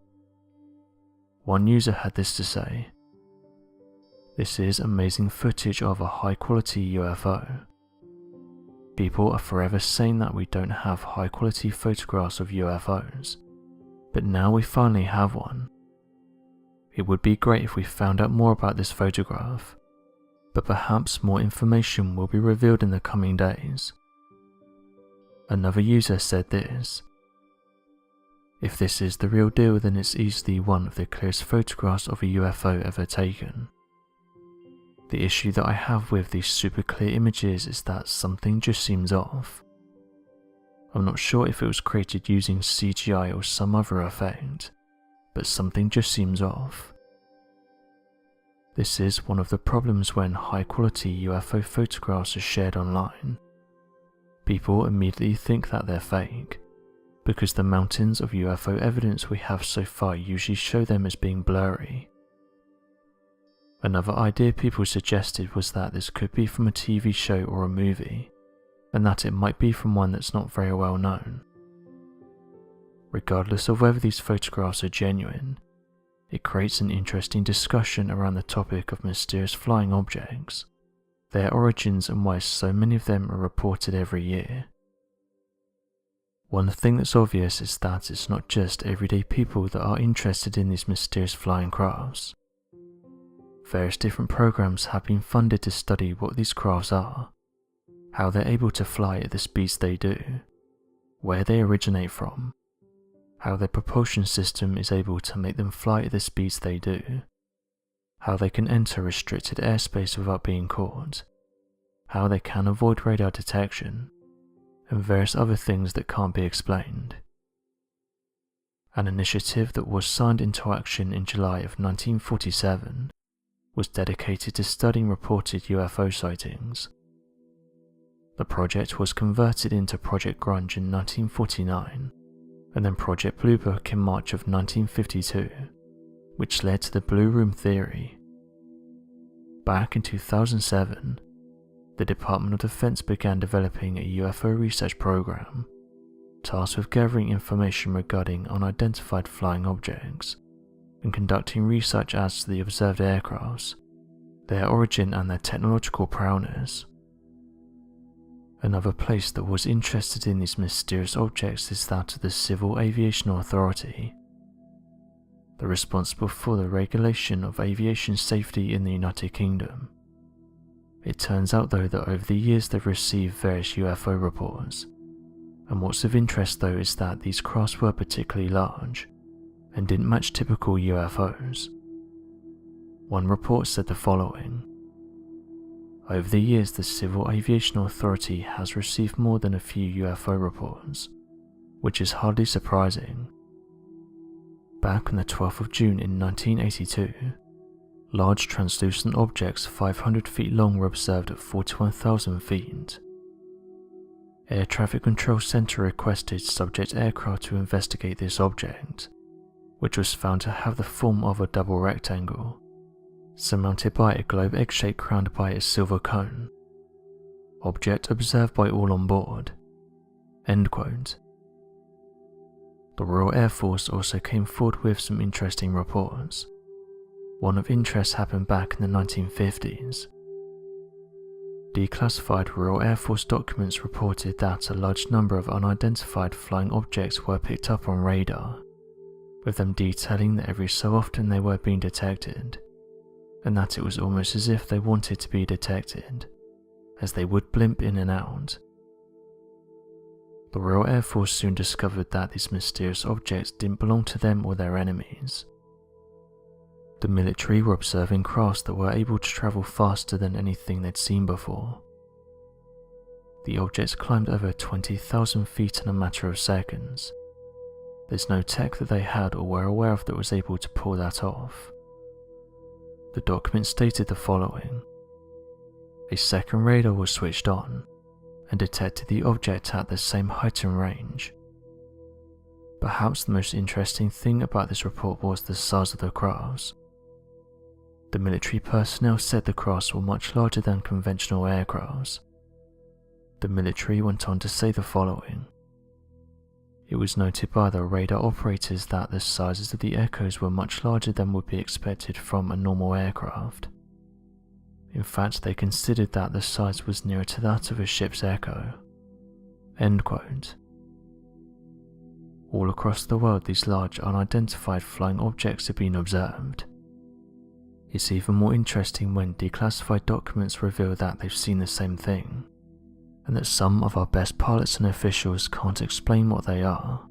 One user had this to say: "This is amazing footage of a high quality UFO. People are forever saying that we don't have high quality photographs of UFOs, but now we finally have one. It would be great if we found out more about this photograph, but perhaps more information will be revealed in the coming days." Another user said this: "If this is the real deal, then it's easily one of the clearest photographs of a UFO ever taken. The issue that I have with these super clear images is that something just seems off. I'm not sure if it was created using CGI or some other effect, but something just seems off. This is one of the problems when high quality UFO photographs are shared online. People immediately think that they're fake, because the mountains of UFO evidence we have so far usually show them as being blurry." Another idea people suggested was that this could be from a TV show or a movie, and that it might be from one that's not very well known. Regardless of whether these photographs are genuine, it creates an interesting discussion around the topic of mysterious flying objects, their origins and why so many of them are reported every year. One thing that's obvious is that it's not just everyday people that are interested in these mysterious flying crafts. Various different programs have been funded to study what these crafts are, how they're able to fly at the speeds they do, where they originate from, how their propulsion system is able to make them fly at the speeds they do, how they can enter restricted airspace without being caught, how they can avoid radar detection, and various other things that can't be explained. An initiative that was signed into action in July of 1947 was dedicated to studying reported UFO sightings. The project was converted into Project Grunge in 1949, and then Project Blue Book in March of 1952, which led to the Blue Room Theory. Back in 2007, the Department of Defense began developing a UFO research program tasked with gathering information regarding unidentified flying objects and conducting research as to the observed aircrafts, their origin and their technological prowess. Another place that was interested in these mysterious objects is that of the Civil Aviation Authority. They're responsible for the regulation of aviation safety in the United Kingdom. It turns out though that over the years they've received various UFO reports, and what's of interest though is that these crafts were particularly large and didn't match typical UFOs. One report said the following: over the years the Civil Aviation Authority has received more than a few UFO reports, which is hardly surprising. Back on the 12th of June in 1982, large translucent objects 500 feet long were observed at 41,000 feet. Air Traffic Control Center requested subject aircraft to investigate this object, which was found to have the form of a double rectangle, surmounted by a globe egg shape crowned by a silver cone. Object observed by all on board. End quote. The Royal Air Force also came forward with some interesting reports. One of interest happened back in the 1950s. Declassified Royal Air Force documents reported that a large number of unidentified flying objects were picked up on radar, with them detailing that every so often they were being detected, and that it was almost as if they wanted to be detected, as they would blimp in and out. The Royal Air Force soon discovered that these mysterious objects didn't belong to them or their enemies. The military were observing crafts that were able to travel faster than anything they'd seen before. The objects climbed over 20,000 feet in a matter of seconds. There's no tech that they had or were aware of that was able to pull that off. The document stated the following: a second radar was switched on and detected the object at the same height and range. Perhaps the most interesting thing about this report was the size of the crafts. The military personnel said the crafts were much larger than conventional aircrafts. The military went on to say the following: it was noted by the radar operators that the sizes of the echoes were much larger than would be expected from a normal aircraft. In fact, they considered that the size was nearer to that of a ship's echo. End quote. All across the world, these large unidentified flying objects have been observed. It's even more interesting when declassified documents reveal that they've seen the same thing, and that some of our best pilots and officials can't explain what they are.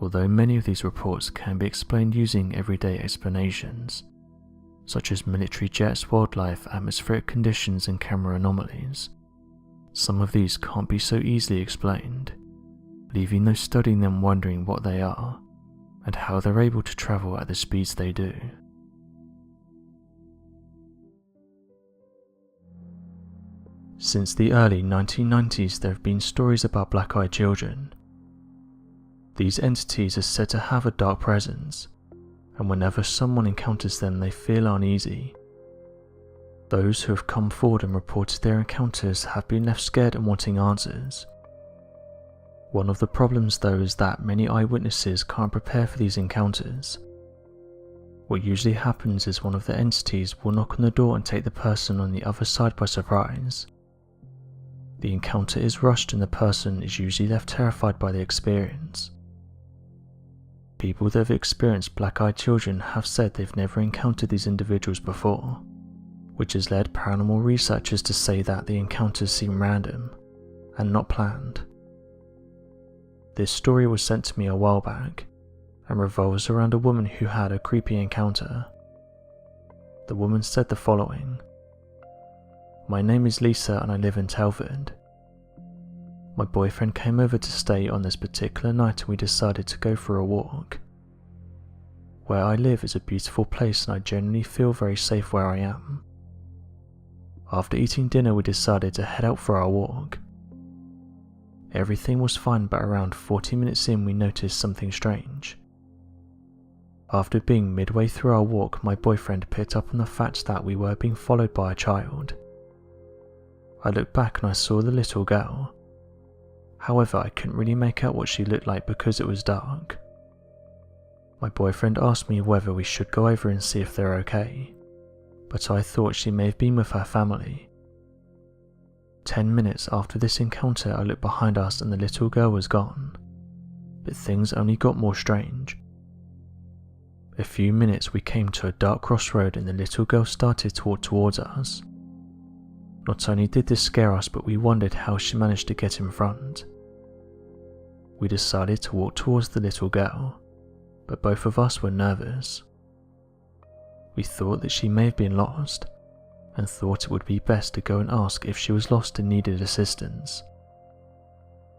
Although many of these reports can be explained using everyday explanations, such as military jets, wildlife, atmospheric conditions and camera anomalies, some of these can't be so easily explained, leaving those studying them wondering what they are and how they're able to travel at the speeds they do. Since the early 1990s, there have been stories about black-eyed children. These entities are said to have a dark presence, and whenever someone encounters them they feel uneasy. Those who have come forward and reported their encounters have been left scared and wanting answers. One of the problems though is that many eyewitnesses can't prepare for these encounters. What usually happens is one of the entities will knock on the door and take the person on the other side by surprise. The encounter is rushed and the person is usually left terrified by the experience. People that have experienced black-eyed children have said they've never encountered these individuals before, which has led paranormal researchers to say that the encounters seem random and not planned. This story was sent to me a while back and revolves around a woman who had a creepy encounter. The woman said the following: "My name is Lisa and I live in Telford. My boyfriend came over to stay on this particular night and we decided to go for a walk. Where I live is a beautiful place and I generally feel very safe where I am. After eating dinner we decided to head out for our walk. Everything was fine, but around 40 minutes in we noticed something strange. After being midway through our walk, my boyfriend picked up on the fact that we were being followed by a child. I looked back and I saw the little girl. However, I couldn't really make out what she looked like because it was dark. My boyfriend asked me whether we should go over and see if they're okay, but I thought she may have been with her family. 10 minutes after this encounter, I looked behind us and the little girl was gone, but things only got more strange. A few minutes we came to a dark crossroad and the little girl started to walk towards us. Not only did this scare us, but we wondered how she managed to get in front. We decided to walk towards the little girl, but both of us were nervous. We thought that she may have been lost, and thought it would be best to go and ask if she was lost and needed assistance.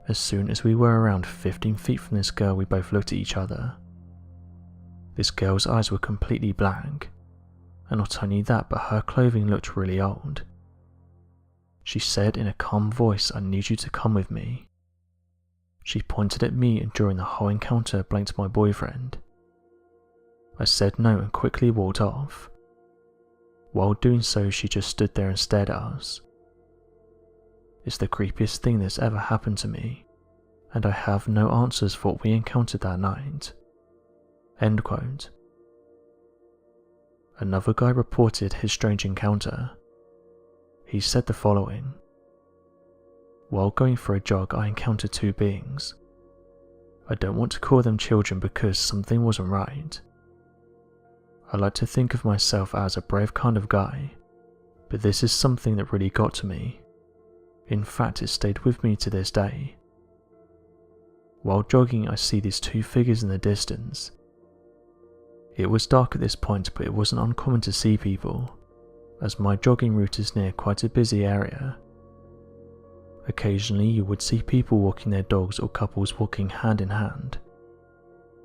As soon as we were around 15 feet from this girl, we both looked at each other. This girl's eyes were completely blank, and not only that, but her clothing looked really old. She said in a calm voice, "I need you to come with me." She pointed at me and during the whole encounter blinked my boyfriend. I said no and quickly walked off. While doing so, she just stood there and stared at us. It's the creepiest thing that's ever happened to me, and I have no answers for what we encountered that night. End quote. Another guy reported his strange encounter. He said the following: "While going for a jog, I encountered two beings. I don't want to call them children because something wasn't right. I like to think of myself as a brave kind of guy, but this is something that really got to me. In fact, it stayed with me to this day. While jogging, I see these two figures in the distance. It was dark at this point, but it wasn't uncommon to see people, as my jogging route is near quite a busy area. Occasionally you would see people walking their dogs or couples walking hand in hand.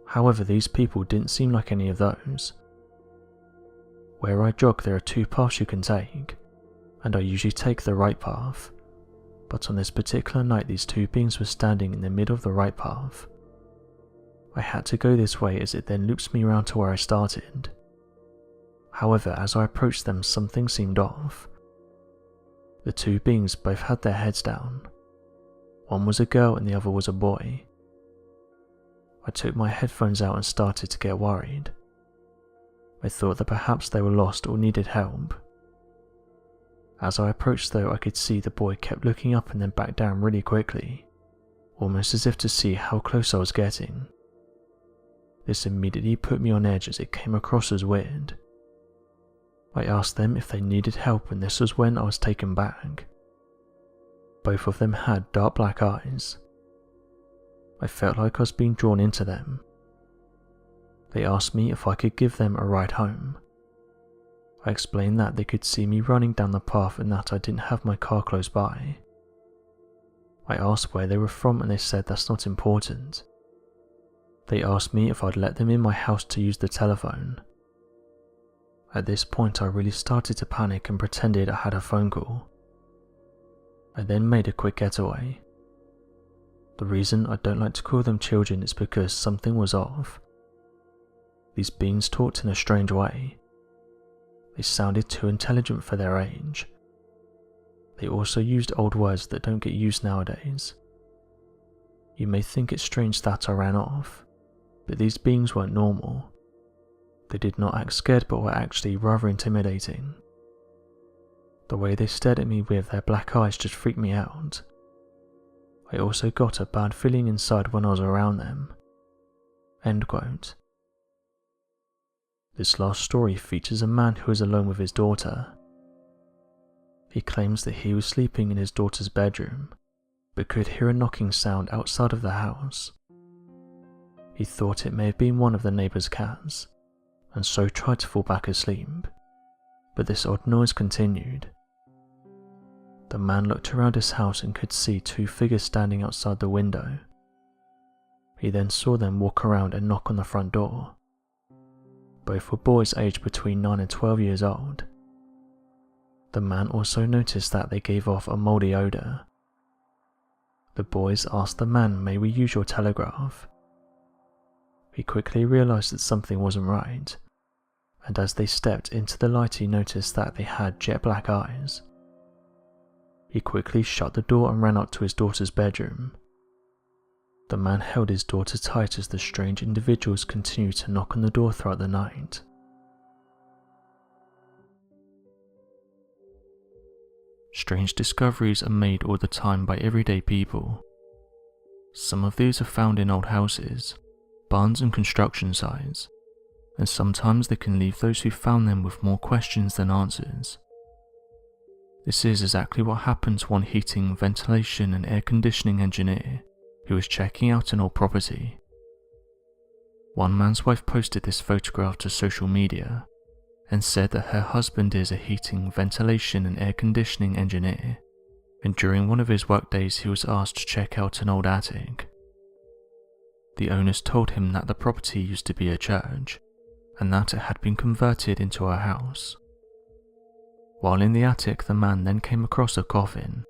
However, these people didn't seem like any of those. Where I jog there are two paths you can take, and I usually take the right path, but on this particular night these two beings were standing in the middle of the right path. I had to go this way as it then loops me around to where I started. However, as I approached them, something seemed off. The two beings both had their heads down. One was a girl and the other was a boy. I took my headphones out and started to get worried. I thought that perhaps they were lost or needed help. As I approached though, I could see the boy kept looking up and then back down really quickly, almost as if to see how close I was getting. This immediately put me on edge as it came across as weird. I asked them if they needed help and this was when I was taken back. Both of them had dark black eyes. I felt like I was being drawn into them. They asked me if I could give them a ride home. I explained that they could see me running down the path and that I didn't have my car close by. I asked where they were from and they said that's not important. They asked me if I'd let them in my house to use the telephone. At this point I really started to panic and pretended I had a phone call. I then made a quick getaway. The reason I don't like to call them children is because something was off. These beings talked in a strange way. They sounded too intelligent for their age. They also used old words that don't get used nowadays. You may think it's strange that I ran off, but these beings weren't normal. They did not act scared but were actually rather intimidating. The way they stared at me with their black eyes just freaked me out. I also got a bad feeling inside when I was around them. End quote. This last story features a man who is alone with his daughter. He claims that he was sleeping in his daughter's bedroom, but could hear a knocking sound outside of the house. He thought it may have been one of the neighbour's cats, and so tried to fall back asleep, but this odd noise continued. The man looked around his house and could see two figures standing outside the window. He then saw them walk around and knock on the front door. Both were boys aged between 9 and 12 years old. The man also noticed that they gave off a mouldy odour. The boys asked the man, "May we use your telegraph?" He quickly realised that something wasn't right, and as they stepped into the light he noticed that they had jet black eyes. He quickly shut the door and ran up to his daughter's bedroom. The man held his daughter tight as the strange individuals continued to knock on the door throughout the night. Strange discoveries are made all the time by everyday people. Some of these are found in old houses, barns and construction sites, and sometimes they can leave those who found them with more questions than answers. This is exactly what happened to one heating, ventilation and air conditioning engineer who was checking out an old property. One man's wife posted this photograph to social media and said that her husband is a heating, ventilation and air conditioning engineer, and during one of his workdays he was asked to check out an old attic. The owners told him that the property used to be a church, and that it had been converted into a house. While in the attic, the man then came across a coffin.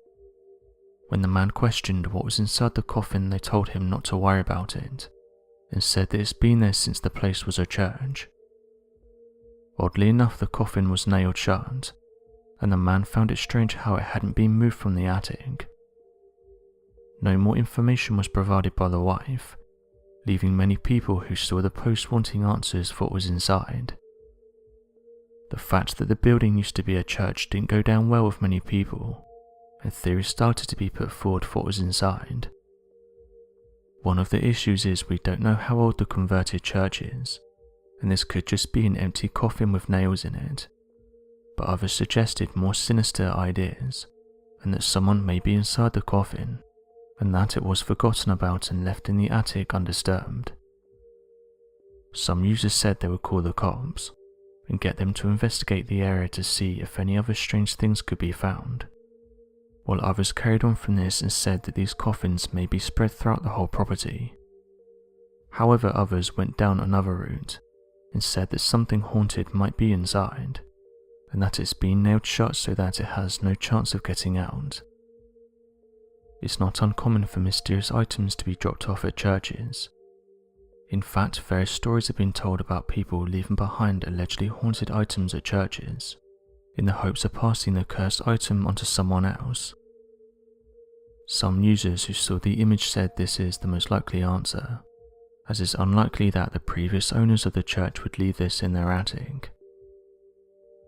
When the man questioned what was inside the coffin, they told him not to worry about it, and said that it's been there since the place was a church. Oddly enough, the coffin was nailed shut, and the man found it strange how it hadn't been moved from the attic. No more information was provided by the wife, leaving many people who saw the post wanting answers for what was inside. The fact that the building used to be a church didn't go down well with many people, and theories started to be put forward for what was inside. One of the issues is we don't know how old the converted church is, and this could just be an empty coffin with nails in it, but others suggested more sinister ideas, and that someone may be inside the coffin, and that it was forgotten about and left in the attic undisturbed. Some users said they would call the cops, and get them to investigate the area to see if any other strange things could be found, while others carried on from this and said that these coffins may be spread throughout the whole property. However, others went down another route and said that something haunted might be inside, and that it's been nailed shut so that it has no chance of getting out. It's not uncommon for mysterious items to be dropped off at churches. In fact, various stories have been told about people leaving behind allegedly haunted items at churches, in the hopes of passing the cursed item onto someone else. Some users who saw the image said this is the most likely answer, as it's unlikely that the previous owners of the church would leave this in their attic.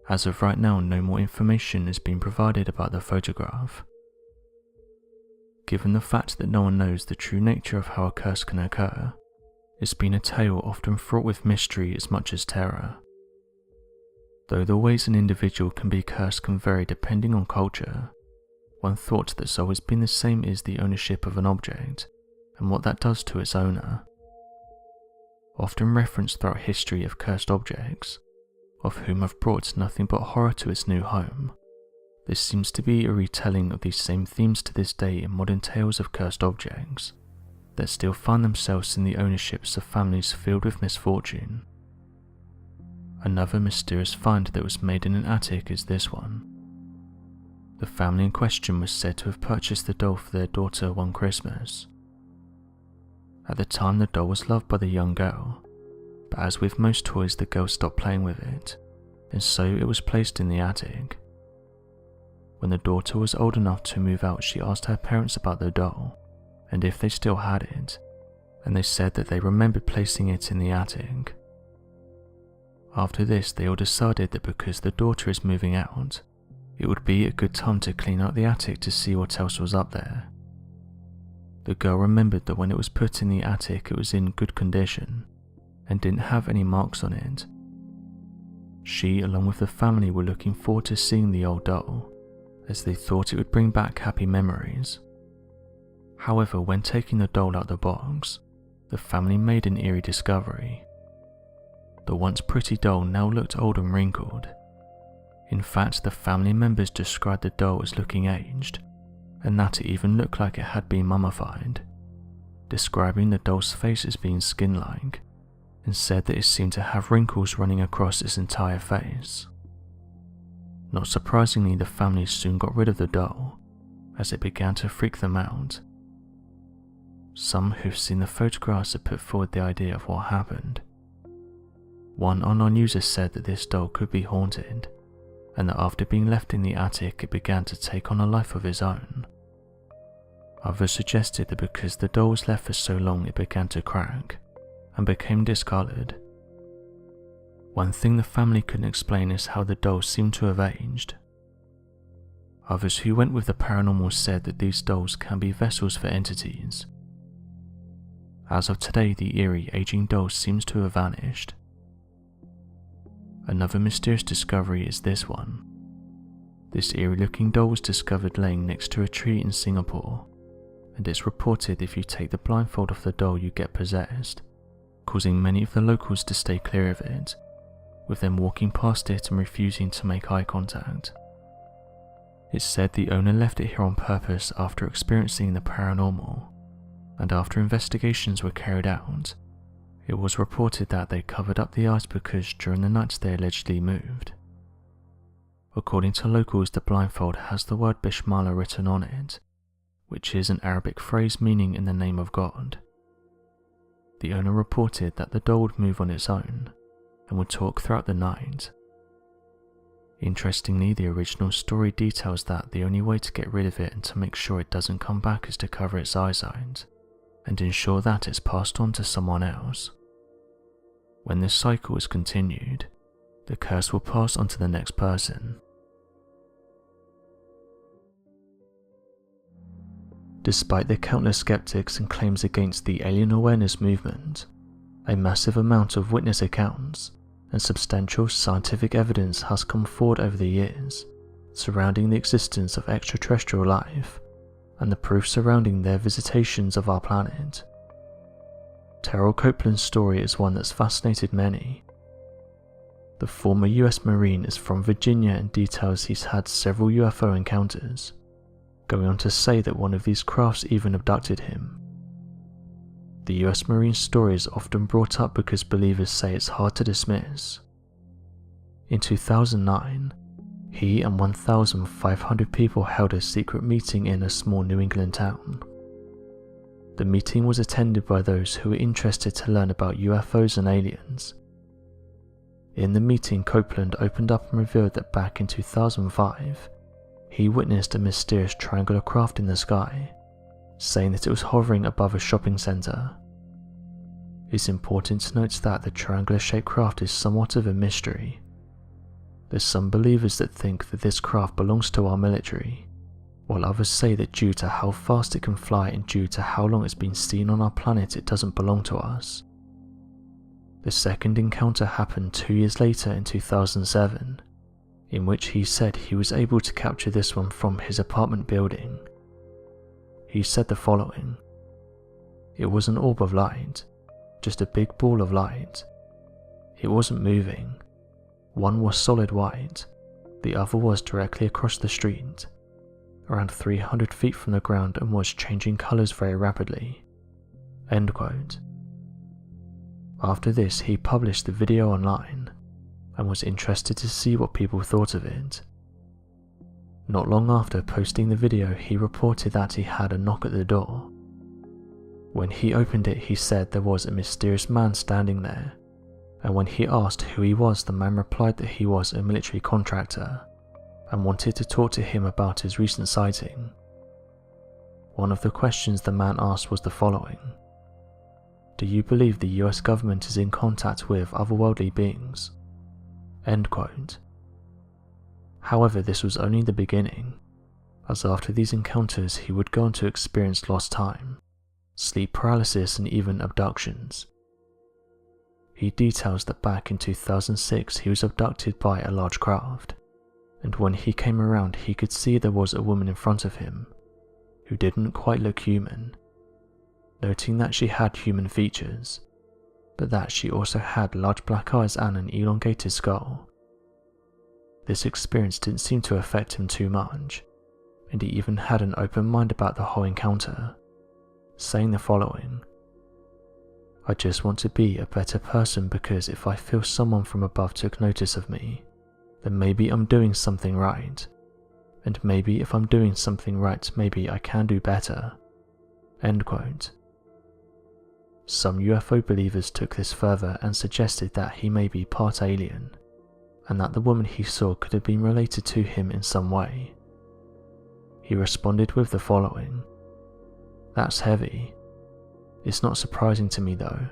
As of right now, no more information has been provided about the photograph. Given the fact that no one knows the true nature of how a curse can occur, it's been a tale often fraught with mystery as much as terror. Though the ways an individual can be cursed can vary depending on culture, one thought that's always been the same is the ownership of an object, and what that does to its owner. Often referenced throughout history of cursed objects, of whom have brought nothing but horror to its new home. This seems to be a retelling of these same themes to this day in modern tales of cursed objects, that still find themselves in the ownerships of families filled with misfortune. Another mysterious find that was made in an attic is this one. The family in question was said to have purchased the doll for their daughter one Christmas. At the time, the doll was loved by the young girl, but as with most toys, the girl stopped playing with it, and so it was placed in the attic. When the daughter was old enough to move out, she asked her parents about the doll, and if they still had it, and they said that they remembered placing it in the attic. After this, they all decided that because the daughter is moving out, it would be a good time to clean out the attic to see what else was up there. The girl remembered that when it was put in the attic, it was in good condition and didn't have any marks on it. She, along with the family, were looking forward to seeing the old doll, as they thought it would bring back happy memories. However, when taking the doll out the box, the family made an eerie discovery. The once pretty doll now looked old and wrinkled. In fact, the family members described the doll as looking aged, and that it even looked like it had been mummified, describing the doll's face as being skin-like, and said that it seemed to have wrinkles running across its entire face. Not surprisingly, the family soon got rid of the doll, as it began to freak them out. Some who've seen the photographs have put forward the idea of what happened. One online user said that this doll could be haunted, and that after being left in the attic it began to take on a life of its own. Others suggested that because the doll was left for so long it began to crack, and became discoloured. One thing the family couldn't explain is how the doll seemed to have aged. Others who went with the paranormal said that these dolls can be vessels for entities. As of today, the eerie aging doll seems to have vanished. Another mysterious discovery is this one. This eerie-looking doll was discovered laying next to a tree in Singapore, and it's reported if you take the blindfold off the doll you get possessed, causing many of the locals to stay clear of it, with them walking past it and refusing to make eye contact. It's said the owner left it here on purpose after experiencing the paranormal, and after investigations were carried out, it was reported that they covered up the eyes because during the nights they allegedly moved. According to locals, the blindfold has the word Bishmala written on it, which is an Arabic phrase meaning in the name of God. The owner reported that the doll would move on its own and would talk throughout the night. Interestingly, the original story details that the only way to get rid of it and to make sure it doesn't come back is to cover its eyesight and ensure that it's passed on to someone else. When this cycle is continued, the curse will pass on to the next person. Despite the countless skeptics and claims against the alien awareness movement, a massive amount of witness accounts and substantial scientific evidence has come forward over the years surrounding the existence of extraterrestrial life and the proof surrounding their visitations of our planet. Terrell Copeland's story is one that's fascinated many. The former US Marine is from Virginia and details he's had several UFO encounters, going on to say that one of these crafts even abducted him. The US Marine's story is often brought up because believers say it's hard to dismiss. In 2009, he and 1,500 people held a secret meeting in a small New England town. The meeting was attended by those who were interested to learn about UFOs and aliens. In the meeting, Copeland opened up and revealed that back in 2005, he witnessed a mysterious triangular craft in the sky, saying that it was hovering above a shopping centre. It's important to note that the triangular-shaped craft is somewhat of a mystery. There's some believers that think that this craft belongs to our military, while others say that due to how fast it can fly and due to how long it's been seen on our planet, it doesn't belong to us. The second encounter happened 2 years later in 2007, in which he said he was able to capture this one from his apartment building. He said the following: "It was an orb of light, just a big ball of light. It wasn't moving. One was solid white, the other was directly across the street, around 300 feet from the ground, and was changing colours very rapidly." End quote. After this, he published the video online and was interested to see what people thought of it. Not long after posting the video, he reported that he had a knock at the door. When he opened it, he said there was a mysterious man standing there, and when he asked who he was, the man replied that he was a military contractor and wanted to talk to him about his recent sighting. One of the questions the man asked was the following: "Do you believe the US government is in contact with otherworldly beings?" End quote. However, this was only the beginning, as after these encounters he would go on to experience lost time, sleep paralysis, and even abductions. He details that back in 2006 he was abducted by a large craft, and when he came around he could see there was a woman in front of him, who didn't quite look human, noting that she had human features, but that she also had large black eyes and an elongated skull. This experience didn't seem to affect him too much, and he even had an open mind about the whole encounter, saying the following: "I just want to be a better person, because if I feel someone from above took notice of me, then maybe I'm doing something right. And maybe if I'm doing something right, maybe I can do better." End quote. Some UFO believers took this further and suggested that he may be part alien, and that the woman he saw could have been related to him in some way. He responded with the following: "That's heavy. It's not surprising to me though.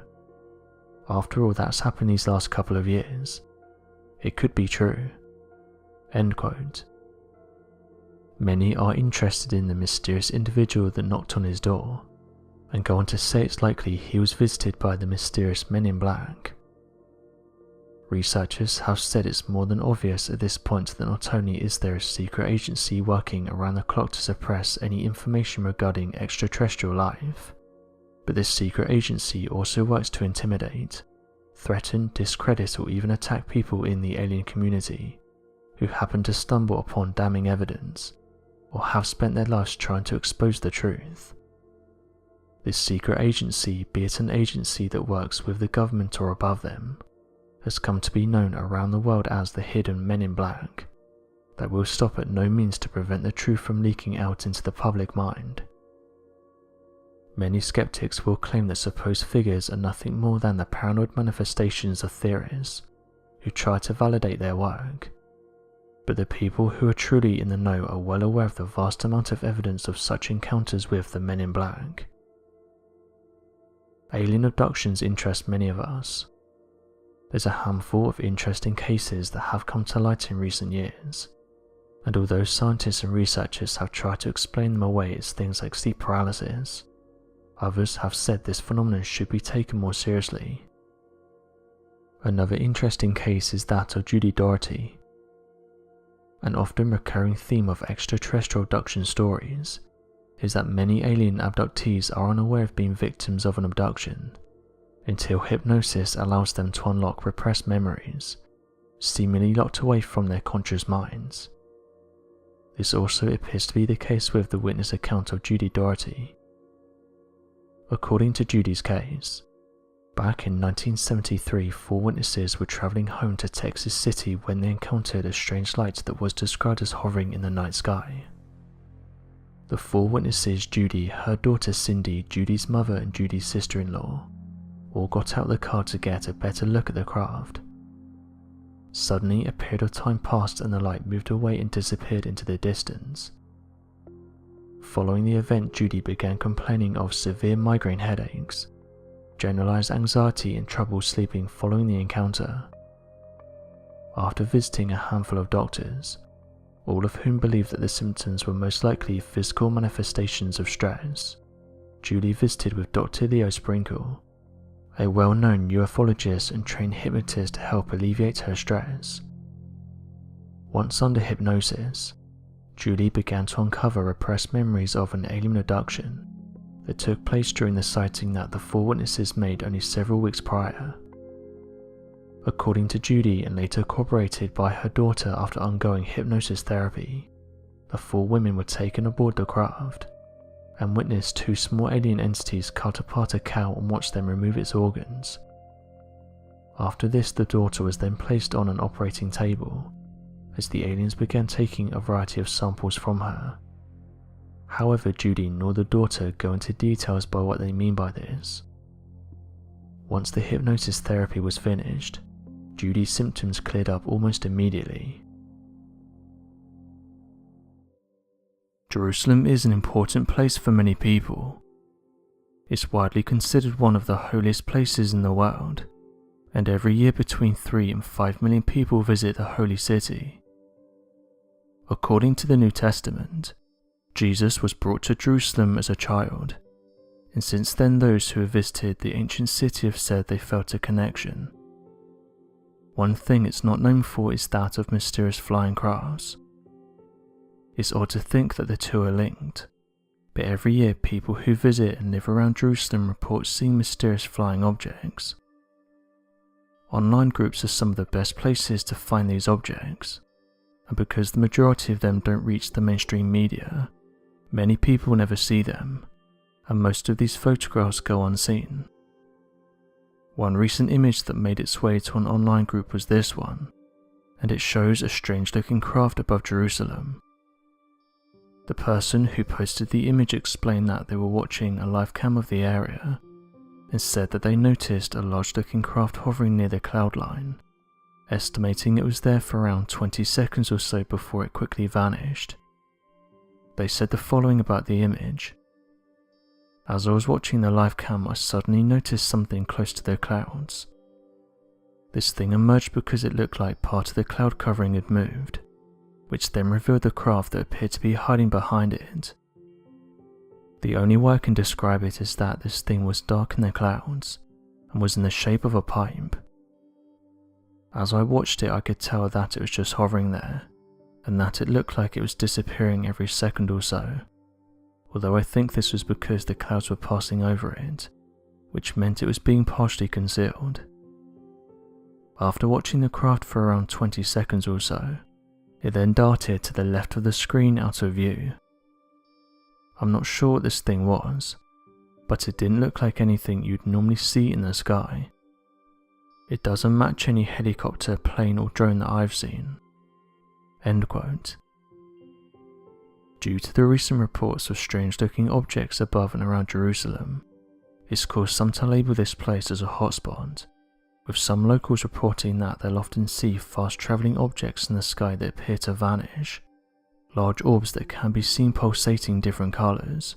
After all that's happened these last couple of years, it could be true." End quote. Many are interested in the mysterious individual that knocked on his door, and go on to say it's likely he was visited by the mysterious Men in Black. Researchers have said it's more than obvious at this point that not only is there a secret agency working around the clock to suppress any information regarding extraterrestrial life, but this secret agency also works to intimidate, threaten, discredit, or even attack people in the alien community who happen to stumble upon damning evidence or have spent their lives trying to expose the truth. This secret agency, be it an agency that works with the government or above them, has come to be known around the world as the hidden Men in Black, that will stop at no means to prevent the truth from leaking out into the public mind. Many skeptics will claim that supposed figures are nothing more than the paranoid manifestations of theorists who try to validate their work, but the people who are truly in the know are well aware of the vast amount of evidence of such encounters with the Men in Black. Alien abductions interest many of us. There's a handful of interesting cases that have come to light in recent years, and although scientists and researchers have tried to explain them away as things like sleep paralysis, others have said this phenomenon should be taken more seriously. Another interesting case is that of Judy Doherty. An often recurring theme of extraterrestrial abduction stories is that many alien abductees are unaware of being victims of an abduction until hypnosis allows them to unlock repressed memories, seemingly locked away from their conscious minds. This also appears to be the case with the witness account of Judy Doherty. According to Judy's case, back in 1973, 4 witnesses were travelling home to Texas City when they encountered a strange light that was described as hovering in the night sky. The 4 witnesses, Judy, her daughter Cindy, Judy's mother and Judy's sister-in-law, all got out the car to get a better look at the craft. Suddenly, a period of time passed and the light moved away and disappeared into the distance. Following the event, Judy began complaining of severe migraine headaches, generalized anxiety and trouble sleeping following the encounter. After visiting a handful of doctors, all of whom believed that the symptoms were most likely physical manifestations of stress, Judy visited with Dr. Leo Sprinkle, a well-known ufologist and trained hypnotist, to help alleviate her stress. Once under hypnosis, Judy began to uncover repressed memories of an alien abduction that took place during the sighting that the 4 witnesses made only several weeks prior. According to Judy, and later corroborated by her daughter after undergoing hypnosis therapy, the 4 women were taken aboard the craft and witnessed 2 small alien entities cut apart a cow and watch them remove its organs. After this, the daughter was then placed on an operating table as the aliens began taking a variety of samples from her. However, Judy nor the daughter go into details by what they mean by this. Once the hypnosis therapy was finished, Judy's symptoms cleared up almost immediately. Jerusalem is an important place for many people. It's widely considered one of the holiest places in the world, and every year between 3 and 5 million people visit the holy city. According to the New Testament, Jesus was brought to Jerusalem as a child, and since then those who have visited the ancient city have said they felt a connection. One thing it's not known for is that of mysterious flying crafts. It's odd to think that the two are linked, but every year people who visit and live around Jerusalem report seeing mysterious flying objects. Online groups are some of the best places to find these objects, and because the majority of them don't reach the mainstream media, many people never see them, and most of these photographs go unseen. One recent image that made its way to an online group was this one, and it shows a strange-looking craft above Jerusalem. The person who posted the image explained that they were watching a live cam of the area and said that they noticed a large-looking craft hovering near the cloud line, estimating it was there for around 20 seconds or so before it quickly vanished. They said the following about the image. As I was watching the live cam, I suddenly noticed something close to the clouds. This thing emerged because it looked like part of the cloud covering had moved, which then revealed the craft that appeared to be hiding behind it. The only way I can describe it is that this thing was dark in the clouds and was in the shape of a pipe. As I watched it, I could tell that it was just hovering there, and that it looked like it was disappearing every second or so, although I think this was because the clouds were passing over it, which meant it was being partially concealed. After watching the craft for around 20 seconds or so, it then darted to the left of the screen out of view. I'm not sure what this thing was, but it didn't look like anything you'd normally see in the sky. It doesn't match any helicopter, plane or drone that I've seen." End quote. Due to the recent reports of strange-looking objects above and around Jerusalem, it's caused some to label this place as a hotspot, with some locals reporting that they'll often see fast-travelling objects in the sky that appear to vanish, large orbs that can be seen pulsating different colours,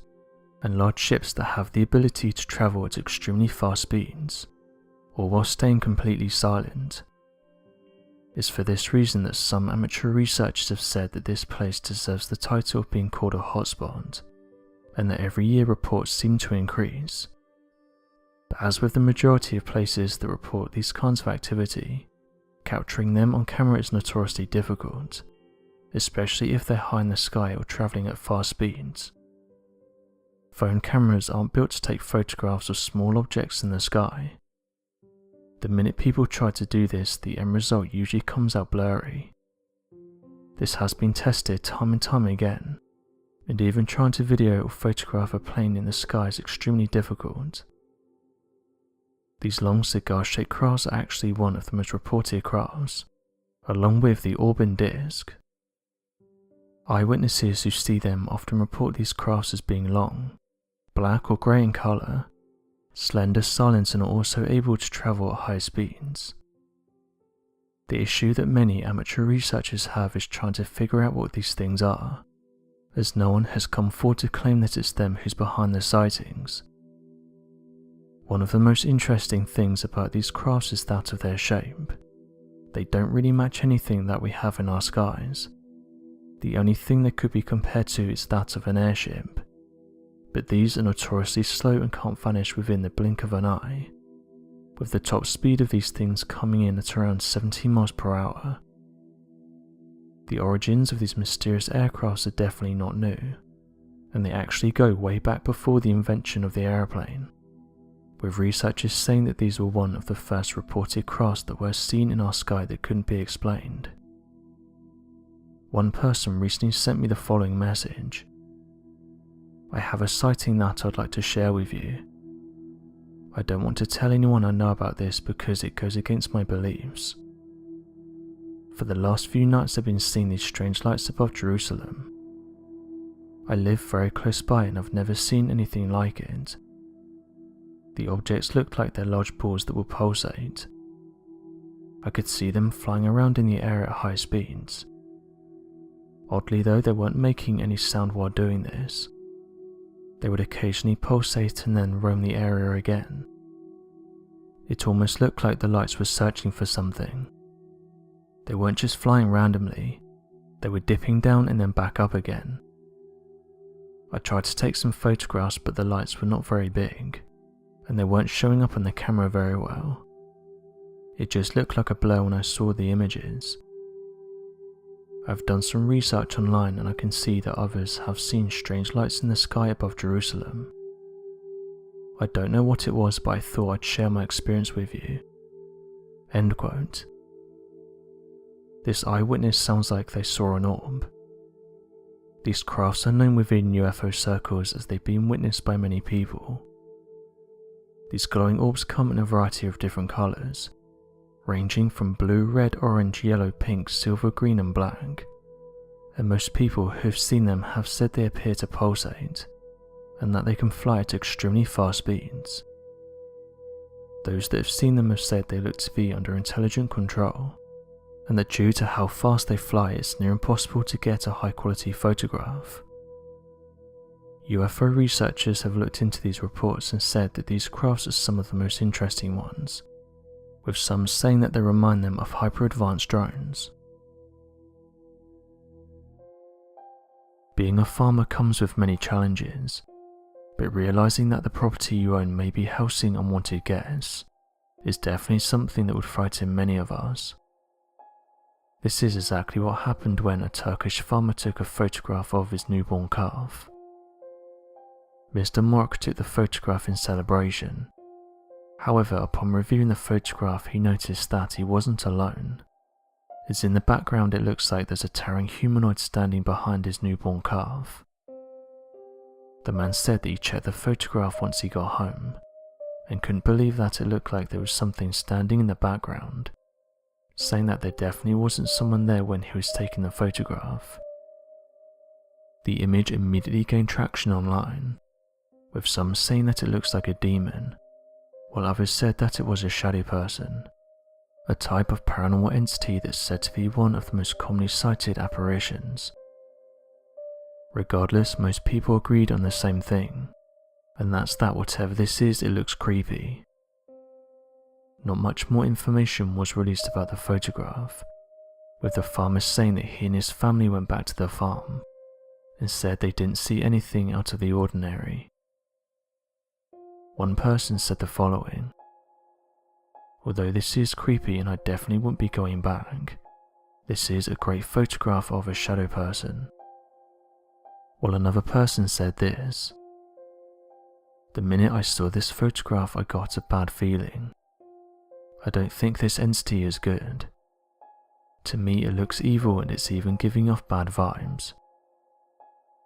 and large ships that have the ability to travel at extremely fast speeds, all while staying completely silent. It's for this reason that some amateur researchers have said that this place deserves the title of being called a hotspot, and that every year reports seem to increase. But as with the majority of places that report these kinds of activity, capturing them on camera is notoriously difficult, especially if they're high in the sky or travelling at fast speeds. Phone cameras aren't built to take photographs of small objects in the sky. The minute people try to do this, the end result usually comes out blurry. This has been tested time and time again, and even trying to video or photograph a plane in the sky is extremely difficult. These long cigar-shaped crafts are actually one of the most reported crafts, along with the Orban disc. Eyewitnesses who see them often report these crafts as being long, black or grey in colour, slender, silent, and are also able to travel at high speeds. The issue that many amateur researchers have is trying to figure out what these things are, as no one has come forward to claim that it's them who's behind the sightings. One of the most interesting things about these crafts is that of their shape. They don't really match anything that we have in our skies. The only thing they could be compared to is that of an airship, but these are notoriously slow and can't vanish within the blink of an eye, with the top speed of these things coming in at around 70 miles per hour. The origins of these mysterious aircrafts are definitely not new, and they actually go way back before the invention of the aeroplane, with researchers saying that these were one of the first reported crafts that were seen in our sky that couldn't be explained. One person recently sent me the following message. "I have a sighting that I'd like to share with you. I don't want to tell anyone I know about this because it goes against my beliefs. For the last few nights I've been seeing these strange lights above Jerusalem. I live very close by and I've never seen anything like it. The objects look like they're large balls that will pulsate. I could see them flying around in the air at high speeds. Oddly though, they weren't making any sound while doing this. They would occasionally pulsate and then roam the area again. It almost looked like the lights were searching for something. They weren't just flying randomly, they were dipping down and then back up again. I tried to take some photographs, but the lights were not very big, and they weren't showing up on the camera very well. It just looked like a blur when I saw the images. I've done some research online and I can see that others have seen strange lights in the sky above Jerusalem. I don't know what it was, but I thought I'd share my experience with you." End quote. this eyewitness sounds like they saw an orb. These crafts are known within UFO circles as they've been witnessed by many people. These glowing orbs come in a variety of different colours, ranging from blue, red, orange, yellow, pink, silver, green and black, and most people who have seen them have said they appear to pulsate, and that they can fly at extremely fast speeds. Those that have seen them have said they look to be under intelligent control, and that due to how fast they fly it's near impossible to get a high quality photograph. UFO researchers have looked into these reports and said that these crafts are some of the most interesting ones, with some saying that they remind them of hyper-advanced drones. Being a farmer comes with many challenges, but realising that the property you own may be housing unwanted guests is definitely something that would frighten many of us. This is exactly what happened when a Turkish farmer took a photograph of his newborn calf. Mr. Mork took the photograph in celebration. However, upon reviewing the photograph he noticed that he wasn't alone, as in the background it looks like there's a towering humanoid standing behind his newborn calf. The man said that he checked the photograph once he got home, and couldn't believe that it looked like there was something standing in the background, saying that there definitely wasn't someone there when he was taking the photograph. The image immediately gained traction online, with some saying that it looks like a demon, while others said that it was a shadow person, a type of paranormal entity that's said to be one of the most commonly cited apparitions. Regardless, most people agreed on the same thing, and that's that whatever this is, it looks creepy. Not much more information was released about the photograph, with the farmer saying that he and his family went back to the farm and said they didn't see anything out of the ordinary. One person said the following: "Although this is creepy and I definitely wouldn't be going back, this is a great photograph of a shadow person." While another person said this: "The minute I saw this photograph I got a bad feeling. I don't think this entity is good. To me it looks evil and it's even giving off bad vibes.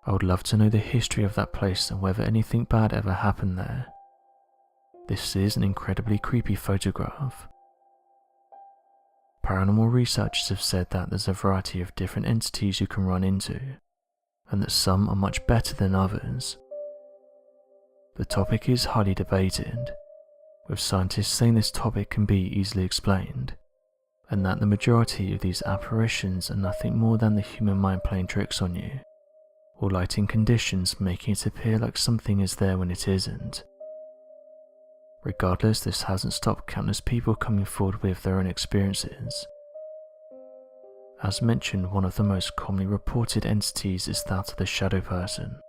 I would love to know the history of that place and whether anything bad ever happened there. This is an incredibly creepy photograph." Paranormal researchers have said that there's a variety of different entities you can run into, and that some are much better than others. The topic is highly debated, with scientists saying this topic can be easily explained, and that the majority of these apparitions are nothing more than the human mind playing tricks on you, or lighting conditions making it appear like something is there when it isn't. Regardless, this hasn't stopped countless people coming forward with their own experiences. As mentioned, one of the most commonly reported entities is that of the shadow person.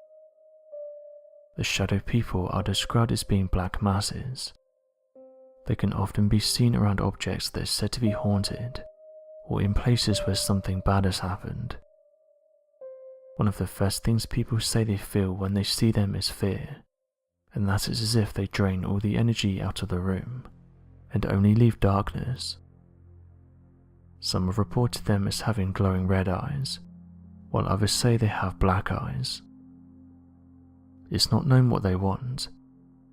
The shadow people are described as being black masses. They can often be seen around objects that are said to be haunted, or in places where something bad has happened. One of the first things people say they feel when they see them is fear, and that it's as if they drain all the energy out of the room, and only leave darkness. Some have reported them as having glowing red eyes, while others say they have black eyes. It's not known what they want,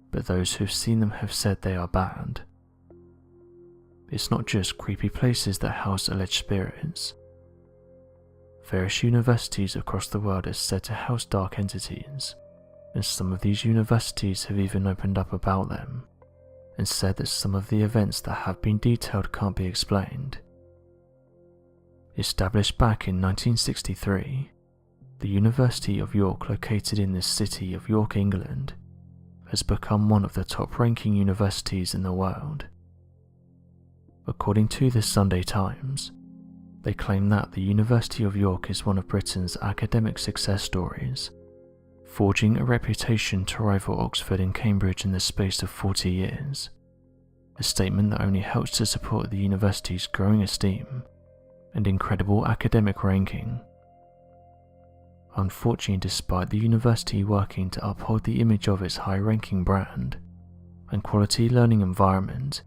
but those who've seen them have said they are bad. It's not just creepy places that house alleged spirits. Various universities across the world are said to house dark entities, and some of these universities have even opened up about them, and said that some of the events that have been detailed can't be explained. Established back in 1963, the University of York, located in the city of York, England, has become one of the top-ranking universities in the world. According to the Sunday Times, they claim that the University of York is one of Britain's academic success stories, forging a reputation to rival Oxford and Cambridge in the space of 40 years, a statement that only helps to support the university's growing esteem and incredible academic ranking. Unfortunately, despite the university working to uphold the image of its high-ranking brand and quality learning environment,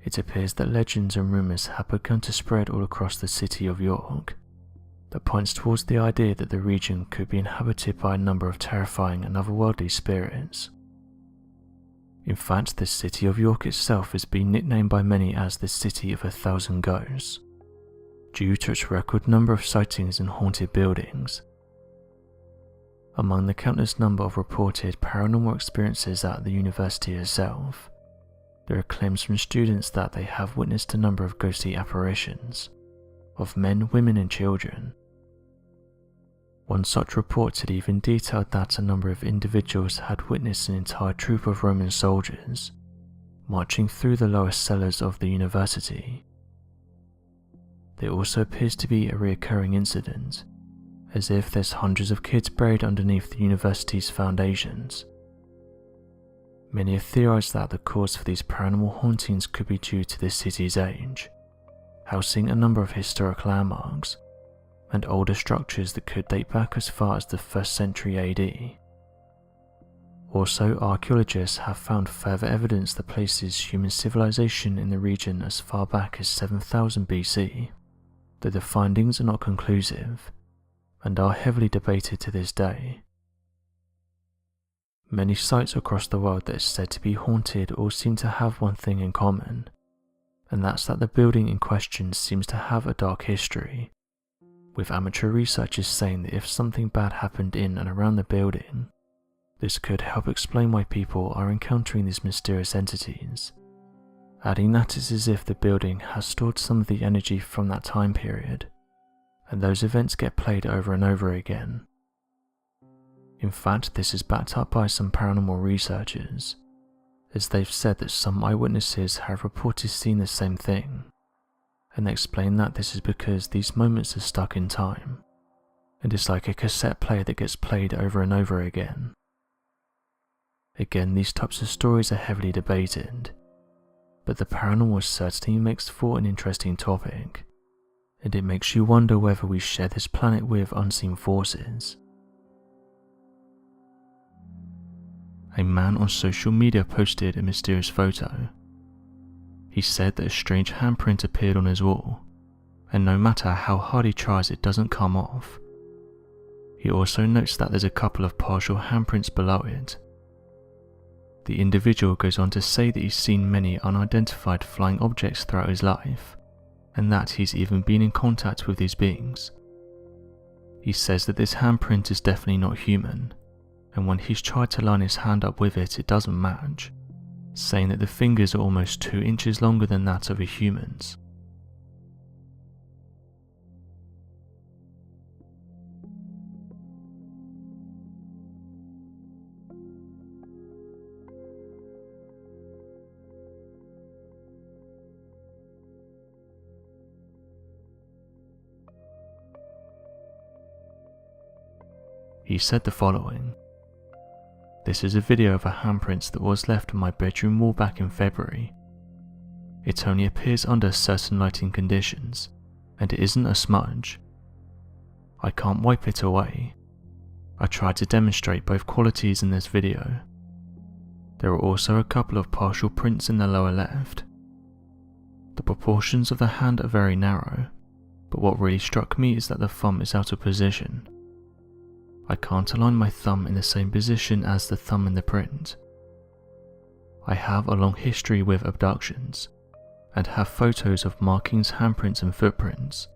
It appears that legends and rumours have begun to spread all across the city of York that points towards the idea that the region could be inhabited by a number of terrifying and otherworldly spirits. In fact, the city of York itself has been nicknamed by many as the City of 1,000 Ghosts, due to its record number of sightings and haunted buildings. Among the countless number of reported paranormal experiences at the university itself, there are claims from students that they have witnessed a number of ghostly apparitions of men, women and children. One such report had even detailed that a number of individuals had witnessed an entire troop of Roman soldiers marching through the lower cellars of the university. There also appears to be a recurring incident, as if there's hundreds of kids buried underneath the university's foundations. Many have theorized that the cause for these paranormal hauntings could be due to the city's age, housing a number of historic landmarks and older structures that could date back as far as the 1st century AD. Also, archaeologists have found further evidence that places human civilization in the region as far back as 7000 BC, though the findings are not conclusive and are heavily debated to this day. Many sites across the world that are said to be haunted all seem to have one thing in common, and that's that the building in question seems to have a dark history, with amateur researchers saying that if something bad happened in and around the building, this could help explain why people are encountering these mysterious entities, adding that it's as if the building has stored some of the energy from that time period, and those events get played over and over again. In fact, this is backed up by some paranormal researchers, as they've said that some eyewitnesses have reported seeing the same thing, and they explain that this is because these moments are stuck in time, and it's like a cassette player that gets played over and over again. Again, these types of stories are heavily debated, but the paranormal certainly makes for an interesting topic, and it makes you wonder whether we share this planet with unseen forces. A man on social media posted a mysterious photo. He said that a strange handprint appeared on his wall, and no matter how hard he tries it doesn't come off. He also notes that there's a couple of partial handprints below it. The individual goes on to say that he's seen many unidentified flying objects throughout his life, and that he's even been in contact with these beings. He says that this handprint is definitely not human, and when he's tried to line his hand up with it, it doesn't match, saying that the fingers are almost 2 inches longer than that of a human's. He said the following: "This is a video of a handprint that was left on my bedroom wall back in February. It only appears under certain lighting conditions, and it isn't a smudge. I can't wipe it away. I tried to demonstrate both qualities in this video. There are also a couple of partial prints in the lower left. The proportions of the hand are very narrow, but what really struck me is that the thumb is out of position. I can't align my thumb in the same position as the thumb in the print. I have a long history with abductions, and have photos of markings, handprints and footprints,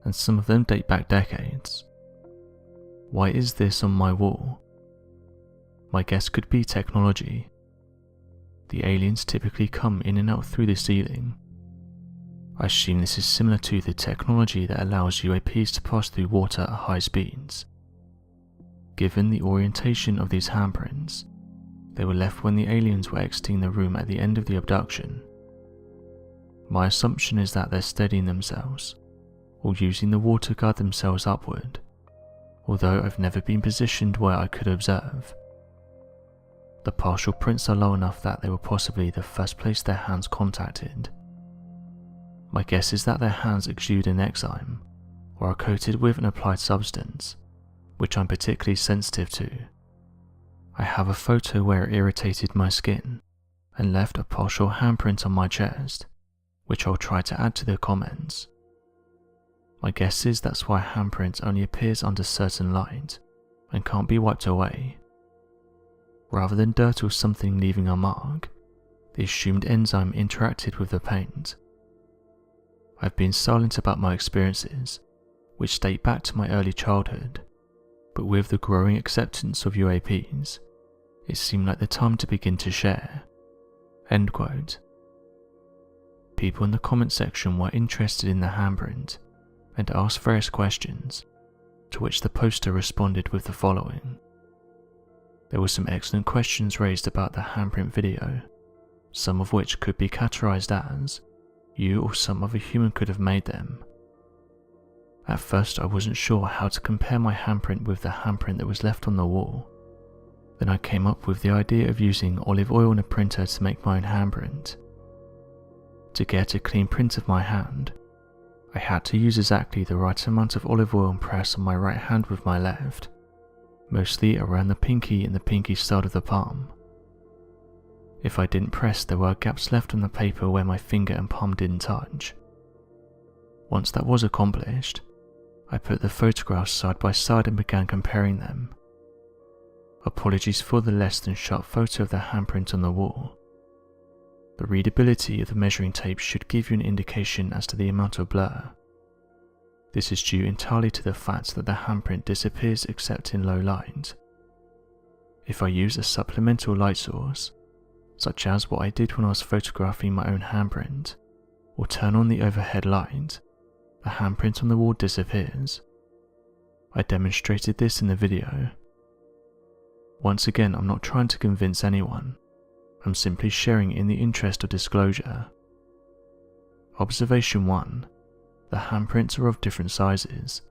and some of them date back decades. Why is this on my wall? My guess could be technology. The aliens typically come in and out through the ceiling. I assume this is similar to the technology that allows UAPs to pass through water at high speeds. Given the orientation of these handprints, they were left when the aliens were exiting the room at the end of the abduction. My assumption is that they're steadying themselves, or using the wall to guide themselves upward, although I've never been positioned where I could observe. The partial prints are low enough that they were possibly the first place their hands contacted. My guess is that their hands exude an enzyme, or are coated with an applied substance, which I'm particularly sensitive to. I have a photo where it irritated my skin and left a partial handprint on my chest, which I'll try to add to the comments. My guess is that's why a handprint only appears under certain light and can't be wiped away. Rather than dirt or something leaving a mark, the assumed enzyme interacted with the paint. I've been silent about my experiences, which date back to my early childhood, but with the growing acceptance of UAPs, it seemed like the time to begin to share." End quote. People in the comment section were interested in the handprint and asked various questions, to which the poster responded with the following. There were some excellent questions raised about the handprint video, some of which could be categorized as you or some other human could have made them. At first I wasn't sure how to compare my handprint with the handprint that was left on the wall. Then I came up with the idea of using olive oil in a printer to make my own handprint. To get a clean print of my hand, I had to use exactly the right amount of olive oil and press on my right hand with my left, mostly around the pinky and the pinky side of the palm. If I didn't press, there were gaps left on the paper where my finger and palm didn't touch. Once that was accomplished, I put the photographs side by side and began comparing them. Apologies for the less than sharp photo of the handprint on the wall. The readability of the measuring tape should give you an indication as to the amount of blur. This is due entirely to the fact that the handprint disappears except in low light. If I use a supplemental light source, such as what I did when I was photographing my own handprint, or turn on the overhead light, the handprint on the wall disappears. I demonstrated this in the video. Once again, I'm not trying to convince anyone, I'm simply sharing in the interest of disclosure. Observation 1. The handprints are of different sizes.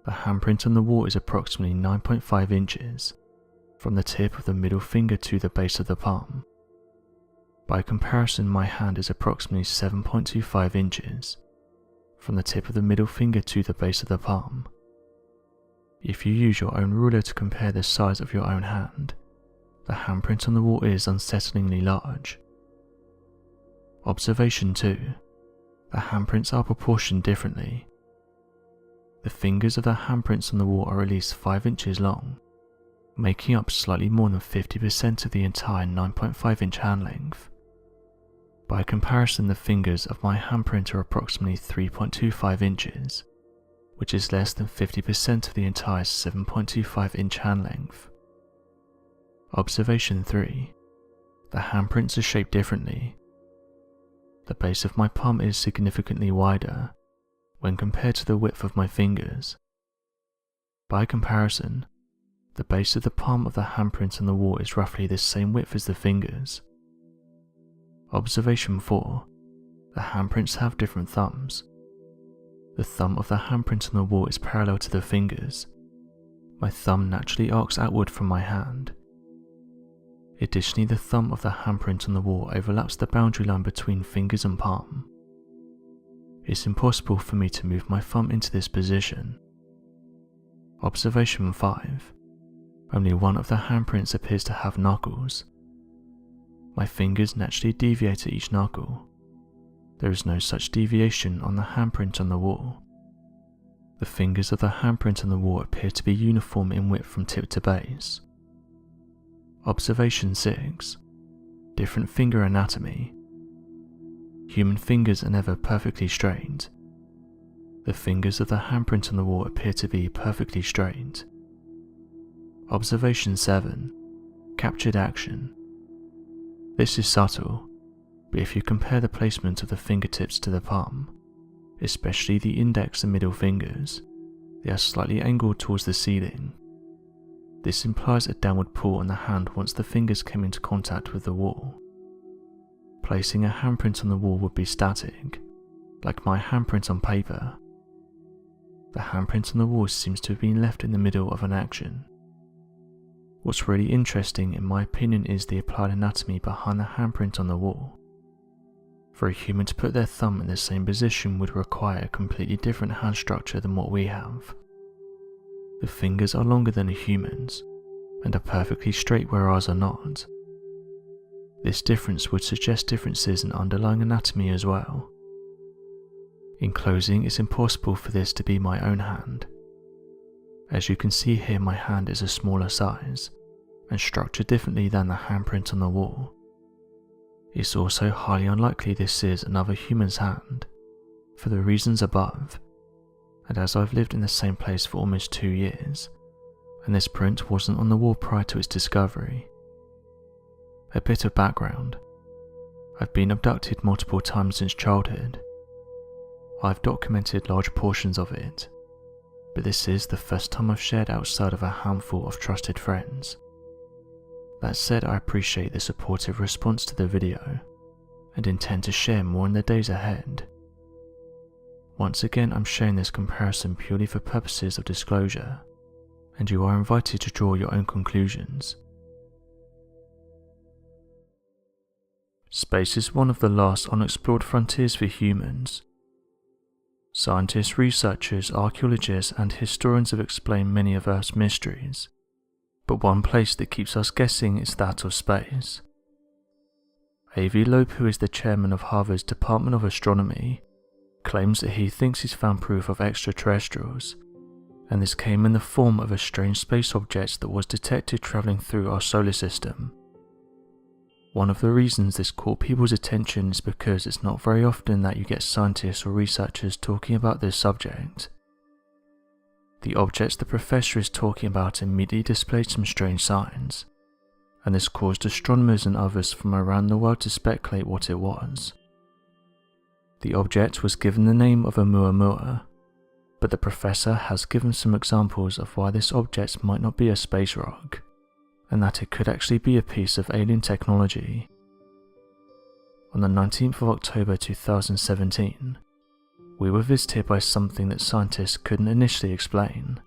The handprint on the wall is approximately 9.5 inches, from the tip of the middle finger to the base of the palm. By comparison, my hand is approximately 7.25 inches, from the tip of the middle finger to the base of the palm. If you use your own ruler to compare the size of your own hand, the handprint on the wall is unsettlingly large. Observation 2. The handprints are proportioned differently. The fingers of the handprints on the wall are at least 5 inches long, making up slightly more than 50% of the entire 9.5 inch hand length. By comparison, the fingers of my handprint are approximately 3.25 inches, which is less than 50% of the entire 7.25 inch hand length. Observation 3. The handprints are shaped differently. The base of my palm is significantly wider when compared to the width of my fingers. By comparison, the base of the palm of the handprint on the wall is roughly the same width as the fingers. Observation 4. The handprints have different thumbs. The thumb of the handprint on the wall is parallel to the fingers. My thumb naturally arcs outward from my hand. Additionally, the thumb of the handprint on the wall overlaps the boundary line between fingers and palm. It's impossible for me to move my thumb into this position. Observation 5. Only one of the handprints appears to have knuckles. My fingers naturally deviate at each knuckle. There is no such deviation on the handprint on the wall. The fingers of the handprint on the wall appear to be uniform in width from tip to base. Observation 6. Different finger anatomy. Human fingers are never perfectly straight. The fingers of the handprint on the wall appear to be perfectly straight. Observation 7. Captured action. This is subtle, but if you compare the placement of the fingertips to the palm, especially the index and middle fingers, they are slightly angled towards the ceiling. This implies a downward pull on the hand once the fingers came into contact with the wall. Placing a handprint on the wall would be static, like my handprint on paper. The handprint on the wall seems to have been left in the middle of an action. What's really interesting in my opinion is the applied anatomy behind the handprint on the wall. For a human to put their thumb in the same position would require a completely different hand structure than what we have. The fingers are longer than a human's, and are perfectly straight where ours are not. This difference would suggest differences in underlying anatomy as well. In closing, it's impossible for this to be my own hand. As you can see here, my hand is a smaller size and structured differently than the handprint on the wall. It's also highly unlikely this is another human's hand, for the reasons above, and as I've lived in the same place for almost 2 years, and this print wasn't on the wall prior to its discovery. A bit of background. I've been abducted multiple times since childhood. I've documented large portions of it, but this is the first time I've shared outside of a handful of trusted friends. That said, I appreciate the supportive response to the video, and intend to share more in the days ahead. Once again, I'm sharing this comparison purely for purposes of disclosure, and you are invited to draw your own conclusions. Space is one of the last unexplored frontiers for humans. Scientists, researchers, archaeologists, and historians have explained many of Earth's mysteries, but one place that keeps us guessing is that of space. A.V. Loeb, who is the chairman of Harvard's Department of Astronomy, claims that he thinks he's found proof of extraterrestrials, and this came in the form of a strange space object that was detected travelling through our solar system. One of the reasons this caught people's attention is because it's not very often that you get scientists or researchers talking about this subject. The objects the professor is talking about immediately displayed some strange signs, and this caused astronomers and others from around the world to speculate what it was. The object was given the name of Oumuamua, but the professor has given some examples of why this object might not be a space rock, and that it could actually be a piece of alien technology. On the 19th of October 2017, we were visited by something that scientists couldn't initially explain.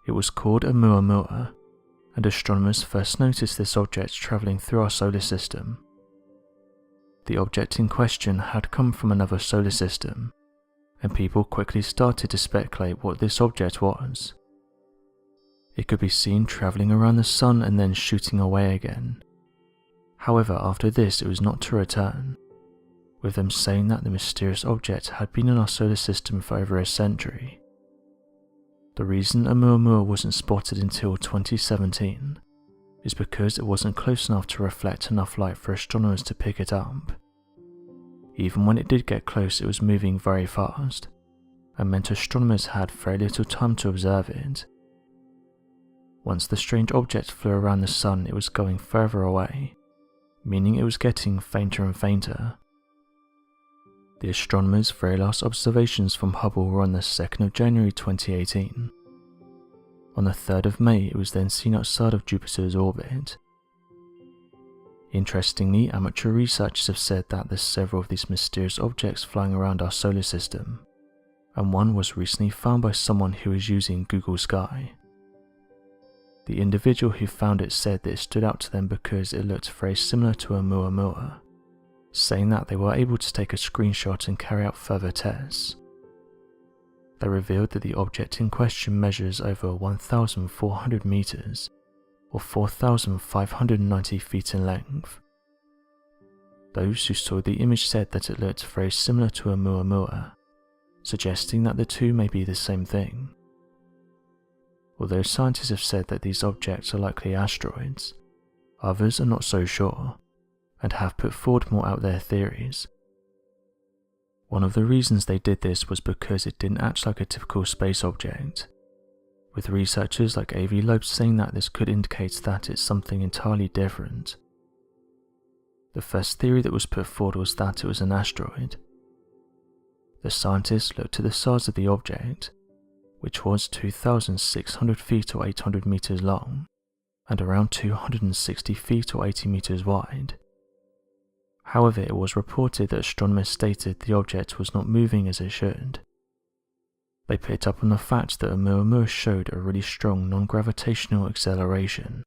It was called Oumuamua, and astronomers first noticed this object travelling through our solar system. The object in question had come from another solar system, and people quickly started to speculate what this object was. It could be seen travelling around the sun and then shooting away again. However, after this it was not to return, with them saying that the mysterious object had been in our solar system for over a century. The reason Oumuamua wasn't spotted until 2017 is because it wasn't close enough to reflect enough light for astronomers to pick it up. Even when it did get close, it was moving very fast, and meant astronomers had very little time to observe it. Once the strange object flew around the sun, it was going further away, meaning it was getting fainter and fainter. The astronomers' very last observations from Hubble were on the 2nd of January 2018. On the 3rd of May, it was then seen outside of Jupiter's orbit. Interestingly, amateur researchers have said that there's several of these mysterious objects flying around our solar system, and one was recently found by someone who was using Google Sky. The individual who found it said that it stood out to them because it looked very similar to Oumuamua, saying that they were able to take a screenshot and carry out further tests. They revealed that the object in question measures over 1,400 meters, or 4,590 feet in length. Those who saw the image said that it looked very similar to Oumuamua, suggesting that the two may be the same thing. Although scientists have said that these objects are likely asteroids, others are not so sure, and have put forward more out there theories. One of the reasons they did this was because it didn't act like a typical space object, with researchers like A.V. Loeb saying that this could indicate that it's something entirely different. The first theory that was put forward was that it was an asteroid. The scientists looked at the size of the object, which was 2,600 feet or 800 meters long, and around 260 feet or 80 meters wide. However, it was reported that astronomers stated the object was not moving as it should. They picked up on the fact that Oumuamua showed a really strong non-gravitational acceleration.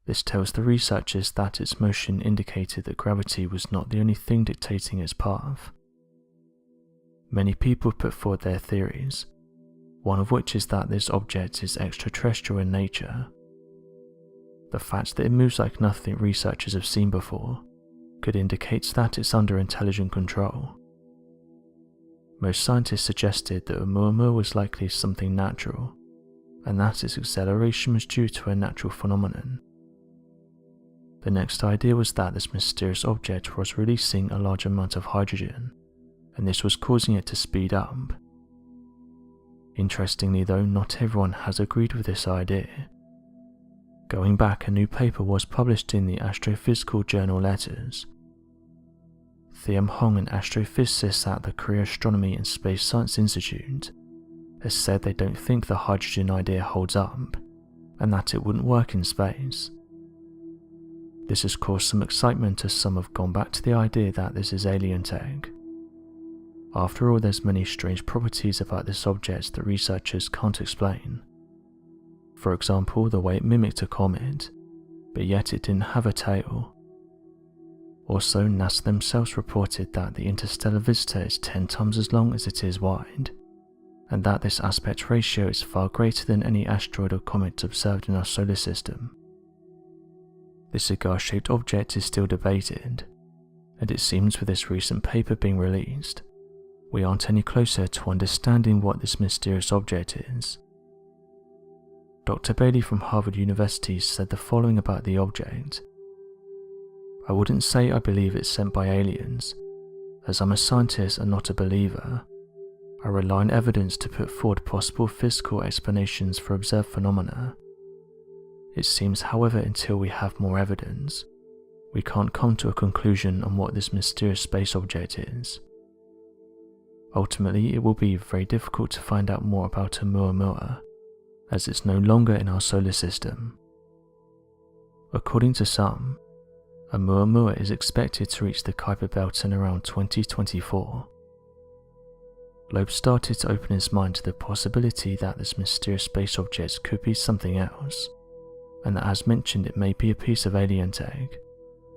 This tells the researchers that its motion indicated that gravity was not the only thing dictating its path. Many people put forward their theories, one of which is that this object is extraterrestrial in nature. The fact that it moves like nothing researchers have seen before could indicate that it's under intelligent control. Most scientists suggested that Oumuamua was likely something natural, and that its acceleration was due to a natural phenomenon. The next idea was that this mysterious object was releasing a large amount of hydrogen, and this was causing it to speed up. Interestingly though, not everyone has agreed with this idea. Going back, a new paper was published in the Astrophysical Journal Letters. Thiam Hong, an astrophysicist at the Korea Astronomy and Space Science Institute, has said they don't think the hydrogen idea holds up, and that it wouldn't work in space. This has caused some excitement as some have gone back to the idea that this is alien tech. After all, there's many strange properties about this object that researchers can't explain. For example, the way it mimicked a comet, but yet it didn't have a tail. Also, NASA themselves reported that the interstellar visitor is 10 times as long as it is wide, and that this aspect ratio is far greater than any asteroid or comet observed in our solar system. This cigar-shaped object is still debated, and it seems with this recent paper being released, we aren't any closer to understanding what this mysterious object is. Dr. Bailey from Harvard University said the following about the object. I wouldn't say I believe it's sent by aliens, as I'm a scientist and not a believer. I rely on evidence to put forward possible physical explanations for observed phenomena. It seems, however, until we have more evidence, we can't come to a conclusion on what this mysterious space object is. Ultimately, it will be very difficult to find out more about Oumuamua, as it's no longer in our solar system. According to some, Oumuamua is expected to reach the Kuiper Belt in around 2024. Loeb started to open his mind to the possibility that this mysterious space object could be something else, and that, as mentioned, it may be a piece of alien tech,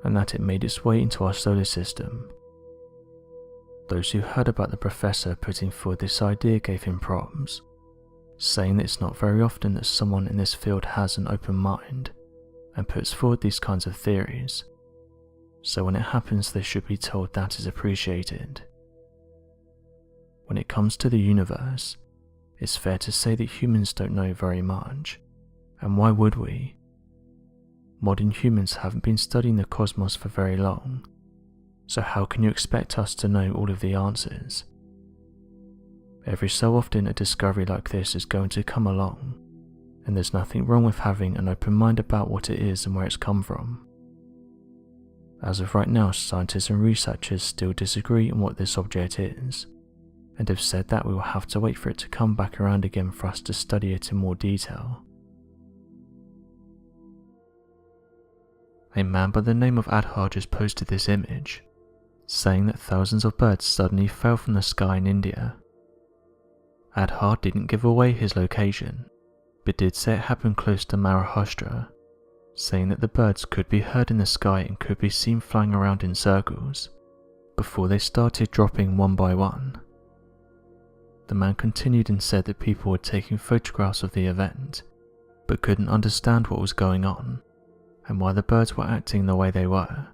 and that it made its way into our solar system. Those who heard about the professor putting forward this idea gave him props, saying that it's not very often that someone in this field has an open mind and puts forward these kinds of theories, so when it happens they should be told that is appreciated. When it comes to the universe, it's fair to say that humans don't know very much, and why would we? Modern humans haven't been studying the cosmos for very long, so how can you expect us to know all of the answers? Every so often a discovery like this is going to come along, and there's nothing wrong with having an open mind about what it is and where it's come from. As of right now, scientists and researchers still disagree on what this object is, and have said that we will have to wait for it to come back around again for us to study it in more detail. A man by the name of Adhar just posted this image, saying that thousands of birds suddenly fell from the sky in India. Adhar didn't give away his location, but did say it happened close to Maharashtra, saying that the birds could be heard in the sky and could be seen flying around in circles, before they started dropping one by one. The man continued and said that people were taking photographs of the event, but couldn't understand what was going on, and why the birds were acting the way they were.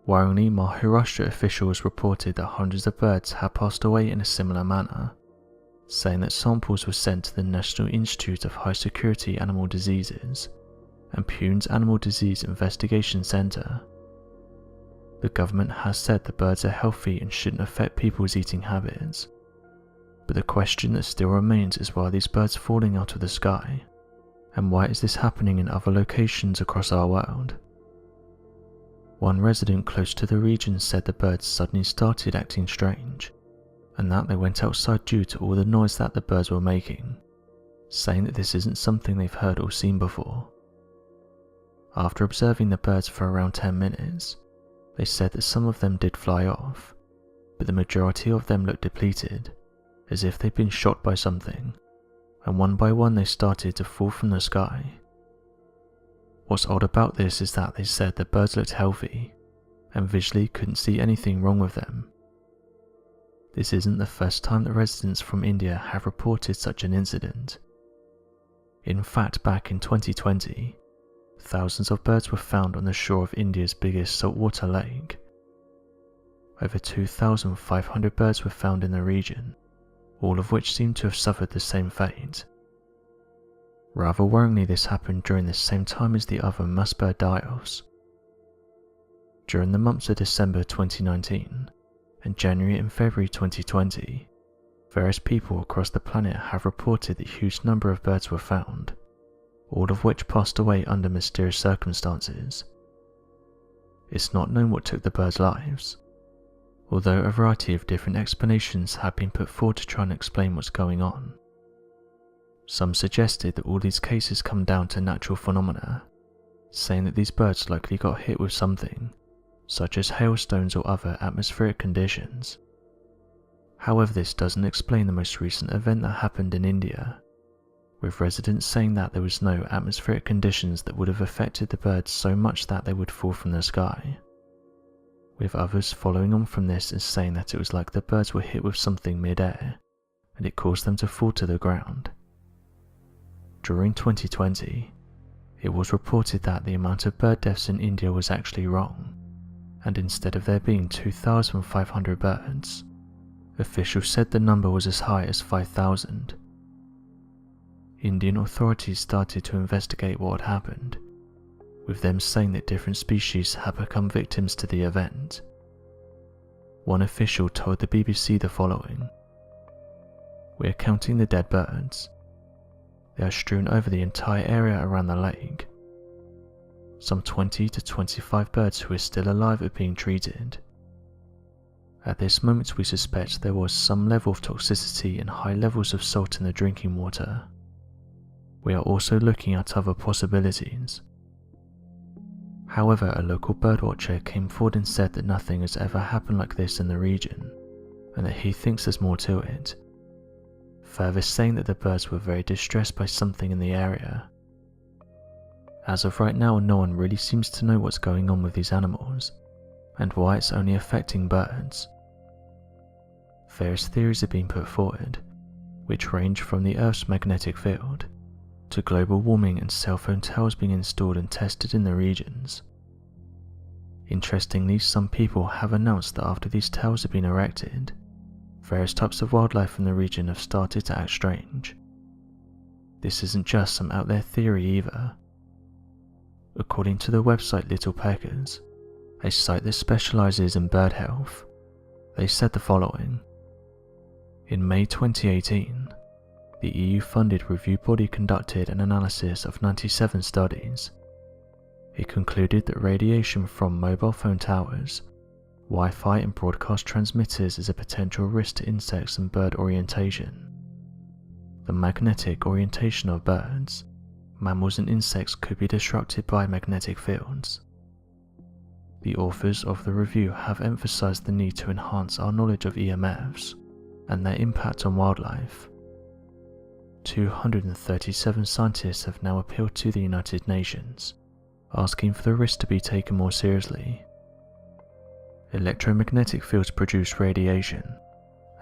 Worryingly, Maharashtra officials reported that hundreds of birds had passed away in a similar manner, saying that samples were sent to the National Institute of High Security Animal Diseases and Pune's Animal Disease Investigation Center. The government has said the birds are healthy and shouldn't affect people's eating habits, but the question that still remains is why are these birds falling out of the sky, and why is this happening in other locations across our world? One resident close to the region said the birds suddenly started acting strange, and that they went outside due to all the noise that the birds were making, saying that this isn't something they've heard or seen before. After observing the birds for around 10 minutes, they said that some of them did fly off, but the majority of them looked depleted, as if they'd been shot by something, and one by one they started to fall from the sky. What's odd about this is that they said the birds looked healthy, and visually couldn't see anything wrong with them. This isn't the first time that residents from India have reported such an incident. In fact, back in 2020, thousands of birds were found on the shore of India's biggest saltwater lake. Over 2,500 birds were found in the region, all of which seem to have suffered the same fate. Rather worryingly, this happened during the same time as the other mass bird die-offs. During the months of December 2019 and January and February 2020, various people across the planet have reported that a huge number of birds were found, all of which passed away under mysterious circumstances. It's not known what took the birds' lives, although a variety of different explanations have been put forward to try and explain what's going on. Some suggested that all these cases come down to natural phenomena, saying that these birds likely got hit with something, such as hailstones or other atmospheric conditions. However, this doesn't explain the most recent event that happened in India, with residents saying that there was no atmospheric conditions that would have affected the birds so much that they would fall from the sky, with others following on from this and saying that it was like the birds were hit with something mid-air and it caused them to fall to the ground. During 2020, it was reported that the amount of bird deaths in India was actually wrong, and instead of there being 2,500 birds, officials said the number was as high as 5,000. Indian authorities started to investigate what had happened, with them saying that different species had become victims to the event. One official told the BBC the following: "We are counting the dead birds. They are strewn over the entire area around the lake. Some 20 to 25 birds who are still alive are being treated. At this moment we suspect there was some level of toxicity and high levels of salt in the drinking water. We are also looking at other possibilities." However, a local birdwatcher came forward and said that nothing has ever happened like this in the region, and that he thinks there's more to it, further saying that the birds were very distressed by something in the area. As of right now, no one really seems to know what's going on with these animals, and why it's only affecting birds. Various theories have been put forward, which range from the Earth's magnetic field, to global warming and cell phone towers being installed and tested in the regions. Interestingly, some people have announced that after these towers have been erected, various types of wildlife in the region have started to act strange. This isn't just some out there theory either. According to the website Little Peckers, a site that specializes in bird health, they said the following: "In May 2018, the EU-funded review body conducted an analysis of 97 studies. It concluded that radiation from mobile phone towers, Wi-Fi and broadcast transmitters is a potential risk to insects and bird orientation. The magnetic orientation of birds, mammals and insects could be disrupted by magnetic fields. The authors of the review have emphasized the need to enhance our knowledge of EMFs and their impact on wildlife. 237 scientists have now appealed to the United Nations, asking for the risk to be taken more seriously. Electromagnetic fields produce radiation,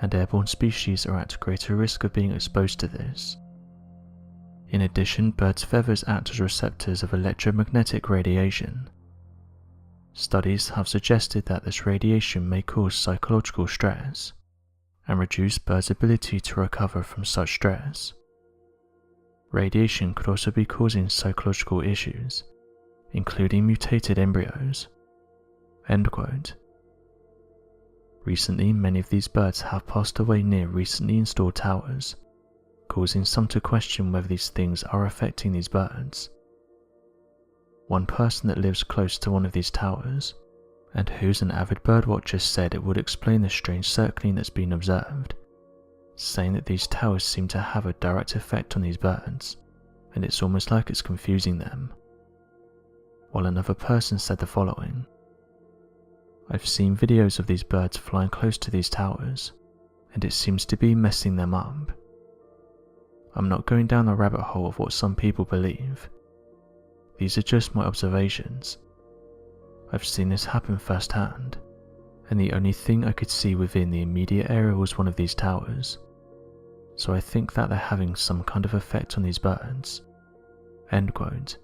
and airborne species are at greater risk of being exposed to this. In addition, birds' feathers act as receptors of electromagnetic radiation. Studies have suggested that this radiation may cause psychological stress and reduce birds' ability to recover from such stress. Radiation could also be causing psychological issues, including mutated embryos." End quote. Recently, many of these birds have passed away near recently installed towers, causing some to question whether these things are affecting these birds. One person that lives close to one of these towers, and who's an avid birdwatcher, said it would explain the strange circling that's been observed, saying that these towers seem to have a direct effect on these birds, and it's almost like it's confusing them. While another person said the following: "I've seen videos of these birds flying close to these towers, and it seems to be messing them up. I'm not going down the rabbit hole of what some people believe. These are just my observations. I've seen this happen firsthand, and the only thing I could see within the immediate area was one of these towers. So I think that they're having some kind of effect on these birds." End quote.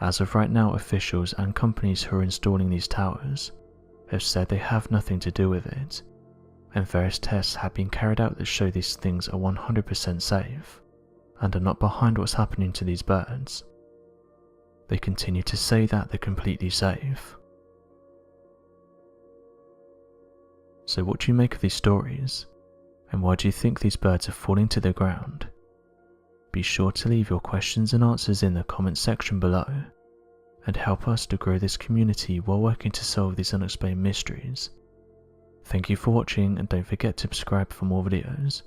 As of right now, officials and companies who are installing these towers have said they have nothing to do with it, and various tests have been carried out that show these things are 100% safe and are not behind what's happening to these birds. They continue to say that they're completely safe. So what do you make of these stories, and why do you think these birds are falling to the ground? Be sure to leave your questions and answers in the comments section below, and help us to grow this community while working to solve these unexplained mysteries. Thank you for watching, and don't forget to subscribe for more videos.